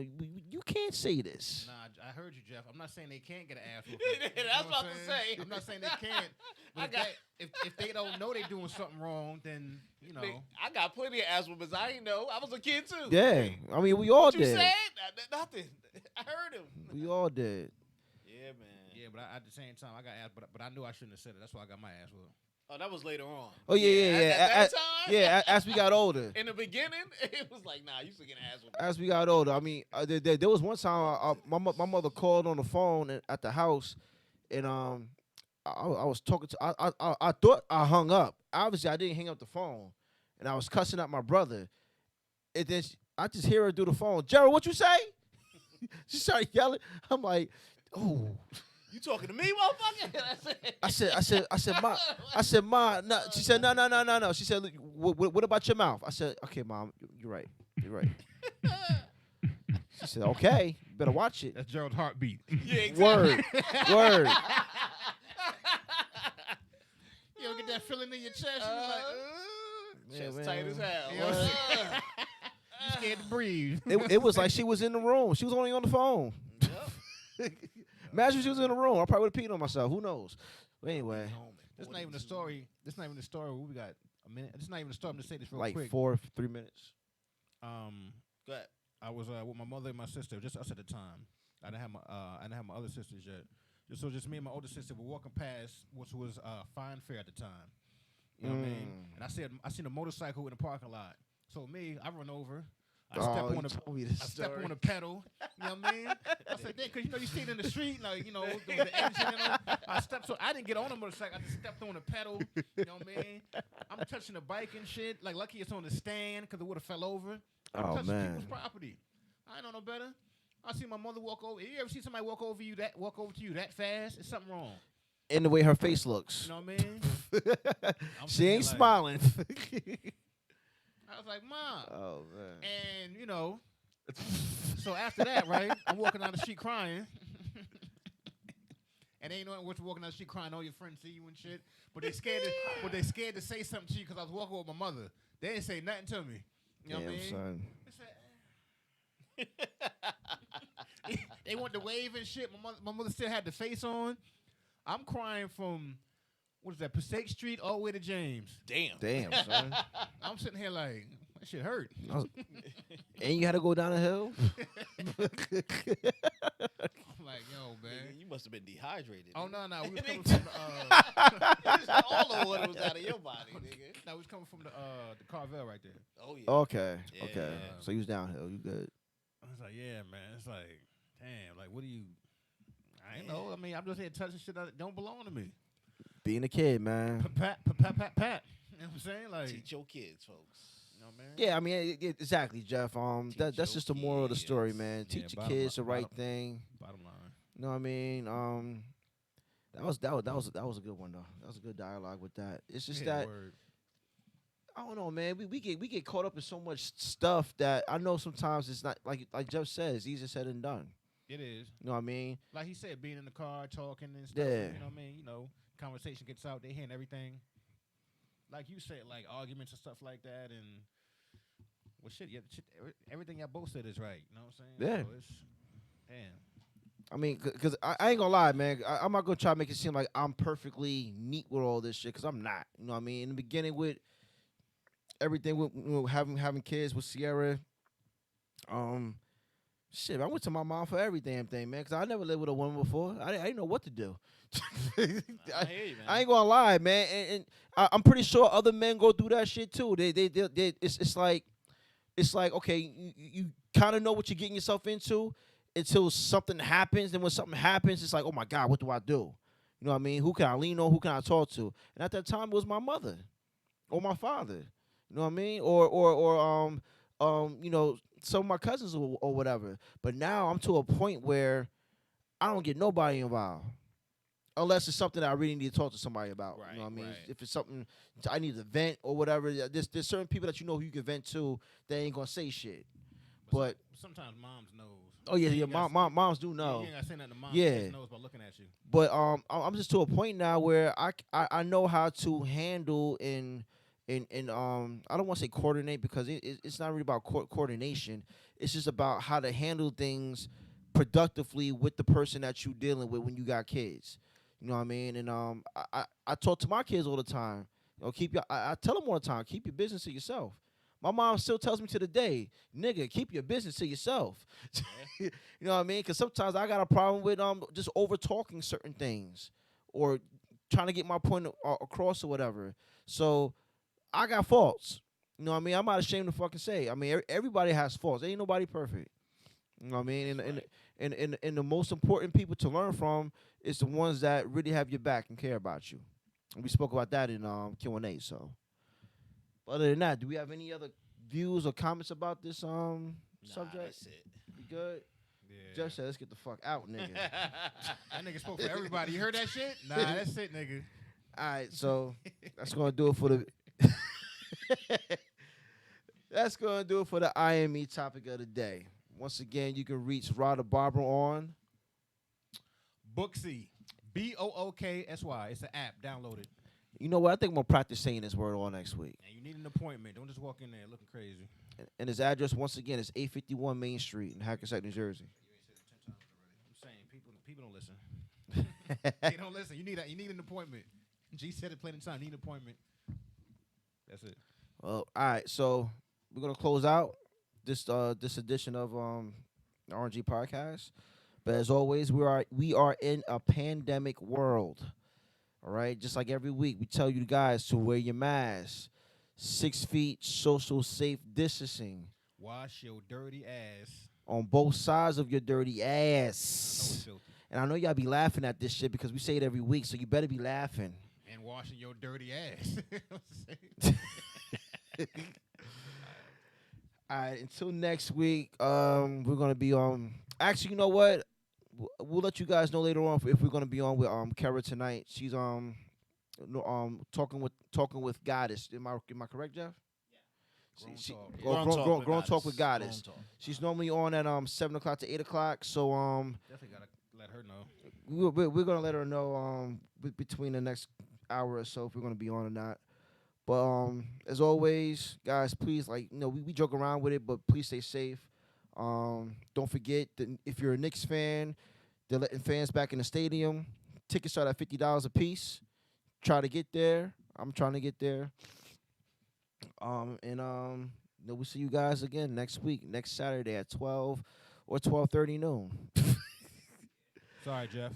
you can't say this." Nah, I heard you, Jeff. I'm not saying they can't get an ass whooping. That's what I was about to say. I'm not saying they can't. But if they don't know they're doing something wrong, then, I got plenty of ass whoopings. I ain't know. I was a kid too. Yeah. I mean, we all What you did. said? Nothing. I heard him. We all did. Yeah, man. yeah, but at the same time, I got ass, but I knew I shouldn't have said it. That's why I got my ass whooped. Oh, that was later on. Oh yeah. At that time? Yeah, as we got older. In the beginning, it was like, nah, you still getting ass whooped. As we got older, I mean, there was one time my mother called on the phone at the house, and I was talking to. I thought I hung up. Obviously, I didn't hang up the phone, and I was cussing out my brother. And then I just hear her through the phone, "Gerald, what you say?" She started yelling. I'm like, "Oh." You talking to me, motherfucker? That's it. I said, "Ma, no." She said, no. She said, what about your mouth?" I said, "Okay, Mom, you're right. She said, "Okay, you better watch it." That's Gerald's heartbeat. Yeah, exactly. Word. You ever get that feeling in your chest? Chest man. tight as hell. You scared to breathe. It was like she was in the room. She was only on the phone. Yep. Imagine if she was in the room. I probably would have peed on myself. Who knows? But anyway, This is not even the story. This is not even the story. We got a minute. This is not even the story. I'm just say this real like quick. 3 minutes. Go ahead. I was with my mother and my sister, just us at the time. I didn't have my other sisters yet. Just me and my older sister were walking past, which was Fine Fair at the time. You know what I mean? And I seen a motorcycle in the parking lot. So I run over. I step on the pedal. You know what I mean? I said, because you see it in the street, like, the engine. I didn't get on the motorcycle. I just stepped on the pedal. You know what I mean? I'm touching the bike and shit. Like, lucky it's on the stand because it would have fell over. I'm touching people's property. I ain't know no better. I see my mother walk over. You ever see somebody walk over to you that fast? There's something wrong. In the way her face looks. You know what I mean? She ain't smiling. I was like, "Mom." Oh man. And so after that, right? I'm walking down the street crying. And ain't knowing what you're walking down the street crying. All your friends see you and shit, but they scared to say something to you because I was walking with my mother. They didn't say nothing to me. You know what I mean? Son. They want to wave and shit. My mother still had the face on. I'm crying from, what is that, Passaic Street all the way to James. Damn, son. I'm sitting here like, that shit hurt. And you had to go down a hill? I'm like, yo, man. You must have been dehydrated. Oh, no. We was coming from the... all the water was out of your body, nigga. No, we was coming from the Carvel right there. Oh, yeah. Okay. Yeah. Okay. So you was downhill. You good. I was like, yeah, man. It's like, damn, like, what do you... I ain't know. I mean, I'm just here touching shit that don't belong to me. Being a kid, man. Pat. You know what I'm saying? Like, Teach your kids, folks. you know what I mean? Yeah, I mean, exactly, Jeff. That's your just the moral of the story, kids. man. Yeah, Teach your bottom kids the li- right bottom- thing. Bottom line. You know what I mean? That was a good one though. That was a good dialogue with that. It's just Yeah, that word. I don't know, man. We get caught up in so much stuff that I know sometimes it's not like Jeff said, it's easier said than done. It is. You know what I mean? Like he said, being in the car, talking and stuff. Yeah. You know what I mean? You know, conversation gets out. They hearing everything. Like you said, like arguments and stuff like that. And, well, shit, everything y'all both said is right. You know what I'm saying? Yeah. So it's, damn. I mean, cause I ain't gonna lie, man. I'm not gonna try to make it seem like I'm perfectly neat with all this shit, cause I'm not. You know what I mean? In the beginning, with everything, with having kids with Sierra, shit, I went to my mom for every damn thing, man, cause I never lived with a woman before. I didn't know what to do. I hear you, man. I ain't gonna lie, man, and I'm pretty sure other men go through that shit too. They it's like okay, you kind of know what you're getting yourself into until something happens. And when something happens, it's like, oh my God, what do I do? You know what I mean? Who can I lean on? Who can I talk to? And at that time, it was my mother or my father. You know what I mean? Or you know, some of my cousins or whatever. But now I'm to a point where I don't get nobody involved. Unless it's something that I really need to talk to somebody about. Right, You know what I mean? right. If it's something I need to vent or whatever, there's certain people that you know who you can vent to that ain't gonna say shit. But Sometimes moms knows. oh yeah, You yeah, ain't gotta- moms do know. You ain't got to say nothing to mom. Yeah. She just knows by looking at you. But I'm just to a point now where I know how to handle and I don't want to say coordinate because it's not really about coordination. It's just about how to handle things productively with the person that you dealing with when you got kids. You know what I mean? And I talk to my kids all the time. You know, I tell them all the time, keep your business to yourself. My mom still tells me to the day, nigga, keep your business to yourself. You know what I mean? Because sometimes I got a problem with just over talking certain things or trying to get my point across or whatever. So I got faults. You know what I mean? I'm not ashamed to fucking say. I mean, everybody has faults. Ain't nobody perfect. You know what I mean? And the most important people to learn from is the ones that really have your back and care about you. And we spoke about that in Q&A. So, other than that, do we have any other views or comments about this subject? That's it. We good? Yeah. Jeff said, "Let's get the fuck out, nigga." That nigga spoke for everybody. You heard that shit? Nah, that's it, nigga. All right, so that's gonna do it for the. That's gonna do it for the IME topic of the day. Once again, you can reach Rod Barber on. Booksy. BOOKSY. It's an app. Download it. You know what? I think I'm gonna practice saying this word all next week. And you need an appointment. Don't just walk in there looking crazy. And his address, once again, is 851 Main Street in Hackensack, New Jersey. You ain't said it 10 times already. I'm saying people don't listen. They don't listen. You need an appointment. G said it plenty of time. Need an appointment. That's it. Well, all right. So we're gonna close out this edition of the R&G Podcast. But as always, we are in a pandemic world. All right, just like every week, we tell you guys to wear your mask, 6 feet, social safe distancing Wash your dirty ass. on both sides of your dirty I know ass. it's filthy. And I know y'all be laughing at this shit because we say it every week, so you better be laughing. And washing your dirty ass. All right, until next week, we're gonna be on. Actually, you know what? We'll let you guys know later on if we're gonna be on with Kara tonight. She's talking with Goddess. Am I correct, Jeff? Grown She- talk. oh, grown talk with Goddess. Grown talk. She's normally on at 7 o'clock to 8 o'clock. So Definitely gotta let her know. we're gonna let her know between the next hour or so if we're gonna be on or not. But as always, guys, please, like, you know, we joke around with it, but please stay safe. Don't forget that if you're a Knicks fan, they're letting fans back in the stadium. Tickets start at $50 a piece. Try to get there. I'm trying to get there. We'll see you guys again next week, next Saturday at 12 or 12:30 noon. Sorry, Jeff.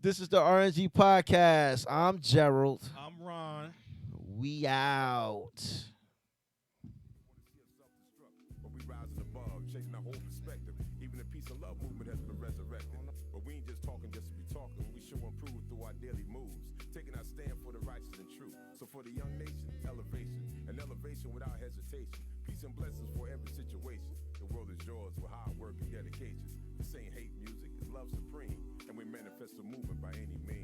This is the R&G Podcast. I'm Gerald. I'm Ron. We out. But we rising above, changing our whole perspective. Even the peace and love movement has been resurrected. for the young nation, elevation, an elevation without hesitation. Peace and blessings for every situation. The world is yours with hard work and dedication. This ain't hate music, it's love supreme, and we manifest a movement by any means.